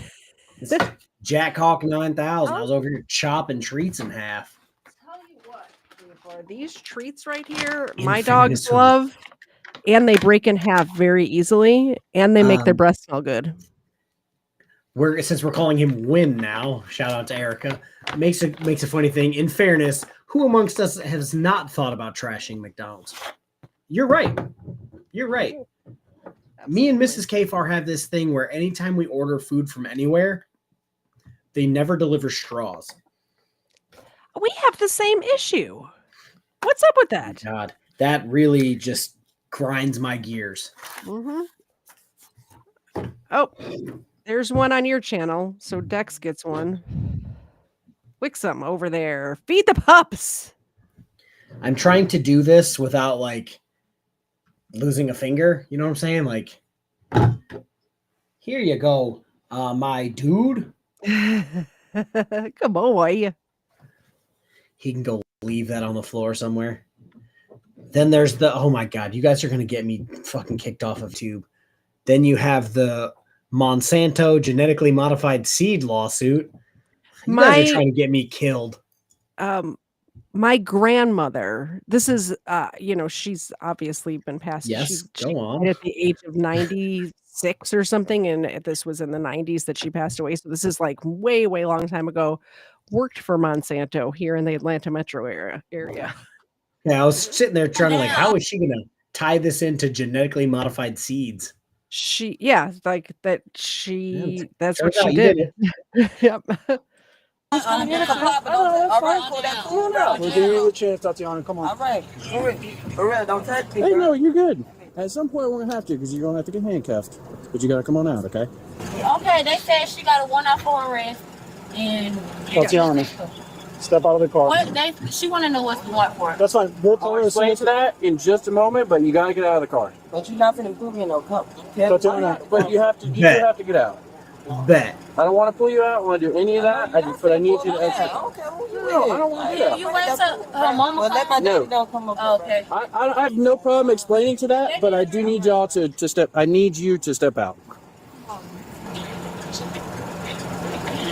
Jackhawk 9000. I was over here chopping treats in half. Tell you what, these treats right here, my dogs love, and they break in half very easily, and they make their breath smell good. Since we're calling him Win now, shout out to Erica. Makes a funny thing. In fairness, who amongst us has not thought about trashing McDonald's? You're right. You're right. Absolutely. Me and Mrs. KFARR have this thing where anytime we order food from anywhere, they never deliver straws. We have the same issue. What's up with that? Oh God, that really just grinds my gears. Mm-hmm. Oh, there's one on your channel. So Dex gets one. Wixom over there. Feed the pups. I'm trying to do this without like losing a finger. You know what I'm saying? Like, here you go, my dude. Come on. He can go leave that on the floor somewhere. Then there's oh my God, you guys are going to get me fucking kicked off of Tube. Then you have the Monsanto genetically modified seed lawsuit. You guys are trying to get me killed. My grandmother, this is, she's obviously been passed. Yes, go on. At the age of 96 or something, and this was in the 90s that she passed away. So this is like way, way long time ago. Worked for Monsanto here in the Atlanta metro area. Yeah, I was sitting there trying to how is she going to tie this into genetically modified seeds? like that she that's what Turns out she you did. Yep. We'll give you a chance, Tatiana. Come on. All right. For real, don't touch me. Hey, no, you're good. At some point, we're going to have to because you're going to have to get handcuffed. But you got to come on out, okay? Okay, they said she got a 1-hour arrest. And Tatiana, step out of the car. She want to know what's what for. That's fine. We'll explain to that in just a moment, but you got to get out of the car. But you're not finna put me in no cup. Tatiana, but you do have to get out. Bet. I don't want to pull you out. I don't want to do any of that. But I need you to exit. Okay, No, I don't want to do that. You wait till her mama let my daddy don't come up. Okay. I have no problem explaining to that, but I do need y'all to step. I need you to step out.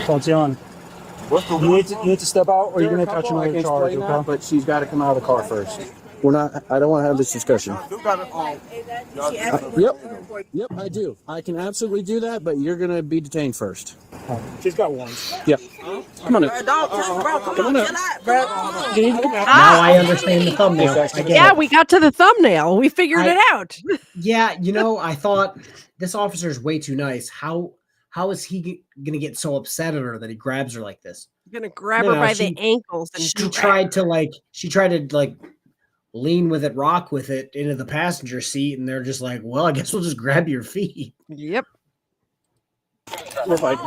Tatiana, you need to step out, or you're going to catch another charge. Okay? But she's got to come out of the car first. We're not. I don't want to have this discussion. Yep, I do. I can absolutely do that, but you're going to be detained first. She's got warrants. Yep. Come on in. Come on in. Now I understand the thumbnail. I get it. We got to the thumbnail. We figured it out. Yeah, I thought this officer's way too nice. How is he gonna get so upset at her that he grabs her like this? Gonna grab her by the ankles and she tried to lean with it, rock with it into the passenger seat, and they're just like, well, I guess we'll just grab your feet. Yep. We're fine.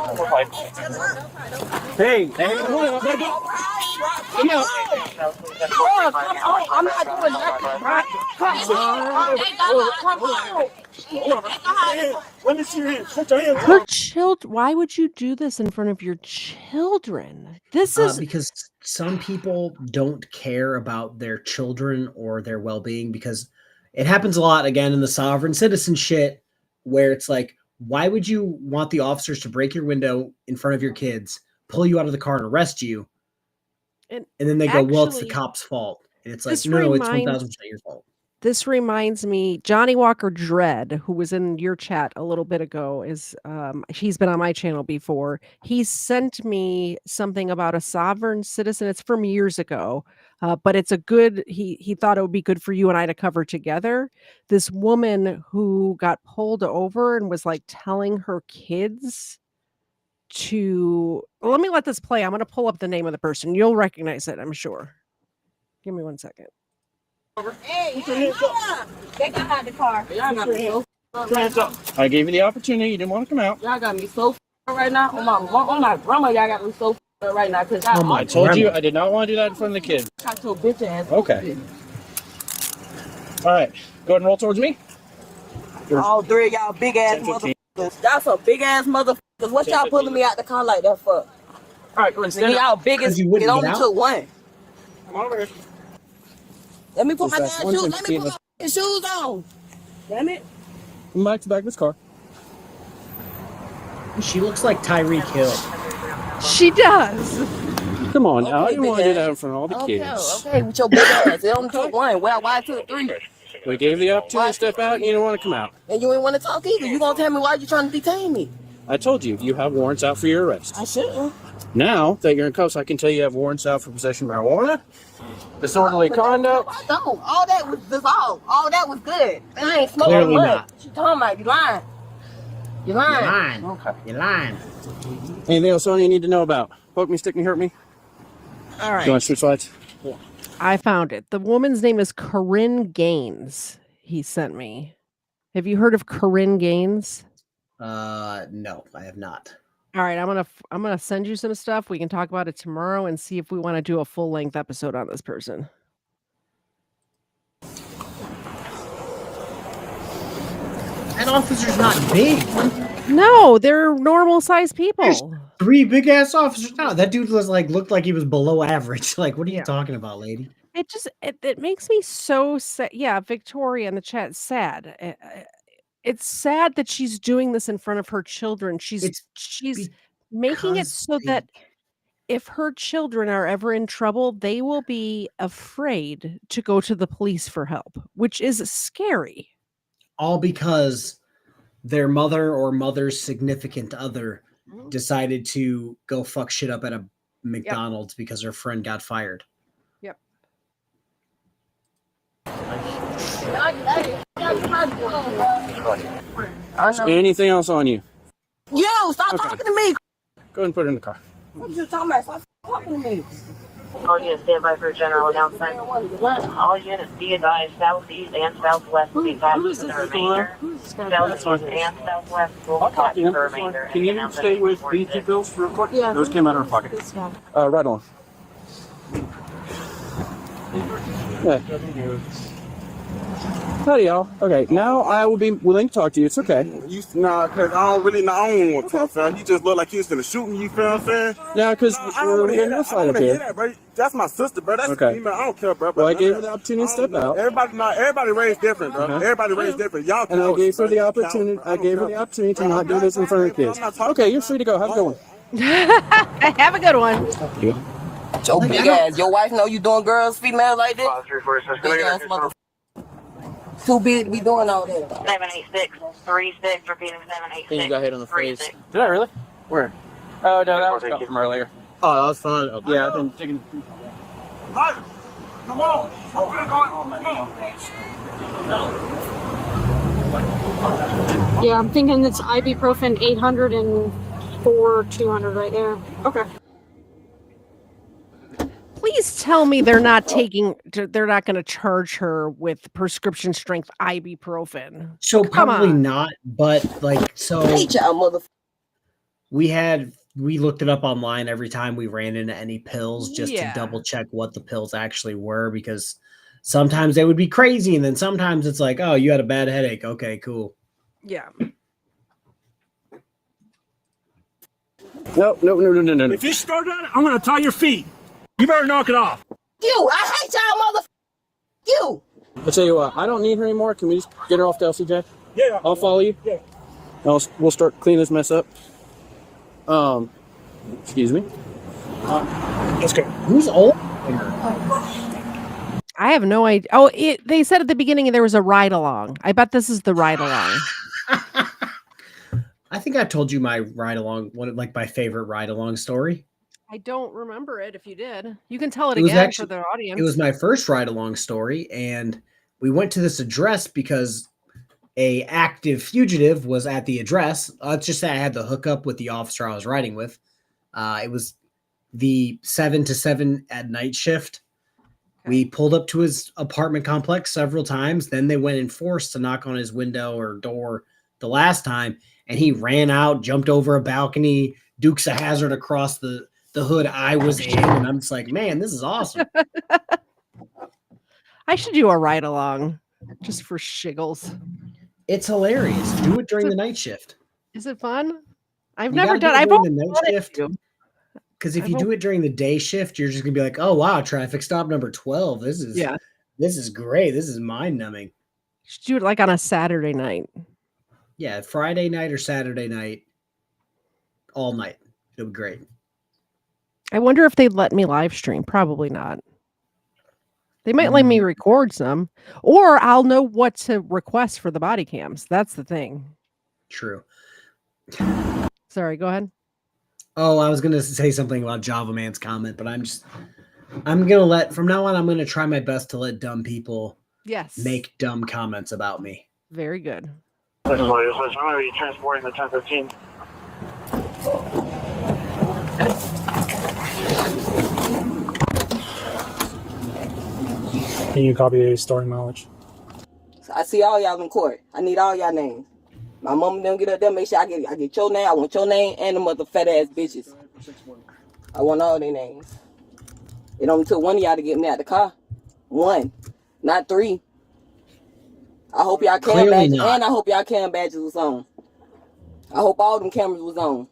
Hey, come on. I'm not doing nothing. Let me see your hands. Put your hands Her children. Why would you do this in front of your children? This is because some people don't care about their children or their well-being, because it happens a lot again in the sovereign citizen shit where it's like, why would you want the officers to break your window in front of your kids, pull you out of the car and arrest you? And then they go, well, it's the cop's fault. And it's like, no, it's 1,000% your fault. This reminds me, Johnny Walker Dread, who was in your chat a little bit ago, he's been on my channel before. He sent me something about a sovereign citizen. It's from years ago, but it's he thought it would be good for you and I to cover together. This woman who got pulled over and was like telling her kids let me let this play. I'm going to pull up the name of the person. You'll recognize it, I'm sure. Give me 1 second. Hey, they got out the car. Y'all got me so I gave you the opportunity. You didn't want to come out. Y'all got me so right now. On my grandma, y'all got me so right now. Cause I told you I did not want to do that in front of the kids. Got your bitch ass. Okay. All right. Go ahead and roll towards me. All three of y'all big ass motherfuckers. Y'all some big ass motherfuckers. What y'all pulling me out the car like that for? All right, go ahead and stand up. Y'all big as it only took one. Come on over here. Let me put my damn shoes. Let me put my shoes on. Damn it. Come back to the back of this car. She looks like Tyreek Hill. She does. Come on now. I didn't want to do that in front of all the kids. Okay, with your big ass. It only took one. Well, why took three? We gave the opportunity to step out and you didn't want to come out. And you ain't want to talk either. You gonna tell me why you trying to detain me? I told you, you have warrants out for your arrest. I shouldn't. Now that you're in cuffs, I can tell you have warrants out for possession of marijuana, disorderly conduct. I don't. All that was dissolved. All that was good. I ain't smoking Clearly much. not. You talking about? You lying. You lying. Okay. You're lying. Anything else on you need to know about? Poke me, stick me, hurt me? All right. Do you want to switch slides? Yeah. I found it. The woman's name is Corinne Gaines. He sent me. Have you heard of Corinne Gaines? No, I have not. All right, I'm gonna send you some stuff. We can talk about it tomorrow and see if we want to do a full length episode on this person. That officer's not big. No, they're normal sized people. There's 3 big ass officers. No, that dude looked like he was below average. Like, what are you talking about, lady? It makes me so sad. Yeah, Victoria in the chat sad. It's sad that she's doing this in front of her children. She's making it so that if her children are ever in trouble, they will be afraid to go to the police for help, which is scary. All because their mother or mother's significant other decided to go fuck shit up at a McDonald's because her friend got fired. Yep. I know. Anything else on you? Yo, stop talking to me. Go ahead and put it in the car. What you talking about? Stop talking to me. All units stand by for general announcement. All units be advised southeast and southwest will be passed for the remainder. Southeast and southwest will be passed for the remainder. Can you stay with BT bills real quick? Yeah. Those came out of our pocket. Right on. Yeah. Howdy, y'all. Okay, now I will be willing to talk to you. It's okay. Nah, cause I don't really know. I don't want to talk, fam. You just look like you was gonna shoot me. You feel what I'm saying? Yeah, because we're in no no fight up here. That, bro. That's my sister, bro. That's Okay. female. I don't care, bro. Well, I gave her the opportunity to step out. Everybody raised different, bro. Everybody raised different. Y'all. And I gave her the opportunity. I gave her the opportunity to not do this in front of kids. Okay, you're free to go. Have a good one. Have a good one. Thank you. Your big ass. Your wife know you doing girls, female like this? Big ass mother. Too big to be doing all that. 78636, repeating 786. Then you got hit on the face. Did I really? Where? Oh, no, that was a from earlier. Oh, that was fun. Okay. Yeah, I've been taking. Come on. Yeah, I'm thinking it's ibuprofen 800 and 200 right there. Okay. Please tell me they're not going to charge her with prescription strength ibuprofen. So Come probably on. not, but like so we looked it up online every time we ran into any pills just to double check what the pills actually were, because sometimes they would be crazy and then sometimes it's like, oh, you had a bad headache. Okay, cool. Yeah. No. If you start on it, I'm gonna tie your feet. You better knock it off. You, I hate y'all, mother. You. I'll tell you what, I don't need her anymore. Can we just get her off to LCJ? Yeah. I'll follow you. Yeah. We'll start cleaning this mess up. Excuse me. Let's go. Who's old? I have no idea. Oh, they said at the beginning there was a ride along. I bet this is the ride along. I think I told you my ride along, my favorite ride along story. I don't remember it. If you did, you can tell it Was again for the audience. It was my first ride along story, and we went to this address because a active fugitive was at the address. Let's just say I had the hookup with the officer I was riding with. It was the 7 to 7 at night shift. Okay. We pulled up to his apartment complex several times. Then they went in force to knock on his window or door the last time, and he ran out, jumped over a balcony, Dukes a hazard across the hood I was in, and I'm just like, man, this is awesome. I should do a ride along just for shiggles. It's hilarious. Do it during the night shift. Is it fun? I've never done. I've only the night shift. Because if you do it during the day shift, you're just gonna be like, oh wow, traffic stop number 12. This is great. This is mind numbing. Should do it like on a Saturday night. Yeah, Friday night or Saturday night, all night. It'll be great. I wonder if they'd let me live stream. Probably not. They might let me record some, or I'll know what to request for the body cams. That's the thing. True. Sorry, go ahead. Oh, I was going to say something about Java Man's comment, but I'm going to from now on, I'm going to try my best to let dumb people make dumb comments about me. Very good. This is what it is. I'm going to be transporting the 1015. Can you copy a story mileage? I see all y'all in court. I need all y'all names. My mama don't get up there. Make sure I get your name. I want your name and the mother fat ass bitches. I want all their names. It only took one of y'all to get me out the car. One, not three. I hope y'all cam badges, and I hope y'all cam badges was on. I hope all them cameras was on.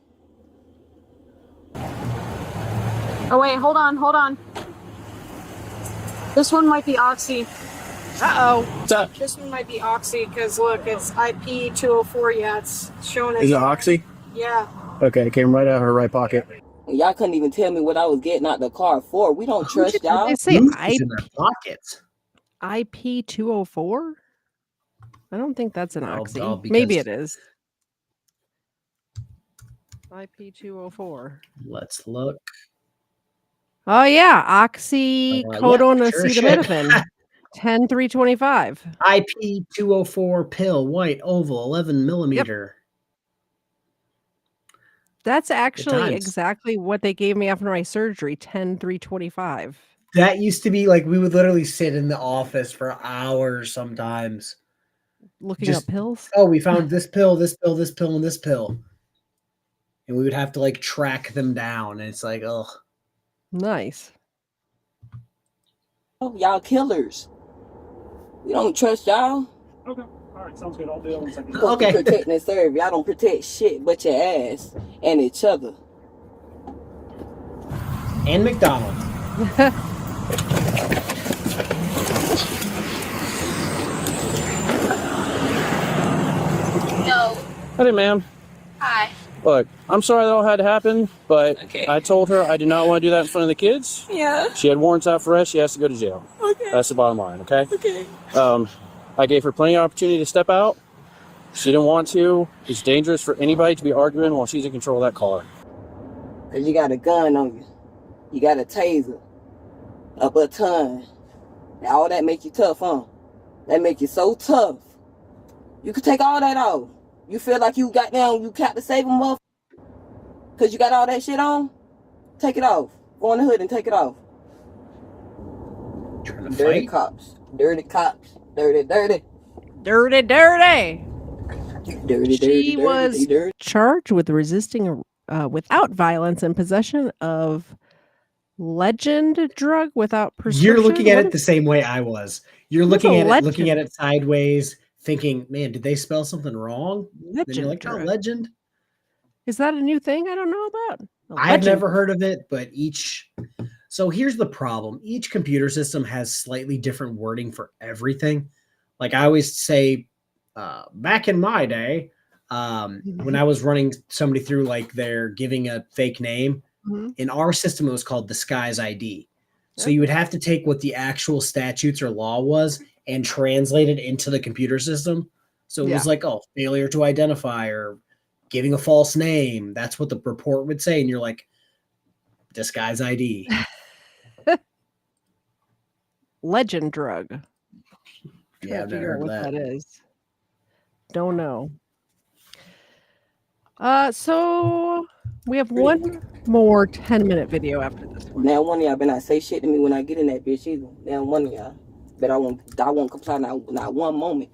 Oh wait, hold on. This one might be Oxy. What's up? This one might be Oxy because look, it's IP 204. Yeah, it's showing it. Is it Oxy? Yeah. Okay, it came right out of her right pocket. Y'all couldn't even tell me what I was getting out the car for. We don't trust y'all. They say in their pockets. IP 204. I don't think that's an Oxy. Maybe it is. IP 204. Let's look. Oh yeah, oxycodone acetaminophen. 10-325. IP 204 pill, white, oval, 11 millimeter. That's actually times. exactly what they gave me after my surgery, 10-325. That used to be like we would literally sit in the office for hours sometimes. Looking up pills? Oh, we found this pill, this pill, this pill, and this pill. And we would have to like track them down. And it's like, oh. Nice. Oh, y'all killers. We don't trust y'all. Okay. All right. Sounds good. I'll do that 1 second. Okay. Protect and serve. Y'all don't protect shit but your ass and each other. And McDonald's. No. Hey, ma'am. Hi. Look, I'm sorry that all had to happen, but I told her I did not want to do that in front of the kids. Yeah. She had warrants out for arrest. She has to go to jail. Okay. That's the bottom line, okay? Okay. I gave her plenty of opportunity to step out. She didn't want to. It's dangerous for anybody to be arguing while she's in control of that car. Cause you got a gun on you. You got a taser. A baton. All that make you tough, huh? That make you so tough. You could take all that off. You feel like you got down, you got to save them up. Cause you got all that shit on? Take it off. Go in the hood and take it off. Dirty fight? cops. Dirty cops. Dirty, dirty. Dirty, dirty. Dirty, She dirty, was dirty. charged with resisting without violence and possession of legend drug without prescription. You're looking at What it the same way I was. You're What's looking a at it, legend? looking at it sideways, thinking, man, did they spell something wrong? Then you're Legend like, oh, drug. legend. Is that a new thing I don't know about? A I've legend never drug. heard of it, but so here's the problem. Each computer system has slightly different wording for everything. Like I always say, back in my day, when I was running somebody through like they're giving a fake name, in our system, it was called disguise ID. So you would have to take what the actual statutes or law was and translate it into the computer system. So it was Yeah. like, oh, failure to identify or giving a false name. That's what the report would say. And you're like, disguise ID. Legend drug. Yeah, I've Trying to never figure out heard of what that. that is. Don't know. So we have one more 10-minute video after this one. Now one of y'all better not say shit to me when I get in that bitch either. Now one of y'all. But I won't comply not one moment.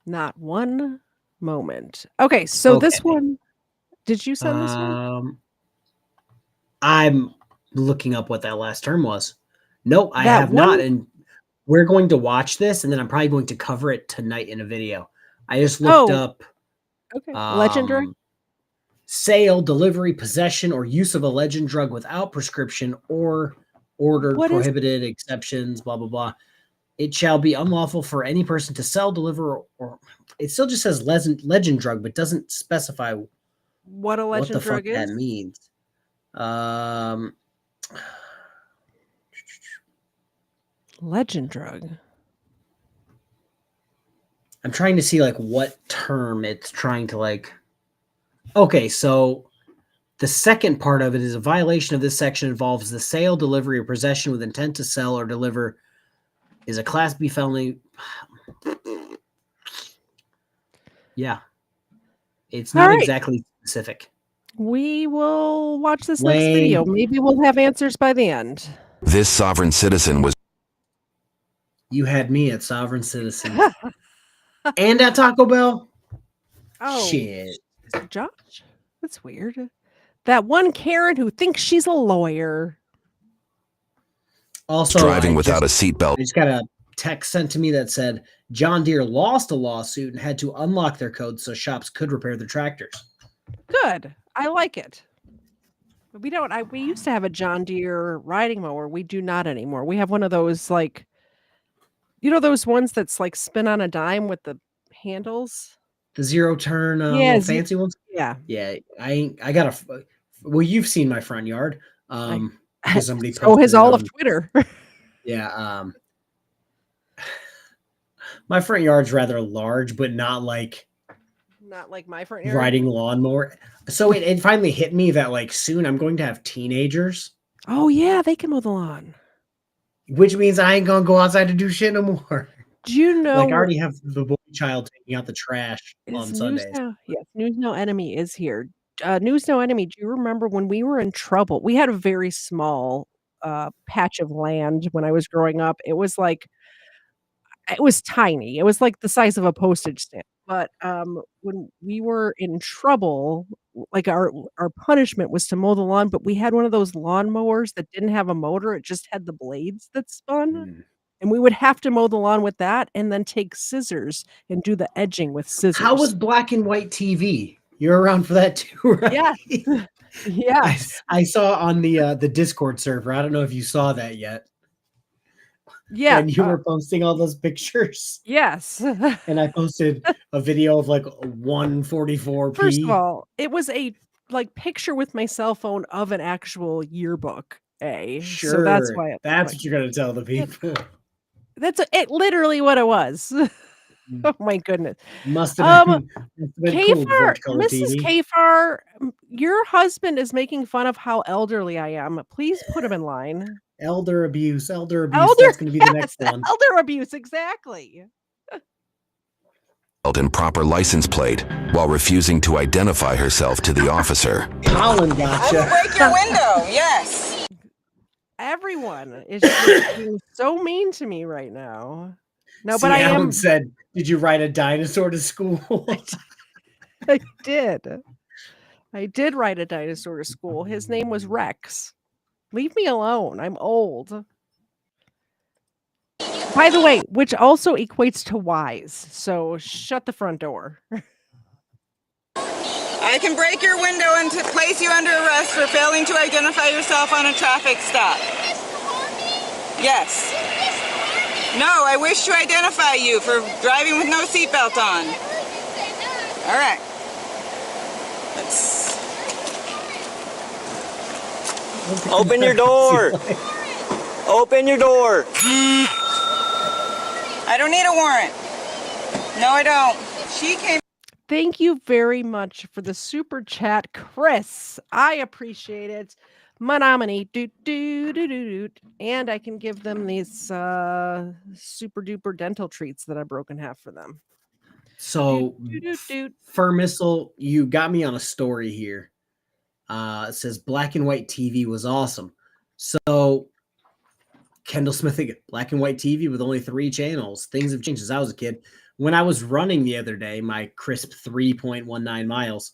Not one moment. Okay, so this one, did you send this one? I'm looking up what that last term was. No, I That have not. one- And we're going to watch this, and then I'm probably going to cover it tonight in a video. I just looked up Okay. Legend drug? sale, delivery, possession, or use of a legend drug without prescription or ordered, What is- prohibited, exceptions, blah, blah, blah. It shall be unlawful for any person to sell, deliver, or it still just says legend drug, but doesn't specify What a what legend the drug fuck that is? means. Legend drug. I'm trying to see like what term it's trying to like. Okay, so the second part of it is a violation of this section involves the sale, delivery, or possession with intent to sell or deliver is a Class B felony. Yeah. It's not All right. exactly specific. We will watch this Lame. next video. Maybe we'll have answers by the end. This sovereign citizen was. You had me at Sovereign Citizen. And at Taco Bell? Oh, Shit. Josh? That's weird. That one Karen who thinks she's a lawyer. Also, Driving I without just- a seatbelt. I just got a text sent to me that said John Deere lost a lawsuit and had to unlock their code so shops could repair their tractors. Good. I like it. We don't. We used to have a John Deere riding mower. We do not anymore. We have one of those like, those ones that's like spin on a dime with the handles. The zero turn, Yeah, little fancy ones. Yeah. Yeah, I got a. Well, you've seen my front yard. Because somebody So has posted it all of on- Twitter. Yeah. My front yard's rather large, but not like Not like my front yard. riding lawnmower. So it finally hit me that like soon I'm going to have teenagers. Oh yeah, they can mow the lawn. Which means I ain't gonna go outside to do shit no more. Do you know? Like I already have the boy child taking out the trash on News Sundays. Now? Yes, News Now Enemy is here. News Now Enemy. Do you remember when we were in trouble? We had a very small patch of land when I was growing up. It was tiny. It was like the size of a postage stamp. But when we were in trouble, like our punishment was to mow the lawn, but we had one of those lawn mowers that didn't have a motor, it just had the blades that spun. And we would have to mow the lawn with that and then take scissors and do the edging with scissors. How was black and white TV? You're around for that too, right? Yeah. Yes. I saw on the Discord server. I don't know if you saw that yet. Yeah. And you were posting all those pictures. Yes. And I posted a video of like 144p. First of all, it was a picture with my cell phone of an actual yearbook. Sure. So that's why that's what you're gonna tell the people. That's literally what it was. Oh my goodness. Must have been, KFARR, cool Mrs. KFARR, your husband is making fun of how elderly I am. Please put him in line. Elder abuse. That's going to be the next one. Elder abuse, exactly. Improper license plate while refusing to identify herself to the officer. Colin gotcha. I will break your window. Yes. Everyone is just being so mean to me right now. No, See, but Alan said, "Did you ride a dinosaur to school?" I did. I did ride a dinosaur to school. His name was Rex. Leave me alone. I'm old. By the way, which also equates to wise. So shut the front door. I can break your window and place you under arrest for failing to identify yourself on a traffic stop. Yes. No, I wish to identify you for driving with no seatbelt on. All right. Let's Open your door. Open your door. I don't need a warrant. No, I don't. She came. Thank you very much for the super chat, Chris. I appreciate it. Menominee, and I can give them these super duper dental treats that I broke in half for them. So, Fur Missile, you got me on a story here. It says black and white TV was awesome. So, Kendall Smith, black and white TV with only 3 channels. Things have changed since I was a kid. When I was running the other day, my crisp 3.19 miles,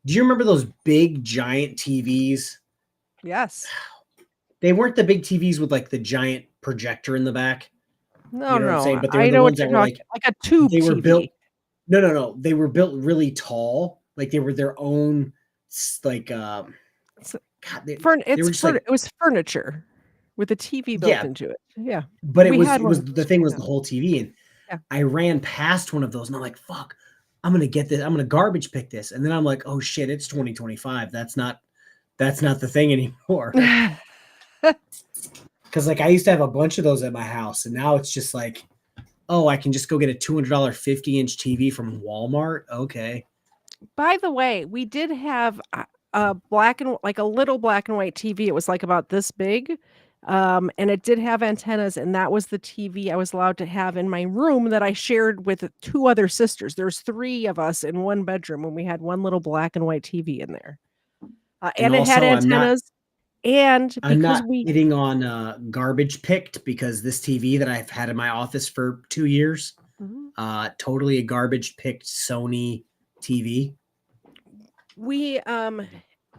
do you remember those big giant TVs? Yes. They weren't the big TVs with like the giant projector in the back. No, you know no. what I'm saying? But they were I the know ones what that you're were talking like a tube they were TV. built. No. They were built really tall. Like they were their own like it was furniture with a TV built into it. Yeah. But it was the thing was the whole TV. And yeah. I ran past one of those and I'm like, fuck, I'm gonna get this, I'm gonna garbage pick this. And then I'm like, oh shit, it's 2025. That's not the thing anymore. Because like I used to have a bunch of those at my house, and now it's just like, oh, I can just go get a $200 50-inch TV from Walmart. Okay. By the way, we did have a little black and white TV. It was like about this big. And it did have antennas, and that was the TV I was allowed to have in my room that I shared with 2 other sisters. There's 3 of us in one bedroom, and we had one little black and white TV in there. And it had antennas. I'm not hitting on garbage picked, because this TV that I've had in my office for 2 years, totally a garbage picked Sony TV. We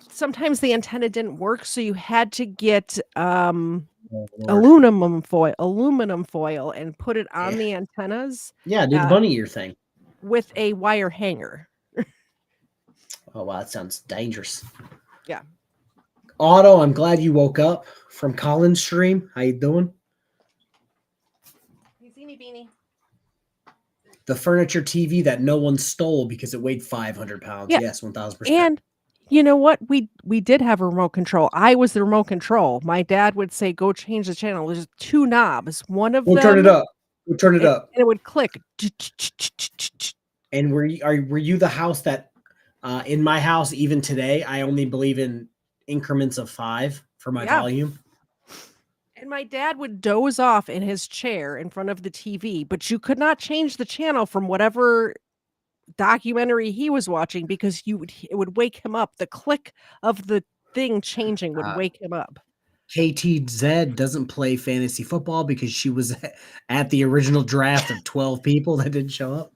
sometimes the antenna didn't work, so you had to get aluminum foil and put it on the antennas. Yeah, do the bunny ear thing with a wire hanger. Oh wow, that sounds dangerous. Yeah. Otto, I'm glad you woke up from Colin's stream. How you doing? Beanie beanie. The furniture TV that no one stole because it weighed 500 pounds. Yeah. Yes, 1,000%. And you know what? We did have a remote control. I was the remote control. My dad would say, "Go change the channel." There's 2 knobs. One of them. Turn it up. We'll turn it up. And it would click. And were you the house that, in my house, even today, I only believe in increments of 5 for my volume. And my dad would doze off in his chair in front of the TV, but you could not change the channel from whatever documentary he was watching because it would wake him up. The click of the thing changing would wake him up. KTZed doesn't play fantasy football because she was at the original draft of 12 people that didn't show up.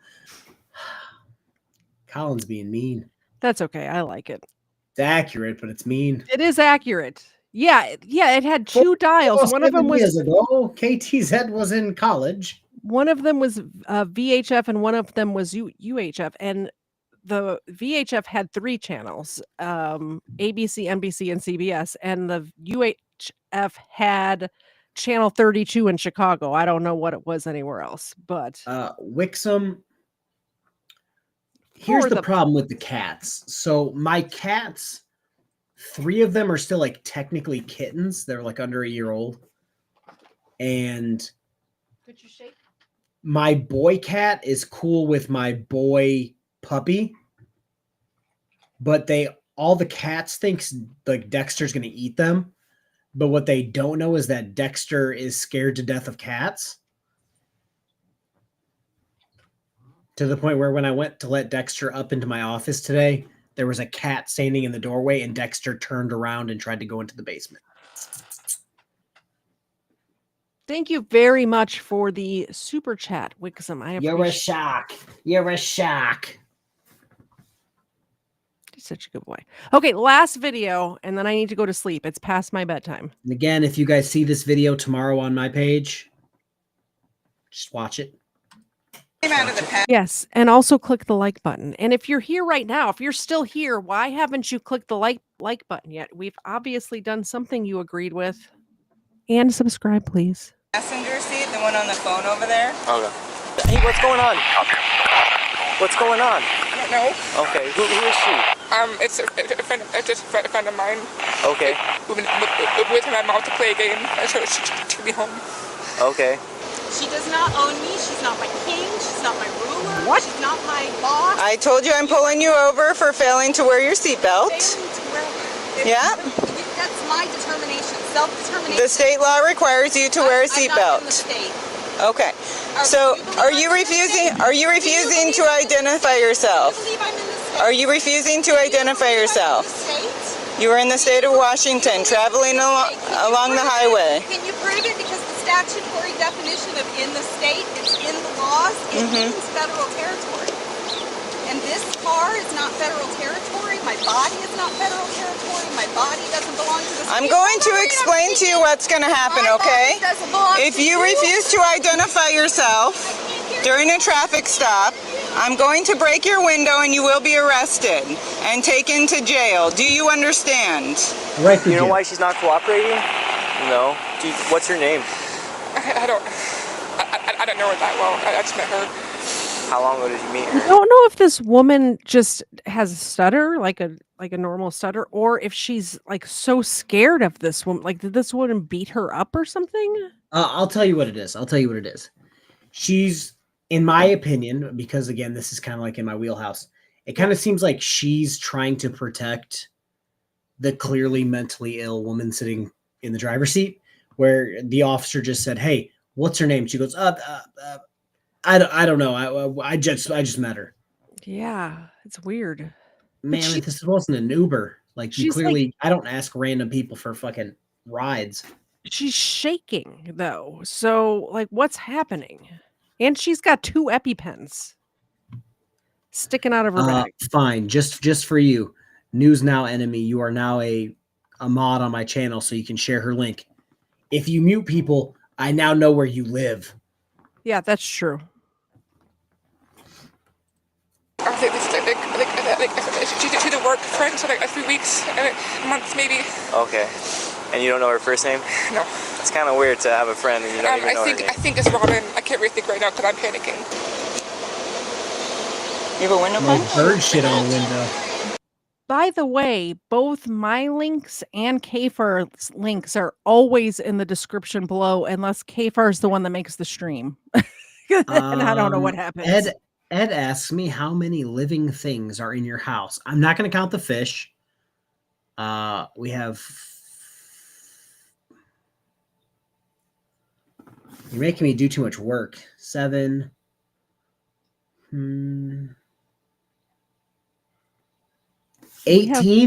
Colin's being mean. That's okay. I like it. It's accurate, but it's mean. It is accurate. Yeah, it had 2 dials. One of them was years ago. KTZed was in college. One of them was VHF and one of them was UHF. And the VHF had 3 channels, ABC, NBC, and CBS. And the UHF had channel 32 in Chicago. I don't know what it was anywhere else, but Wixom. Here's the problem with the cats. So my cats, 3 of them are still like technically kittens. They're like under a year old. And could you shake? My boy cat is cool with my boy puppy. But all the cats thinks like Dexter's going to eat them. But what they don't know is that Dexter is scared to death of cats. To the point where when I went to let Dexter up into my office today, there was a cat standing in the doorway and Dexter turned around and tried to go into the basement. Thank you very much for the super chat, Wixom. You're a shock. You're a shock. He's such a good boy. Okay, last video, and then I need to go to sleep. It's past my bedtime. And again, if you guys see this video tomorrow on my page, just watch it. Yes, and also click the like button. And if you're here right now, if you're still here, why haven't you clicked the like button yet? We've obviously done something you agreed with. And subscribe, please. Passenger seat, the one on the phone over there. Okay. Hey, what's going on? What's going on? I don't know. Okay, who is she? It's just a friend of mine. Okay. We've been with my mom to play a game, and so she took me home. Okay. She does not own me. She's not my king. She's not my ruler. What? She's not my boss. I told you I'm pulling you over for failing to wear your seatbelt. Yeah? That's my determination, self-determination. The state law requires you to wear a seatbelt. Okay. So, are you refusing to identify yourself? Are you refusing to identify yourself? You are in the state of Washington, traveling along the highway. Can you prove it? Because the statutory definition of in the state, it's in the laws, it means federal territory. And this car is not federal territory. My body is not federal territory. My body doesn't belong to the state. I'm going to explain to you what's going to happen, okay? If you refuse to identify yourself during a traffic stop, I'm going to break your window and you will be arrested and taken to jail. Do you understand? Right. You know why she's not cooperating? No. What's your name? I don't know her that well. I just met her. How long ago did you meet her? I don't know if this woman just has a stutter, like a normal stutter, or if she's like so scared of this woman. Like, did this woman beat her up or something? I'll tell you what it is. She's, in my opinion, because again, this is kind of like in my wheelhouse, it kind of seems like she's trying to protect the clearly mentally ill woman sitting in the driver's seat, where the officer just said, "Hey, what's her name?" She goes, I don't know. I just met her." Yeah, it's weird. Man, this wasn't an Uber. Like, you clearly, I don't ask random people for fucking rides. She's shaking though. So like, what's happening? And she's got 2 EpiPens sticking out of her bag. Fine, just for you, News Now enemy. You are now a mod on my channel, so you can share her link. If you mute people, I now know where you live. Yeah, that's true. I think this is she's a work friend, so like 3 weeks, months maybe. Okay. And you don't know her first name? No. It's kind of weird to have a friend and you don't even know her name. I think it's Robin. I can't really think right now because I'm panicking. You have a window punch? Bird shit on the window. By the way, both my links and KFARR's links are always in the description below, unless KFARR is the one that makes the stream. And I don't know what happens. Ed asks me how many living things are in your house. I'm not going to count the fish. We have You're making me do too much work. 7. 18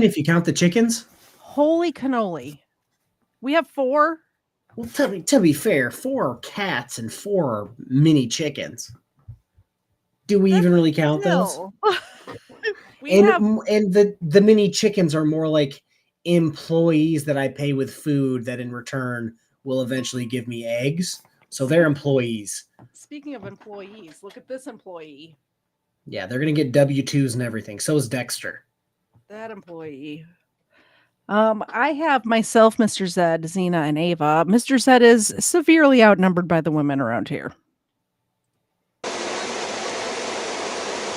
if you count the chickens. Holy cannoli. We have 4. Well, to be fair, 4 are cats and 4 are mini chickens. Do we even really count those? And the mini chickens are more like employees that I pay with food that in return will eventually give me eggs. So they're employees. Speaking of employees, look at this employee. Yeah, they're going to get W-2s and everything. So is Dexter. That employee. I have myself, Mr. Zed, Xena, and Ava. Mr. Zed is severely outnumbered by the women around here.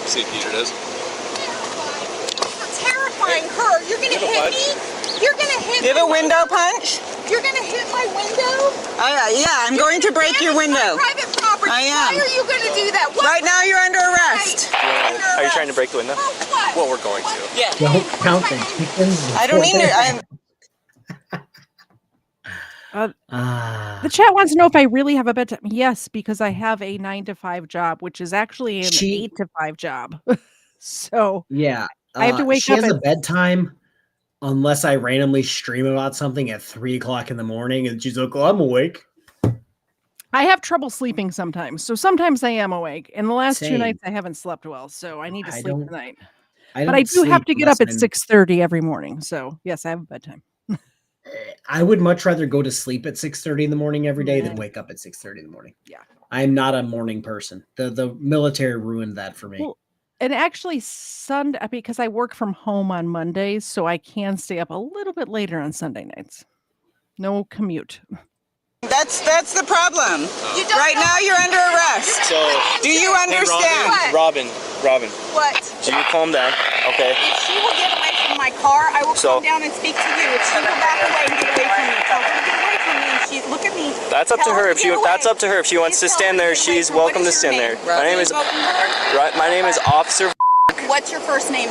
See if Peter does. Terrifying her. You're going to hit me? You're going to hit me. Give a window punch. You're going to hit my window? Yeah, I'm going to break your window. Private property. I am. Why are you going to do that? What? Right now you're under arrest. Are you trying to break the window? What? Well, we're going to. Yeah. Don't count the chickens. I don't need The chat wants to know if I really have a bedtime. Yes, because I have a 9 to 5 job, which is actually an 8 to 5 job. So yeah, I have to wake she up has a at bedtime unless I randomly stream about something at 3 o'clock in the morning, and she's like, "Oh, I'm awake." I have trouble sleeping sometimes, so sometimes I am awake. And the last 2 Same. nights I haven't slept well, so I need to sleep tonight. I But I don't do have sleep to get up at unless I'm- 6:30 every morning. So yes, I have a bedtime. I would much rather go to sleep at 6:30 in the morning every day than wake up at 6:30 in the morning. Yeah. I'm not a morning person. The military ruined that for me. Well, and actually Sunday, because I work from home on Mondays, so I can stay up a little bit later on Sunday nights. No commute. That's the problem. Right now you're under arrest. So, do you understand? Hey, Robin. What? Do you calm down? Okay. If she will get away from my car, I will come down and speak to you. If she will back away and get away from me, tell her to get away from me. And she look at me. That's up to Tell her. to get away. That's up to her. If she wants to stand there, she's welcome to stand there. My name is Officer. What's your first name?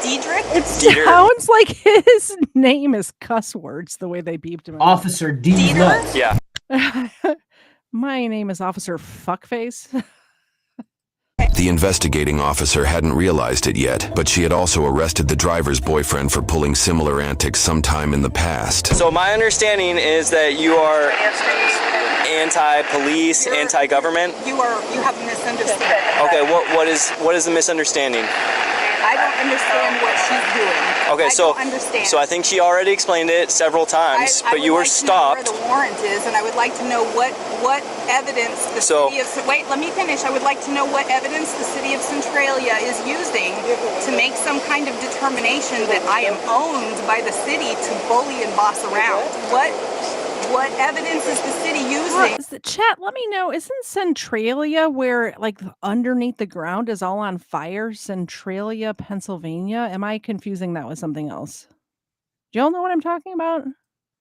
Diedrich? It sounds like his name is cuss words the way they beeped him. Officer D. Nuts. Yeah. My name is Officer Fuckface. The investigating officer hadn't realized it yet, but she had also arrested the driver's boyfriend for pulling similar antics sometime in the past. So my understanding is that you are anti-police, anti-government. You have a misunderstanding. Okay, what is the misunderstanding? I don't understand what she's doing. Okay, I so don't understand. so I think she already explained it several times, but you were stopped. I would like to know where the warrant is, and I would like to know what evidence the city of wait. Let me finish. I would like to know what evidence the city of Centralia is using to make some kind of determination that I am owned by the city to bully and boss around. What evidence is the city using? Is the chat, let me know. Isn't Centralia where like underneath the ground is all on fire? Centralia, Pennsylvania? Am I confusing that with something else? Do y'all know what I'm talking about?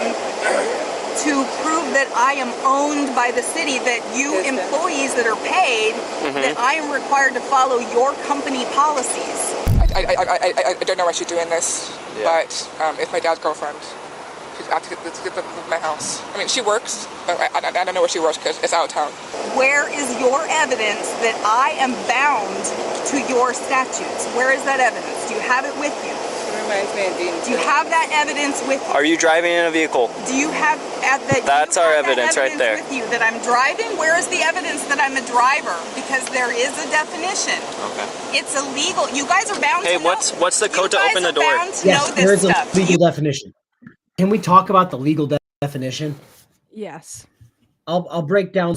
To prove that I am owned by the city, that you employees that are paid, that I am required to follow your company policies. I don't know why she's doing this, but it's my dad's girlfriend. She's out to get my house. I mean, she works, but I don't know where she works because it's out of town. Where is your evidence that I am bound to your statutes? Where is that evidence? Do you have it with you? Do you have that evidence with you? Are you driving in a vehicle? Do you have That's our evidence right there. With you that I'm driving? Where is the evidence that I'm a driver? Because there is a definition. Okay. It's illegal. You guys are bound to know. What's the code to open the door? Yes, there is a legal definition. Can we talk about the legal definition? Yes. I'll break down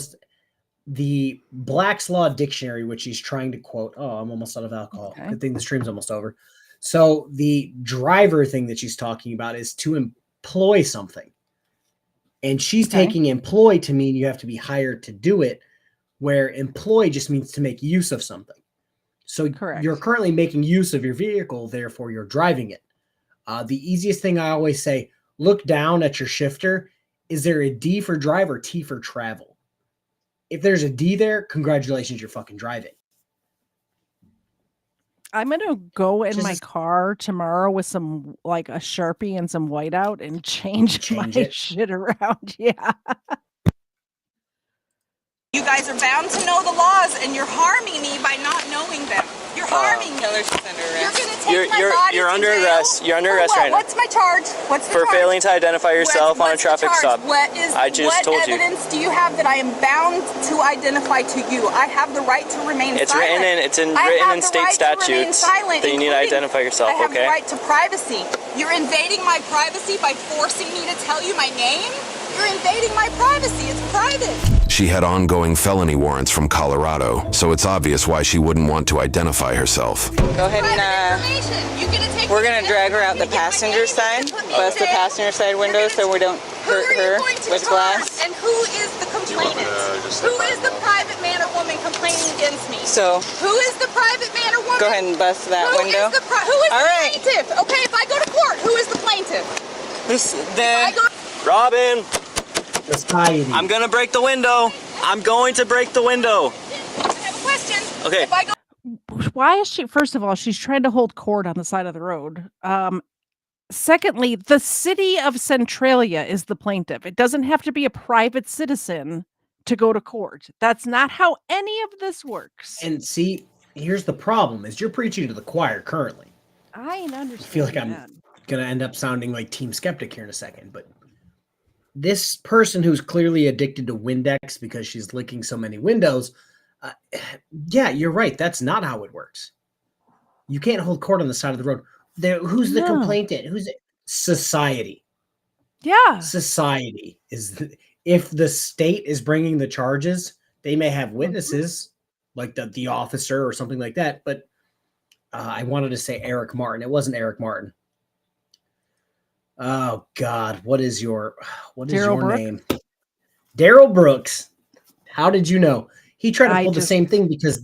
the Black's Law Dictionary, which he's trying to quote. Oh, I'm almost out of alcohol. Okay. Good thing the stream's almost over. So the driver thing that she's talking about is to employ something. And she's taking employ to mean you have to be hired to do it, where employ just means to make use of something. So you're currently making use of your vehicle, therefore you're driving it. The easiest thing I always say, look down at your shifter. Is there a D for drive or T for travel? If there's a D there, congratulations, you're fucking driving. I'm going to go in my car tomorrow with some, like a Sharpie and some whiteout and change my it. shit around. Yeah. guys are bound to know the laws, and you're harming me by not knowing them. You're harming me. You're gonna take my body You're to under jail? arrest. You're under For arrest what? right now. What's my charge? What's the For charge? failing to identify yourself on a What's the traffic charge? stop. What is, I just what told you. evidence do you have that I am bound to identify to you? I have the right to remain It's silent. written I written have in the state right to remain statutes silent, that you need to including- identify yourself. I have Okay. the right to privacy. You're invading my privacy by forcing me to tell you my name? You're invading my privacy. It's private. She had ongoing felony warrants from Colorado, so it's obvious why she wouldn't want to identify herself. Go ahead and, we're going to drag her out the passenger side, bust the passenger side window so we don't hurt her with glass. And who is the complainant? Who is the private man or woman complaining against me? So, who is the private man or woman? go ahead and bust that window. Who is the plaintiff? Okay, if I go to court, who is the plaintiff? Robin, Society. I'm gonna break the window. I'm going to break the window. I have a question. Okay. If I go Why is she? First of all, she's trying to hold court on the side of the road. Secondly, the city of Centralia is the plaintiff. It doesn't have to be a private citizen to go to court. That's not how any of this works. And see, here's the problem: is you're preaching to the choir currently. I understand. I feel like I'm gonna end up sounding like Team Skeptic here in a second, but this person who's clearly addicted to Windex because she's licking so many windows, yeah, you're right. That's not how it works. You can't hold court on the side of the road. Who's the complainant? Who's it? Society. Yeah. Society is. If the state is bringing the charges, they may have witnesses, like the officer or something like that. But I wanted to say Eric Martin. It wasn't Eric Martin. Oh God, what is your name? Daryl Brooks. How did you know? He tried to pull the same thing because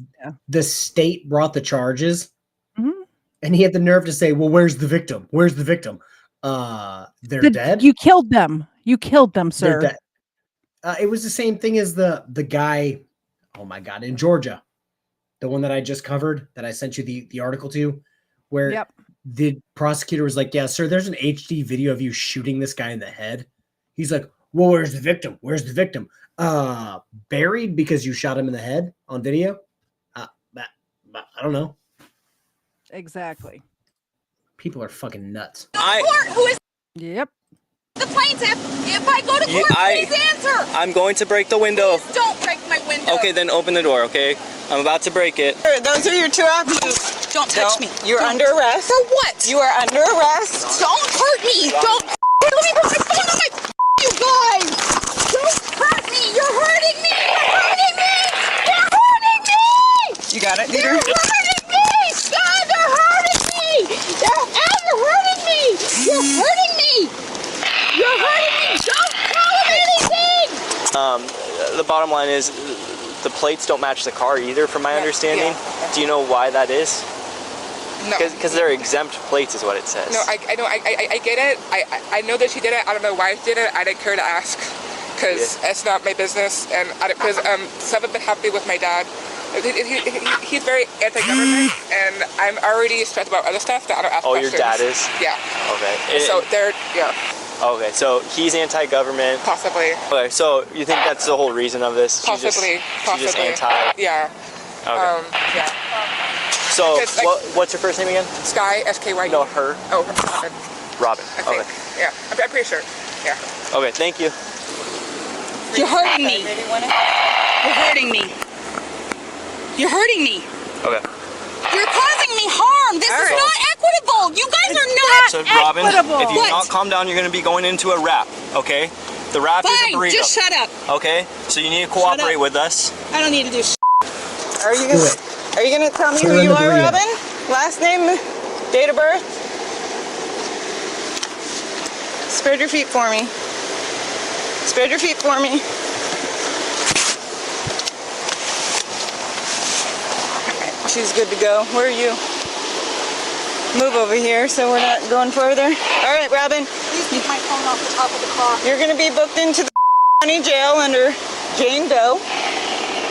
the state brought the charges, and he had the nerve to say, "Well, where's the victim? Where's the victim? They're dead. You killed them. You killed them, sir." They're dead. It was the same thing as the guy. Oh my God, in Georgia, the one that I just covered, that I sent you the article to, where the prosecutor was like, "Yeah, sir, there's an HD video of you shooting this guy in the head." He's like, "Well, where's the victim? Where's the victim? Buried because you shot him in the head on video." I don't know. Exactly. People are fucking nuts. Who is the plaintiff? If I go to court, please answer. I'm going to break the window. Please don't break my window. Okay, then open the door. Okay, I'm about to break it. Those are your two options. Don't touch me. You're under arrest. For what? You are under arrest. Don't hurt me. Don't. Let me put my phone on my. You guys. Don't hurt me. You're hurting me. You're hurting me. You're hurting me. You got it, You're Dieter? hurting me. God, they're hurting me. You're hurting me. You're hurting me. You're hurting me. Don't tell them anything. The bottom line is the plates don't match the car either, from my understanding. Do you know why that is? No. Because they're exempt plates is what it says. No, I know, I get it. I know that she did it. I don't know why she did it. I didn't care to ask because it's not my business. And because stuff has been happening with my dad. He's very anti-government, and I'm already stressed about other stuff that I don't ask questions. Your dad is? Yeah. Okay. So they're, Okay, so he's anti-government. Possibly. Okay, so you think that's the whole reason of this? Possibly. She's just anti. Yeah. Okay. Yeah. So Like, what's her first name again? Sky, S-K-Y. No, her. Oh, Robin. Okay. Yeah, I'm pretty sure. Yeah. Okay, thank you. You're hurting me. You're hurting me. You're hurting me. Okay. You're causing me harm. This is not equitable. You guys are not So Robin, equitable. if you do not calm down, you're going to be going into a wrap. Okay. The wrap is a burrito. Just shut up. Okay. So you need to cooperate with us. I don't need to do shit. Are you gonna tell me who you are, Robin? Last name, date of birth? Spread your feet for me. Spread your feet for me. She's good to go. Where are you? Move over here so we're not going further. All right, Robin. Please keep my phone off the top of the car. You're gonna be booked into the county jail under Jane Doe.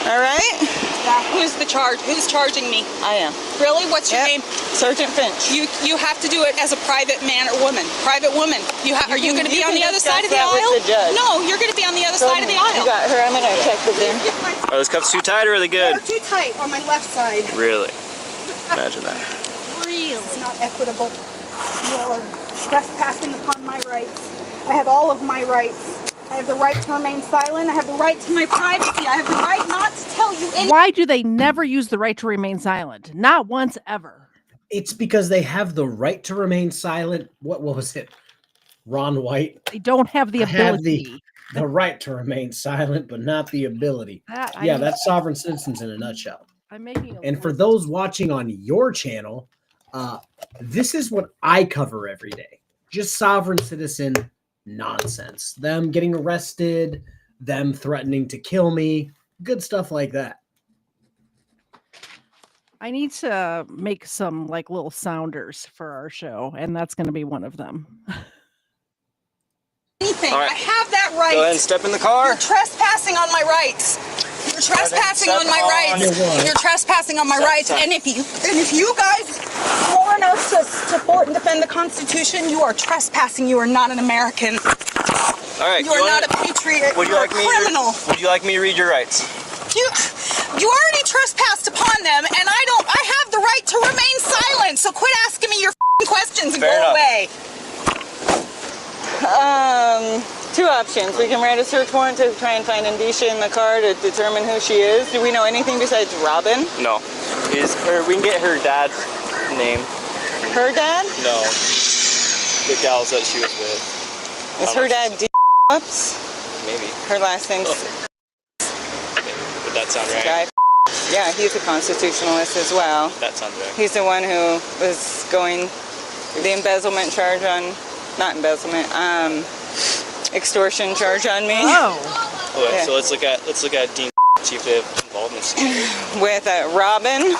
All right? Who's charging me? I am. Really? What's your name? Sergeant Finch. You have to do it as a private man or woman. Private woman. Are you going to be on the other side of the aisle? With the judge. No, you're going to be on the other side of the aisle. You got her. I'm going to check with them. Are those cuffs too tight or are they good? They're too tight on my left side. Really? Imagine that. Real. It's not equitable. You are trespassing upon my rights. I have all of my rights. I have the right to remain silent. I have the right to my privacy. I have the right not to tell you anything. Why do they never use the right to remain silent? Not once ever. It's because they have the right to remain silent. What was it? Ron White. They don't have the ability. Have the right to remain silent, but not the ability. That's sovereign citizens in a nutshell. I'm making. And for those watching on your channel, this is what I cover every day. Just sovereign citizen nonsense. Them getting arrested, them threatening to kill me, good stuff like that. I need to make some like little sounders for our show, and that's going to be one of them. Anything. All right. I have that right. Go ahead and step in the car. You're trespassing on my rights. You're trespassing on my rights. You're trespassing on my rights. And if you guys warn us to support and defend the Constitution, you are trespassing. You are not an American. All right. You are not a patriot. You're a criminal. Would you like me to read your rights? You already trespassed upon them, and I have the right to remain silent. So quit asking me your questions and go away. Two options. We can write a search warrant to try and find indicia in the car to determine who she is. Do we know anything besides Robin? No. We can get her dad's name. Her dad? No. The gals that she was with. Is her dad D-Ups? Maybe. Her last name's... Would that sound right? Guy. Yeah, he's a constitutionalist as well. That sounds right. He's the one who was going the embezzlement charge on... Not embezzlement, extortion charge on me. Oh. Okay, so let's look at Dean. See if they have involvement. With Robin. Maybe.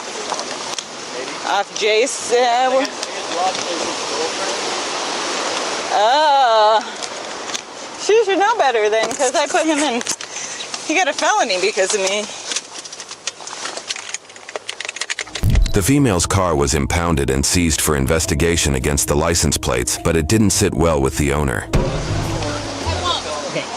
Off Jace. She should know better then, because I put him in. He got a felony because of me. The female's car was impounded and seized for investigation against the license plates, but it didn't sit well with the owner.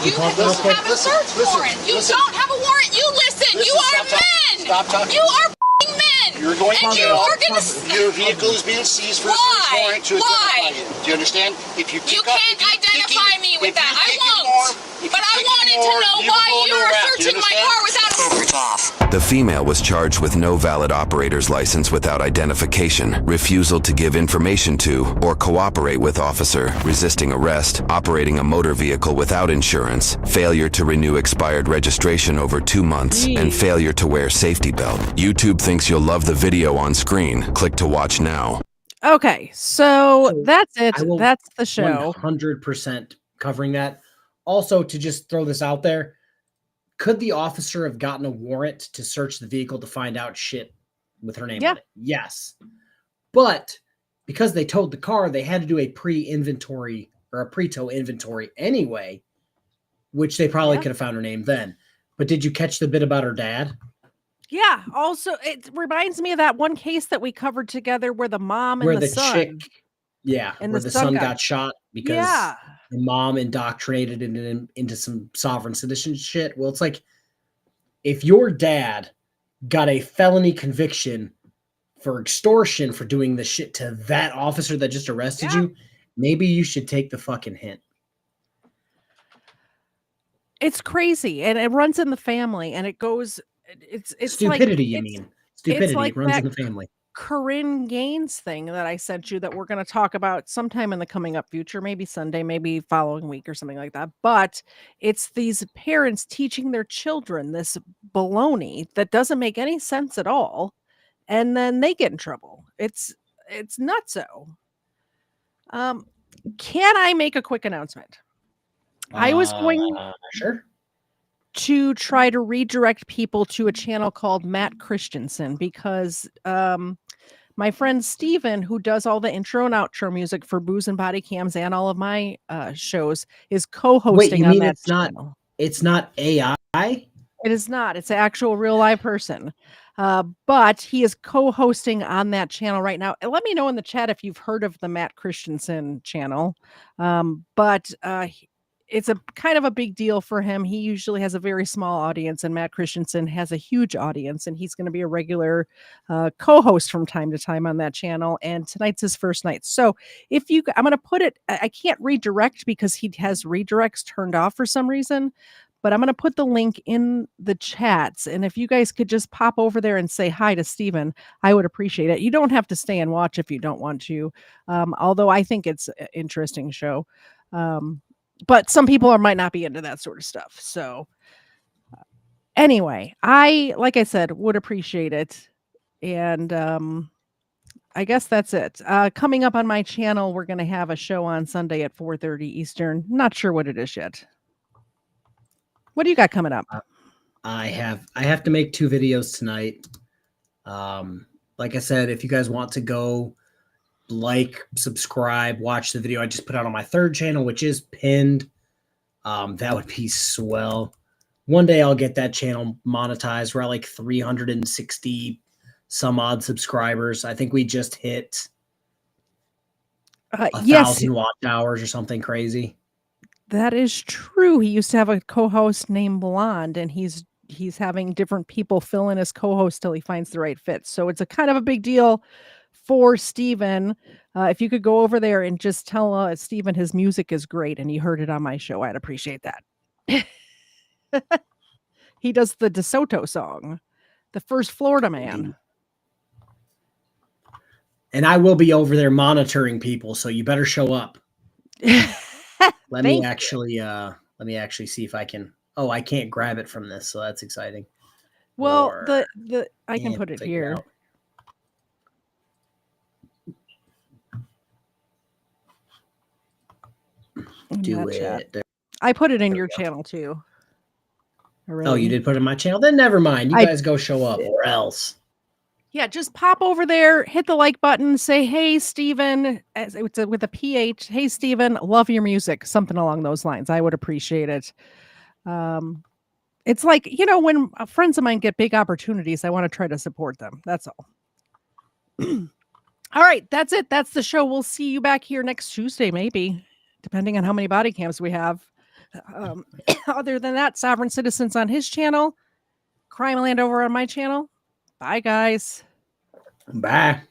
You have a search warrant. You don't have a warrant. You listen. You are men. Stop talking. You are men. You're going and to you are going to. Your vehicle is being seized for a search warrant to identify you. Do you understand? If you can't identify me with that. I won't. But I wanted to know why you were searching my car without a search off. The female was charged with no valid operator's license without identification, refusal to give information to or cooperate with officer, resisting arrest, operating a motor vehicle without insurance, failure to renew expired registration over 2 months, and failure to wear safety belt. YouTube thinks you'll love the video on screen. Click to watch now. Okay, so that's it. That's the show. 100% covering that. Also, to just throw this out there, could the officer have gotten a warrant to search the vehicle to find out shit with her name on it? Yes. But because they towed the car, they had to do a pre-inventory or a pre-tow inventory anyway, which they probably could have found her name then. But did you catch the bit about her dad? Yeah. Also, it reminds me of that one case that we covered together where the mom and the son. And where the son got shot because the mom indoctrinated into some sovereign citizen shit. Well, it's like if your dad got a felony conviction for extortion for doing the shit to that officer that just arrested you, maybe you should take the fucking hint. It's crazy, and it runs in the family, and it goes. It's stupidity. Like, stupidity like runs in the family. Corinne Gaines thing that I sent you that we're going to talk about sometime in the coming up future, maybe Sunday, maybe following week or something like that. But it's these parents teaching their children this baloney that doesn't make any sense at all, and then they get in trouble. It's nutso. Can I make a quick announcement? I was going to try to redirect people to a channel called Matt Christensen because my friend Steven, who does all the intro and outro music for Booze and Bodycams and all of my shows, is co-hosting on that channel. It's not AI? It is not. It's an actual real live person. But he is co-hosting on that channel right now. And let me know in the chat if you've heard of the Matt Christensen channel. But it's a kind of a big deal for him. He usually has a very small audience, and Matt Christensen has a huge audience, and he's going to be a regular co-host from time to time on that channel. And tonight's his first night. So I'm going to put it, I can't redirect because he has redirects turned off for some reason, but I'm going to put the link in the chats. And if you guys could just pop over there and say hi to Steven, I would appreciate it. You don't have to stay and watch if you don't want to. Although I think it's an interesting show. But some people might not be into that sort of stuff. So anyway, like I said, would appreciate it. And I guess that's it. Coming up on my channel, we're going to have a show on Sunday at 4:30 Eastern. Not sure what it is yet. What do you got coming up? I have to make 2 videos tonight. Like I said, if you guys want to go subscribe, watch the video I just put out on my 3rd channel, which is pinned, that would be swell. One day I'll get that channel monetized. We're at like 360 some odd subscribers. I think we just hit 1,000 watch hours or something crazy. That is true. He used to have a co-host named Blonde, and he's having different people fill in as co-host till he finds the right fit. So it's a kind of a big deal for Steven. If you could go over there and just tell Steven his music is great and he heard it on my show, I'd appreciate that. He does the DeSoto song, The First Florida Man. And I will be over there monitoring people, so you better show up. Let me actually see if I can. Oh, I can't grab it from this, so that's exciting. Well, I can put it here. Do it. I put it in your channel too. Already. Oh, you did put it in my channel? Then never mind. You guys go show up or else. Yeah, just pop over there, hit the like button, say, hey, Steven, with a PH. Hey, Steven, love your music. Something along those lines. I would appreciate it. It's like, when friends of mine get big opportunities, I want to try to support them. That's all. All right, that's it. That's the show. We'll see you back here next Tuesday, maybe, depending on how many body cams we have. Other than that, Sovereign Citizens on his channel, Crime Land over on my channel. Bye, guys. Bye.